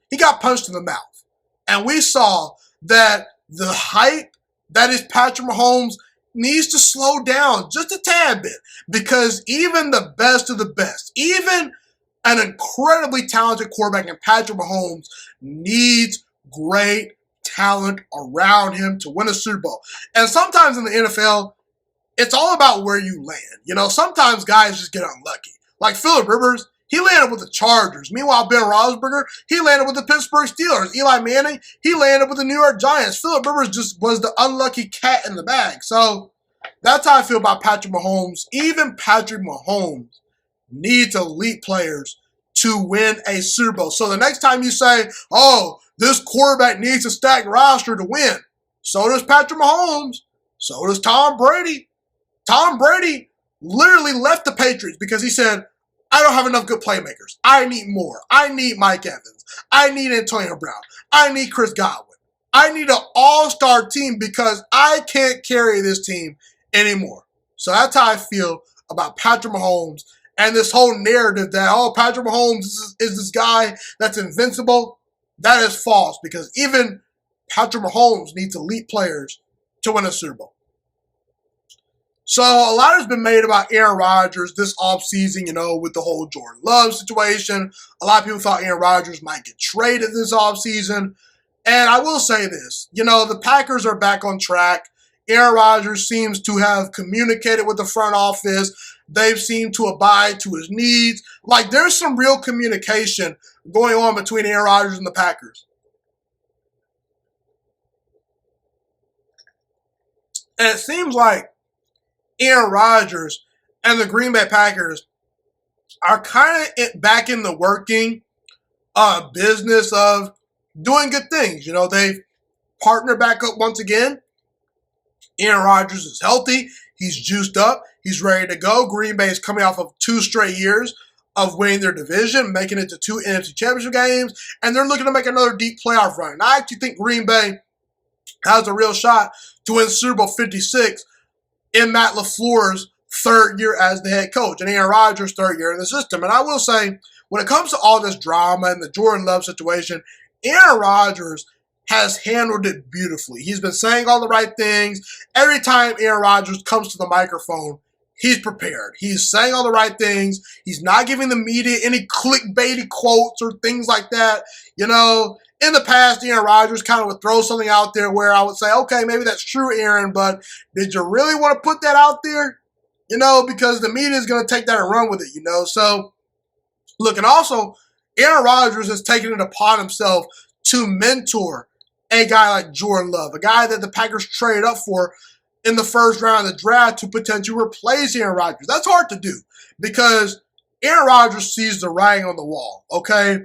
he got punched in the mouth. And we saw that the hype that is Patrick Mahomes needs to slow down just a tad bit because even the best of the best, even an incredibly talented quarterback in Patrick Mahomes needs great talent around him to win a Super Bowl. And sometimes in the NFL, it's all about where you land. You know, sometimes guys just get unlucky. Like Philip Rivers, he landed with the Chargers. Meanwhile, Ben Roethlisberger, he landed with the Pittsburgh Steelers. Eli Manning, he landed with the New York Giants. Philip Rivers just was the unlucky cat in the bag. So that's how I feel about Patrick Mahomes. Even Patrick Mahomes needs elite players to win a Super Bowl. So the next time you say, oh, this quarterback needs a stacked roster to win, so does Patrick Mahomes. So does Tom Brady. Tom Brady literally left the Patriots because he said, I don't have enough good playmakers. I need more. I need Mike Evans. I need Antonio Brown. I need Chris Godwin. I need an all-star team because I can't carry this team anymore. So that's how I feel about Patrick Mahomes and this whole narrative that, oh, Patrick Mahomes is this guy that's invincible. That is false because even Patrick Mahomes needs elite players to win a Super Bowl. So a lot has been made about Aaron Rodgers this offseason, you know, with the whole Jordan Love situation. A lot of people thought Aaron Rodgers might get traded this offseason. And I will say this, you know, the Packers are back on track. Aaron Rodgers seems to have communicated with the front office. They've seemed to abide to his needs. Like, there's some real communication going on between Aaron Rodgers and the Packers. And it seems like Aaron Rodgers and the Green Bay Packers are kind of back in the working business of doing good things. They've partnered back up once again. Aaron Rodgers is healthy. He's juiced up. He's ready to go. Green Bay is coming off of 2 straight years of winning their division, making it to 2 NFC Championship games, and they're looking to make another deep playoff run. And I actually think Green Bay has a real shot to win Super Bowl 56 in Matt LaFleur's 3rd year as the head coach and Aaron Rodgers' 3rd year in the system. And I will say, when it comes to all this drama and the Jordan Love situation, Aaron Rodgers has handled it beautifully. He's been saying all the right things. Every time Aaron Rodgers comes to the microphone, he's prepared. He's saying all the right things. He's not giving the media any clickbaity quotes or things like that. In the past, Aaron Rodgers kind of would throw something out there where I would say, okay, maybe that's true, Aaron, but did you really want to put that out there? Because the media is going to take that and run with it, So, look, and also, Aaron Rodgers has taken it upon himself to mentor a guy like Jordan Love, a guy that the Packers traded up for in the first round of the draft to potentially replace Aaron Rodgers. That's hard to do because Aaron Rodgers sees the writing on the wall, okay?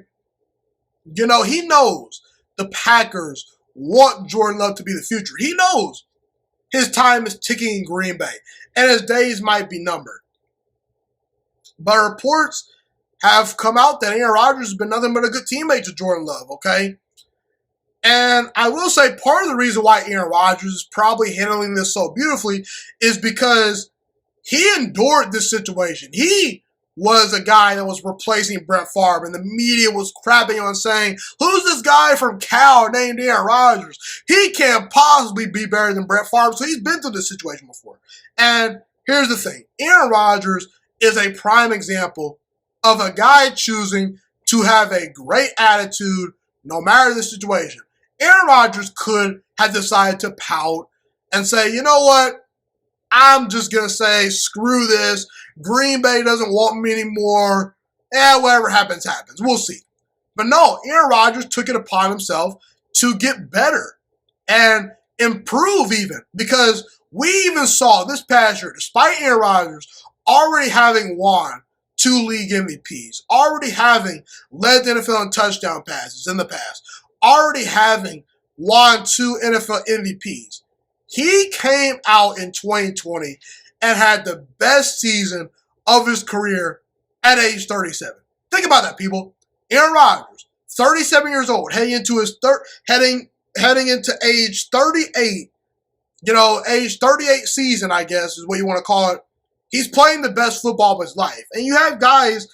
He knows the Packers want Jordan Love to be the future. He knows his time is ticking in Green Bay and his days might be numbered. But reports have come out that Aaron Rodgers has been nothing but a good teammate to Jordan Love, okay? And I will say part of the reason why Aaron Rodgers is probably handling this so beautifully is because he endured this situation. He was a guy that was replacing Brett Favre, and the media was crapping on saying, who's this guy from Cal named Aaron Rodgers? He can't possibly be better than Brett Favre, so he's been through this situation before. And here's the thing. Aaron Rodgers is a prime example of a guy choosing to have a great attitude no matter the situation. Aaron Rodgers could have decided to pout and say, you know what? I'm just going to say, screw this. Green Bay doesn't want me anymore. Whatever happens, happens. We'll see. But no, Aaron Rodgers took it upon himself to get better and improve even. Because we even saw this past year, despite Aaron Rodgers already having won 2 league MVPs, already having led the NFL in touchdown passes in the past, already having won 2 NFL MVPs. He came out in 2020 and had the best season of his career at age 37. Think about that, people. Aaron Rodgers, 37 years old, heading into age 38. Age 38 season, I guess, is what you want to call it. He's playing the best football of his life. And you have guys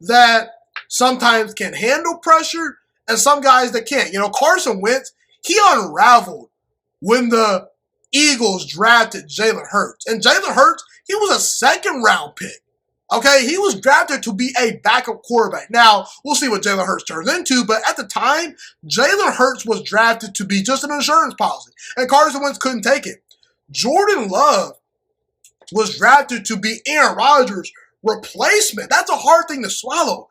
that sometimes can handle pressure and some guys that can't. Carson Wentz, he unraveled when the Eagles drafted Jalen Hurts. And Jalen Hurts, he was a 2nd-round pick. Okay, he was drafted to be a backup quarterback. Now, we'll see what Jalen Hurts turns into, but at the time, Jalen Hurts was drafted to be just an insurance policy. And Carson Wentz couldn't take it. Jordan Love was drafted to be Aaron Rodgers' replacement. That's a hard thing to swallow.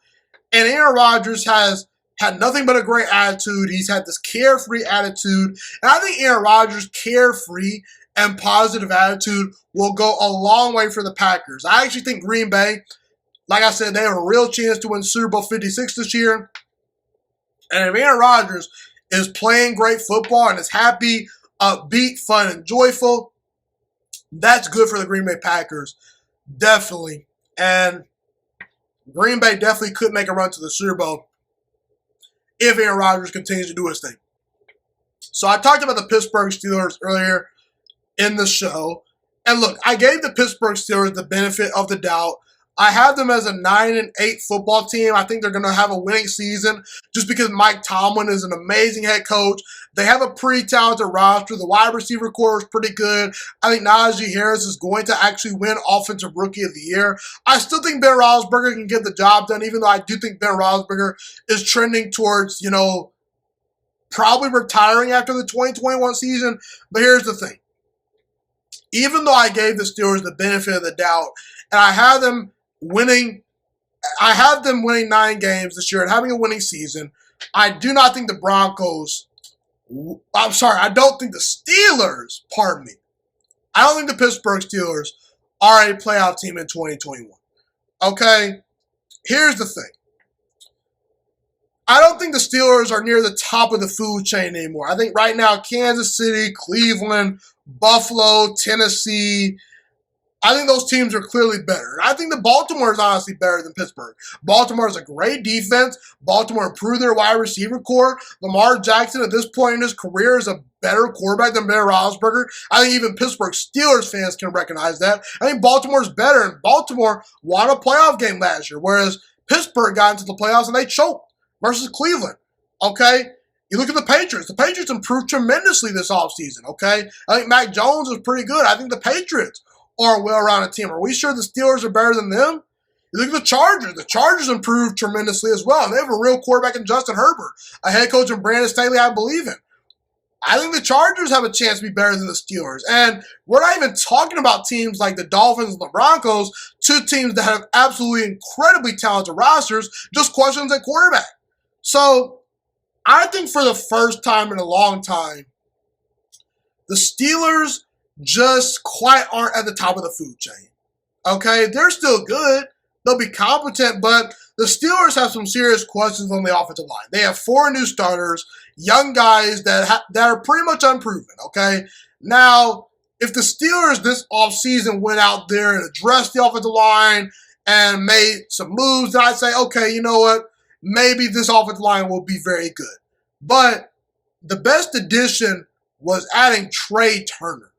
And Aaron Rodgers has had nothing but a great attitude. He's had this carefree attitude. And I think Aaron Rodgers' carefree and positive attitude will go a long way for the Packers. I actually think Green Bay, like I said, they have a real chance to win Super Bowl 56 this year. And if Aaron Rodgers is playing great football and is happy, upbeat, fun, and joyful, that's good for the Green Bay Packers. Definitely. And Green Bay definitely could make a run to the Super Bowl if Aaron Rodgers continues to do his thing. So I talked about the Pittsburgh Steelers earlier in the show. And look, I gave the Pittsburgh Steelers the benefit of the doubt. I have them as a 9-8 football team. I think they're going to have a winning season just because Mike Tomlin is an amazing head coach. They have a pretty talented roster. The wide receiver core is pretty good. I think Najee Harris is going to actually win Offensive Rookie of the Year. I still think Ben Roethlisberger can get the job done, even though I do think Ben Roethlisberger is trending towards, probably retiring after the 2021 season. But here's the thing. Even though I gave the Steelers the benefit of the doubt, and I have them winning 9 games this year and having a winning season, I do not think the Steelers, I don't think the Pittsburgh Steelers are a playoff team in 2021. Okay? Here's the thing. I don't think the Steelers are near the top of the food chain anymore. I think right now Kansas City, Cleveland, Buffalo, Tennessee, I think those teams are clearly better. I think the Baltimore is honestly better than Pittsburgh. Baltimore has a great defense. Baltimore improved their wide receiver core. Lamar Jackson at this point in his career is a better quarterback than Ben Roethlisberger. I think even Pittsburgh Steelers fans can recognize that. I think Baltimore's better, and Baltimore won a playoff game last year, whereas Pittsburgh got into the playoffs and they choked versus Cleveland. Okay? You look at the Patriots. The Patriots improved tremendously this offseason, okay? I think Mac Jones is pretty good. I think the Patriots are a well-rounded team. Are we sure the Steelers are better than them? You look at the Chargers. The Chargers improved tremendously as well. And they have a real quarterback in Justin Herbert, a head coach in Brandon Staley I believe in. I think the Chargers have a chance to be better than the Steelers. And we're not even talking about teams like the Dolphins and the Broncos, two teams that have absolutely incredibly talented rosters, just questions at quarterback. So I think for the first time in a long time, the Steelers just quite aren't at the top of the food chain. Okay? They're still good. They'll be competent, but the Steelers have some serious questions on the offensive line. They have 4 new starters, young guys that are pretty much unproven, okay? Now, if the Steelers this offseason went out there and addressed the offensive line and made some moves, then I'd say, okay, you know what? Maybe this offensive line will be very good. But the best addition was adding Trey Turner.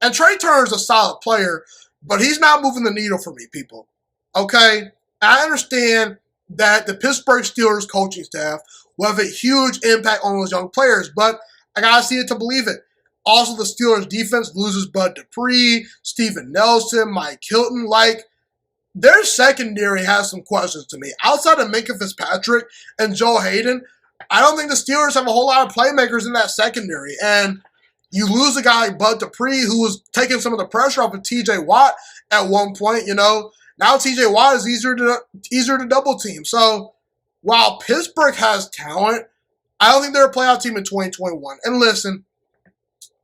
And Trey Turner is a solid player, but he's not moving the needle for me, people. Okay? I understand that the Pittsburgh Steelers coaching staff will have a huge impact on those young players, but I gotta see it to believe it. Also, the Steelers defense loses Bud Dupree, Steven Nelson, Mike Hilton. Like, their secondary has some questions to me. Outside of Minkah Fitzpatrick and Joe Hayden, I don't think the Steelers have a whole lot of playmakers in that secondary. And you lose a guy like Bud Dupree, who was taking some of the pressure off of T.J. Watt at one point, you know. Now T.J. Watt is easier to double team. So while Pittsburgh has talent, I don't think they're a playoff team in 2021. And listen,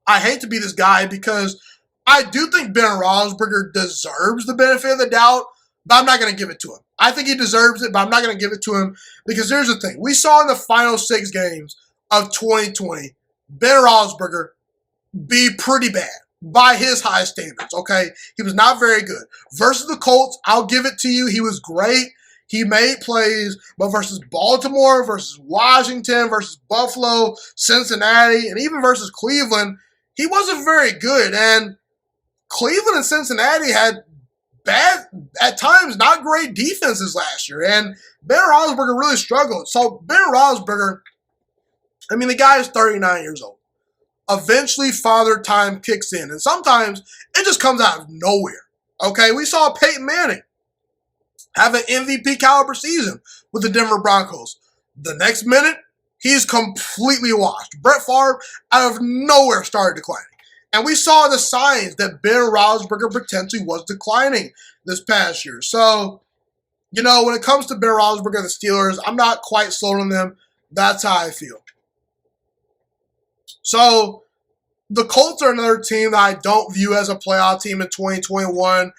I hate to be this guy because I do think Ben Roethlisberger deserves the benefit of the doubt, but I'm not going to give it to him. I think he deserves it, but I'm not going to give it to him because here's the thing. We saw in the final 6 games of 2020, Ben Roethlisberger be pretty bad by his high standards, okay? He was not very good. Versus the Colts, I'll give it to you. He was great. He made plays, but versus Baltimore, versus Washington, versus Buffalo, Cincinnati, and even versus Cleveland, he wasn't very good. And Cleveland and Cincinnati had bad, at times, not great defenses last year. And Ben Roethlisberger really struggled. So Ben Roethlisberger, I mean, the guy is 39 years old. Eventually, father time kicks in. And sometimes it just comes out of nowhere. Okay, we saw Peyton Manning have an MVP caliber season with the Denver Broncos. The next minute, he's completely washed. Brett Favre, out of nowhere, started declining. And we saw the signs that Ben Roethlisberger potentially was declining this past year. So, you know, when it comes to Ben Roethlisberger and the Steelers, I'm not quite sold on them. That's how I feel. So, the Colts are another team that I don't view as a playoff team in 2021.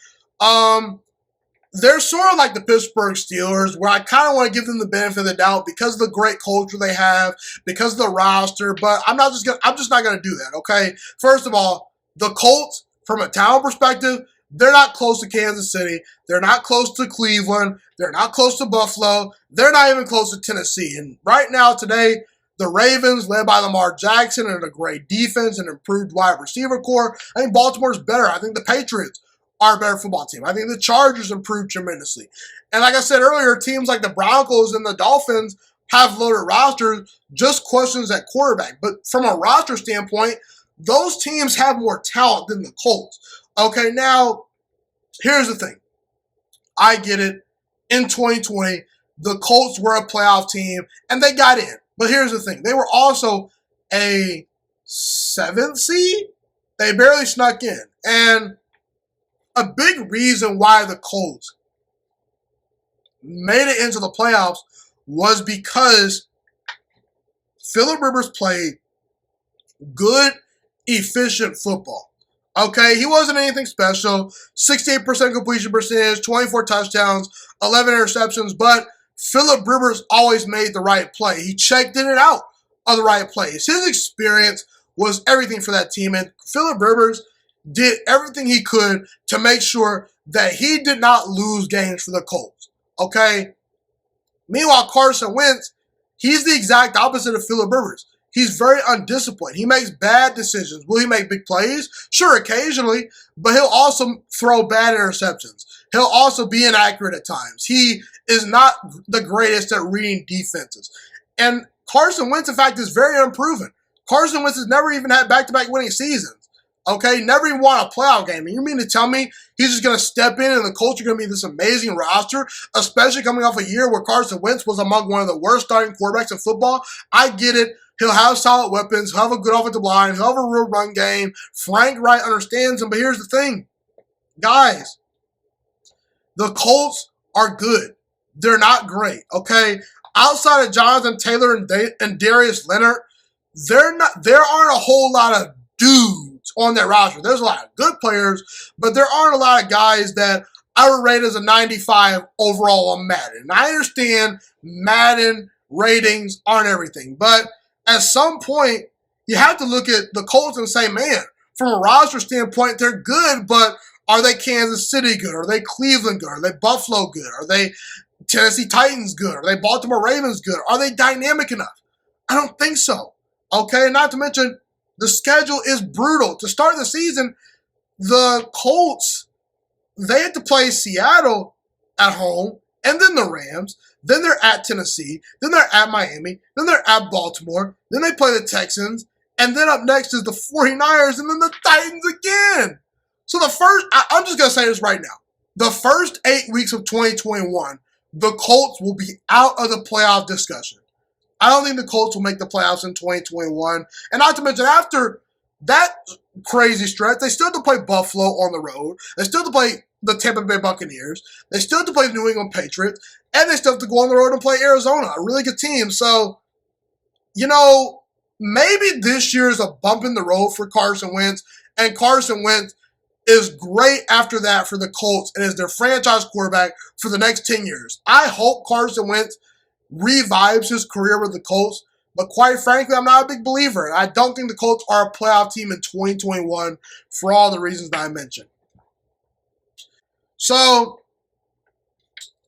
They're sort of like the Pittsburgh Steelers, where I kind of want to give them the benefit of the doubt because of the great culture they have, because of the roster, but I'm just not going to do that, okay? First of all, the Colts, from a talent perspective, they're not close to Kansas City. They're not close to Cleveland. They're not close to Buffalo. They're not even close to Tennessee. And right now, today, the Ravens, led by Lamar Jackson and a great defense and improved wide receiver core. I think Baltimore's better. I think the Patriots are a better football team. I think the Chargers improved tremendously. And like I said earlier, teams like the Broncos and the Dolphins have loaded rosters, just questions at quarterback. But from a roster standpoint, those teams have more talent than the Colts. Okay, now, here's the thing. I get it. In 2020, the Colts were a playoff team, and they got in. But here's the thing. They were also a 7th seed. They barely snuck in. And a big reason why the Colts made it into the playoffs was because Phillip Rivers played good, efficient football. Okay, he wasn't anything special. 68% completion percentage, 24 touchdowns, 11 interceptions, but Phillip Rivers always made the right play. He checked in and out of the right plays. His experience was everything for that team, and Phillip Rivers did everything he could to make sure that he did not lose games for the Colts. Okay? Meanwhile, Carson Wentz, he's the exact opposite of Phillip Rivers. He's very undisciplined. He makes bad decisions. Will he make big plays? Sure, occasionally, but he'll also throw bad interceptions. He'll also be inaccurate at times. He is not the greatest at reading defenses. And Carson Wentz, in fact, is very unproven. Carson Wentz has never even had back-to-back winning seasons. Okay, never even won a playoff game. And you mean to tell me he's just going to step in and the Colts are going to be this amazing roster, especially coming off a year where Carson Wentz was among one of the worst starting quarterbacks in football? I get it. He'll have solid weapons. He'll have a good offensive line. He'll have a real run game. Frank Wright understands him. But here's the thing. Guys, the Colts are good. They're not great, okay? Outside of Jonathan Taylor and Darius Leonard, there aren't a whole lot of dudes on that roster. There's a lot of good players, but there aren't a lot of guys that I would rate as a 95 overall on Madden. And I understand Madden ratings aren't everything, but at some point, you have to look at the Colts and say, man, from a roster standpoint, they're good, but are they Kansas City good? Are they Cleveland good? Are they Buffalo good? Are they Tennessee Titans good? Are they Baltimore Ravens good? Are they dynamic enough? I don't think so. Okay, not to mention, the schedule is brutal. To start the season, the Colts, they had to play Seattle at home, and then the Rams, then they're at Tennessee, then they're at Miami, then they're at Baltimore, then they play the Texans, and then up next is the 49ers, and then the Titans again. So I'm just going to say this right now. The first 8 weeks of 2021, the Colts will be out of the playoff discussion. I don't think the Colts will make the playoffs in 2021. And not to mention, after that crazy stretch, they still have to play Buffalo on the road. They still have to play the Tampa Bay Buccaneers. They still have to play the New England Patriots. And they still have to go on the road and play Arizona, a really good team. So, maybe this year is a bump in the road for Carson Wentz. And Carson Wentz is great after that for the Colts and is their franchise quarterback for the next 10 years. I hope Carson Wentz revives his career with the Colts, but quite frankly, I'm not a big believer. I don't think the Colts are a playoff team in 2021 for all the reasons that I mentioned. So,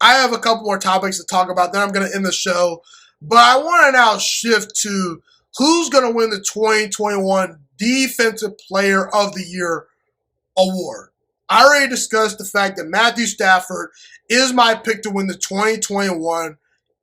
I have a couple more topics to talk about, then I'm going to end the show. But I want to now shift to who's going to win the 2021 Defensive Player of the Year award. I already discussed the fact that Matthew Stafford is my pick to win the 2021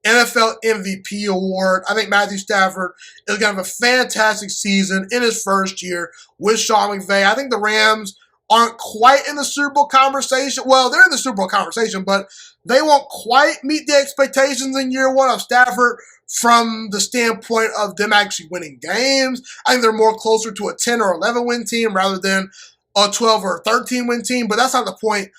NFL MVP award. I think Matthew Stafford is going to have a fantastic season in his first year with Sean McVay. I think the Rams aren't quite in the Super Bowl conversation. Well, they're in the Super Bowl conversation, but they won't quite meet the expectations in year one of Stafford from the standpoint of them actually winning games. I think they're more closer to a 10 or 11 win team rather than a 12 or 13 win team, but that's not the point.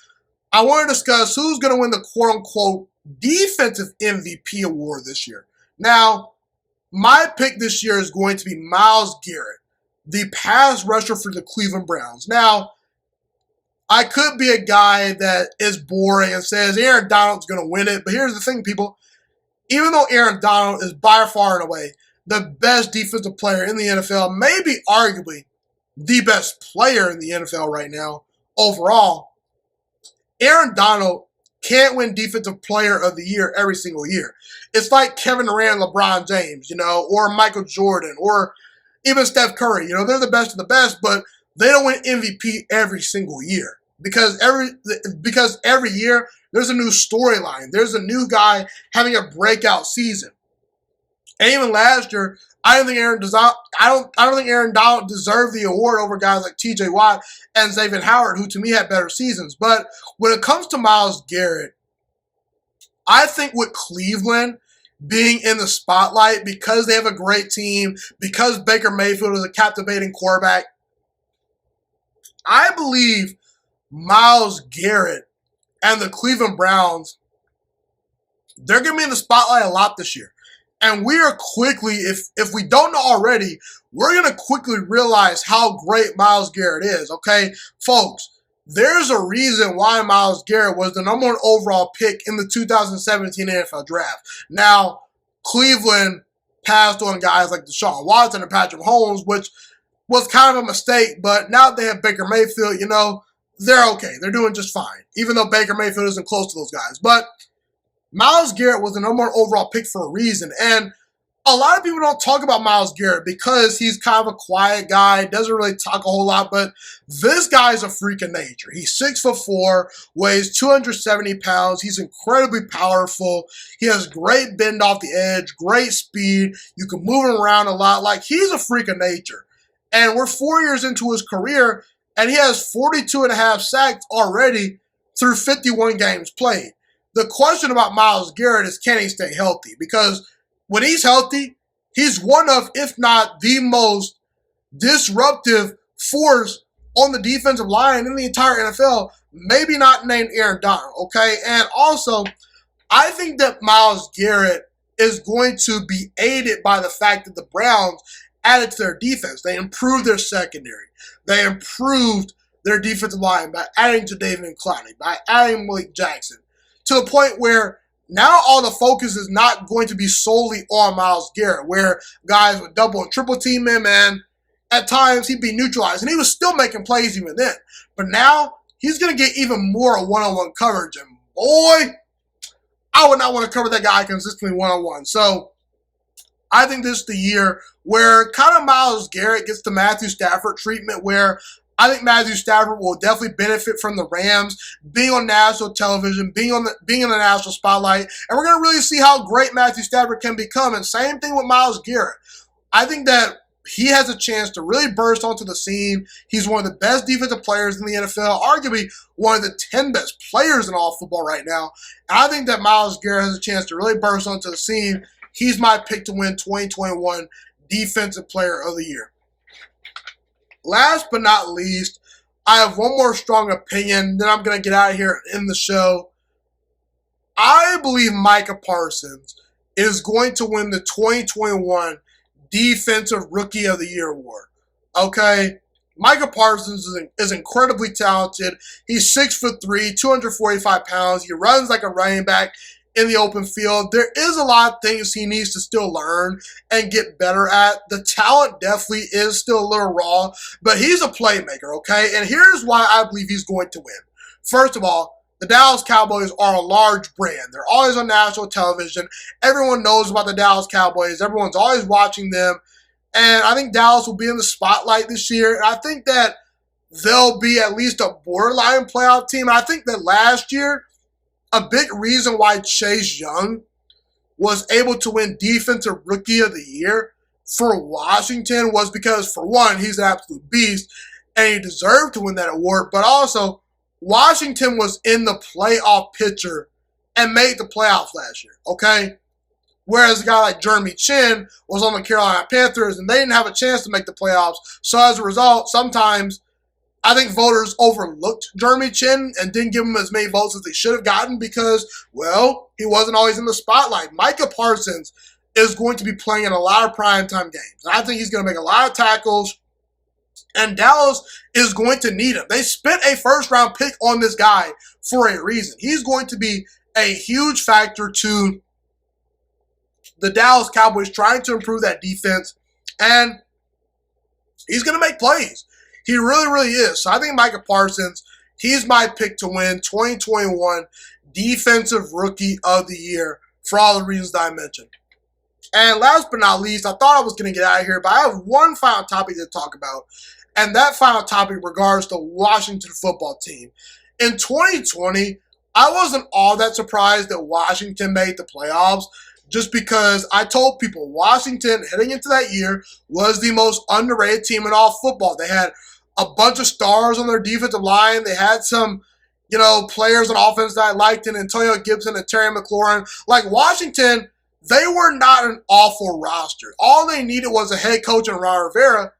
I want to discuss who's going to win the quote-unquote defensive MVP award this year. Now, my pick this year is going to be Myles Garrett, the pass rusher for the Cleveland Browns. Now, I could be a guy that is boring and says Aaron Donald's going to win it, but here's the thing, people. Even though Aaron Donald is by far and away the best defensive player in the NFL, maybe arguably the best player in the NFL right now overall, Aaron Donald can't win Defensive Player of the Year every single year. It's like Kevin Durant, LeBron James, or Michael Jordan, or even Steph Curry. They're the best of the best, but they don't win MVP every single year because every year there's a new storyline. There's a new guy having a breakout season. And even last year, I don't think Aaron Donald deserved the award over guys like T.J. Watt and Xavier Howard, who to me had better seasons. But when it comes to Myles Garrett, I think with Cleveland being in the spotlight because they have a great team, because Baker Mayfield is a captivating quarterback, I believe Myles Garrett and the Cleveland Browns, they're going to be in the spotlight a lot this year. And we are quickly, if we don't know already, we're going to quickly realize how great Myles Garrett is, okay? Folks, there's a reason why Myles Garrett was the number 1 overall pick in the 2017 NFL Draft. Now, Cleveland passed on guys like Deshaun Watson and Patrick Mahomes, which was kind of a mistake, but now that they have Baker Mayfield, they're okay. They're doing just fine, even though Baker Mayfield isn't close to those guys. But Myles Garrett was the number 1 overall pick for a reason. And a lot of people don't talk about Myles Garrett because he's kind of a quiet guy, doesn't really talk a whole lot, but this guy's a freak of nature. He's 6'4", weighs 270 pounds. He's incredibly powerful. He has great bend off the edge, great speed. You can move him around a lot. Like, he's a freak of nature. And we're 4 years into his career, and he has 42.5 sacks already through 51 games played. The question about Myles Garrett is, can he stay healthy? Because when he's healthy, he's one of, if not the most disruptive force on the defensive line in the entire NFL, maybe not named Aaron Donald, okay? And also, I think that Myles Garrett is going to be aided by the fact that the Browns added to their defense. They improved their secondary. They improved their defensive line by adding to David Clowney, by adding Malik Jackson, to the point where now all the focus is not going to be solely on Myles Garrett, where guys would double and triple team him, and at times he'd be neutralized, and he was still making plays even then. But now he's going to get even more one-on-one coverage, and boy, I would not want to cover that guy consistently one-on-one. So I think this is the year where kind of Myles Garrett gets the Matthew Stafford treatment, where I think Matthew Stafford will definitely benefit from the Rams being on national television, being in the national spotlight, and we're going to really see how great Matthew Stafford can become. And same thing with Myles Garrett. I think that he has a chance to really burst onto the scene. He's one of the best defensive players in the NFL, arguably one of the 10 best players in all football right now. And I think that Myles Garrett has a chance to really burst onto the scene. He's my pick to win 2021 Defensive Player of the Year. Last but not least, I have one more strong opinion, then I'm going to get out of here and end the show. I believe Micah Parsons is going to win the 2021 Defensive Rookie of the Year award. Okay? Micah Parsons is incredibly talented. He's 6'3", 245 pounds. He runs like a running back in the open field. There is a lot of things he needs to still learn and get better at. The talent definitely is still a little raw, but he's a playmaker, okay? And here's why I believe he's going to win. First of all, the Dallas Cowboys are a large brand. They're always on national television. Everyone knows about the Dallas Cowboys. Everyone's always watching them. And I think Dallas will be in the spotlight this year. And I think that they'll be at least a borderline playoff team. And I think that last year, a big reason why Chase Young was able to win Defensive Rookie of the Year for Washington was because, for one, he's an absolute beast, and he deserved to win that award. But also, Washington was in the playoff picture and made the playoffs last year, okay? Whereas a guy like Jeremy Chin was on the Carolina Panthers, and they didn't have a chance to make the playoffs. So as a result, sometimes I think voters overlooked Jeremy Chin and didn't give him as many votes as they should have gotten because, well, he wasn't always in the spotlight. Micah Parsons is going to be playing in a lot of primetime games. I think he's going to make a lot of tackles, and Dallas is going to need him. They spent a first-round pick on this guy for a reason. He's going to be a huge factor to the Dallas Cowboys trying to improve that defense, and he's going to make plays. He really, really is. So I think Micah Parsons, he's my pick to win 2021 Defensive Rookie of the Year for all the reasons that I mentioned. And last but not least, I thought I was going to get out of here, but I have one final topic to talk about, and that final topic regards the Washington football team. In 2020, I wasn't all that surprised that Washington made the playoffs, just because I told people Washington, heading into that year, was the most underrated team in all football. They had a bunch of stars on their defensive line. They had some, players on offense that I liked, and Antonio Gibson and Terry McLaurin. Like, Washington, they were not an awful roster. All they needed was a head coach and Ron Rivera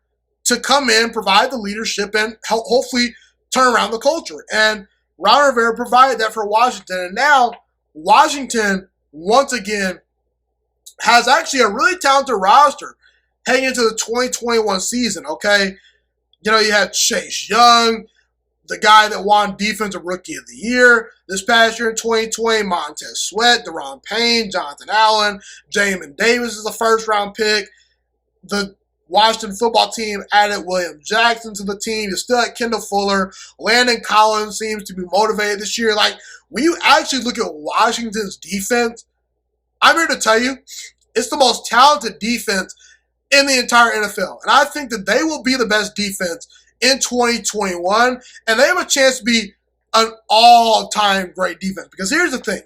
to come in, provide the leadership, and hopefully turn around the culture. And Ron Rivera provided that for Washington. And now Washington, once again, has actually a really talented roster heading into the 2021 season, okay? You know, you have Chase Young, the guy that won Defensive Rookie of the Year this past year in 2020, Montez Sweat, Durant Payne, Jonathan Allen, Jamin Davis is a first-round pick. The Washington football team added William Jackson to the team. You still had Kendall Fuller. Landon Collins seems to be motivated this year. Like, when you actually look at Washington's defense, I'm here to tell you, it's the most talented defense in the entire NFL. And I think that they will be the best defense in 2021. And they have a chance to be an all-time great defense. Because here's the thing.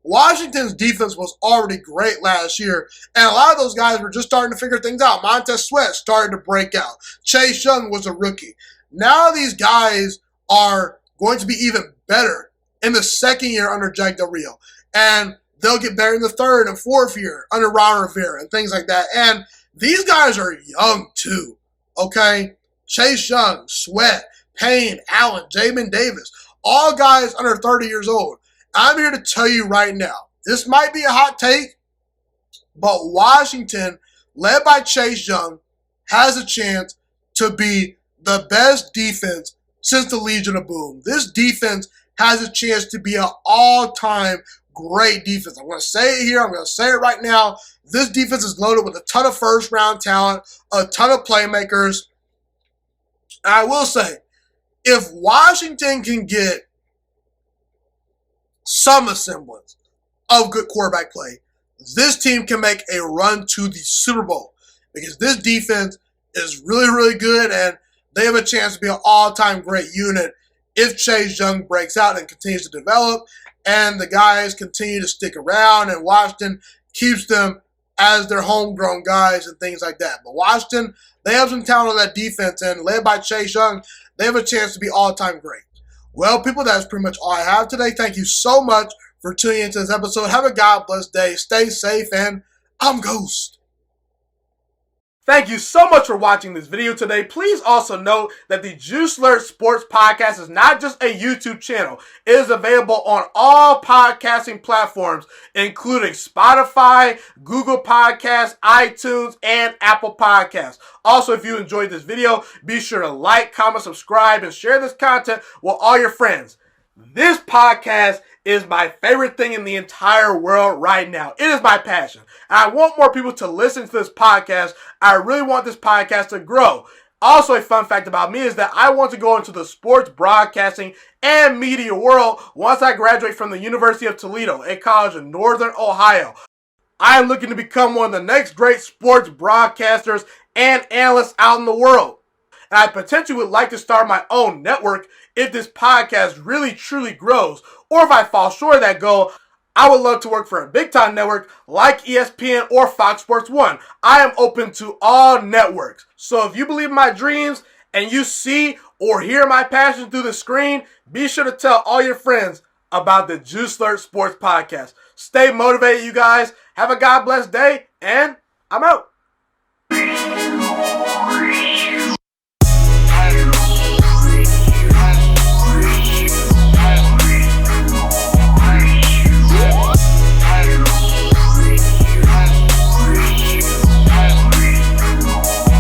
Washington's defense was already great last year, and a lot of those guys were just starting to figure things out. Montez Sweat started to break out. Chase Young was a rookie. Now these guys are going to be even better in the second year under Jack Del Rio, and they'll get better in the third and fourth year under Ron Rivera and things like that. And these guys are young too, okay? Chase Young, Sweat, Payne, Allen, Jamin Davis, all guys under 30 years old. I'm here to tell you right now, this might be a hot take, but Washington, led by Chase Young, has a chance to be the best defense since the Legion of Boom. This defense has a chance to be an all-time great defense. I'm going to say it here. I'm going to say it right now. This defense is loaded with a ton of first-round talent, a ton of playmakers. And I will say, if Washington can get some semblance of good quarterback play, this team can make a run to the Super Bowl because this defense is really, really good and they have a chance to be an all-time great unit if Chase Young breaks out and continues to develop and the guys continue to stick around and Washington keeps them as their homegrown guys and things like that. But Washington, they have some talent on that defense and led by Chase Young, they have a chance to be all-time great. Well, people, that's pretty much all I have today. Thank you so much for tuning into this episode. Have a God bless day. Stay safe, and I'm Ghost. Thank you so much for watching this video today. Please also note that the Juice Alert Sports Podcast is not just a YouTube channel. It is available on all podcasting platforms, including Spotify, Google Podcasts, iTunes, and Apple Podcasts. Also, if you enjoyed this video, be sure to like, comment, subscribe, and share this content with all your friends. This podcast is my favorite thing in the entire world right now. It is my passion. And I want more people to listen to this podcast. I really want this podcast to grow. Also, a fun fact about me is that I want to go into the sports broadcasting and media world once I graduate from the University of Toledo, a college in Northern Ohio. I am looking to become one of the next great sports broadcasters and analysts out in the world. And I potentially would like to start my own network if this podcast really truly grows. Or if I fall short of that goal, I would love to work for a big-time network like ESPN or Fox Sports 1. I am open to all networks. So if you believe in my dreams and you see or hear my passion through the screen, be sure to tell all your friends about the Juice Alert Sports Podcast. Stay motivated, you guys. Have a God bless day, and I'm out.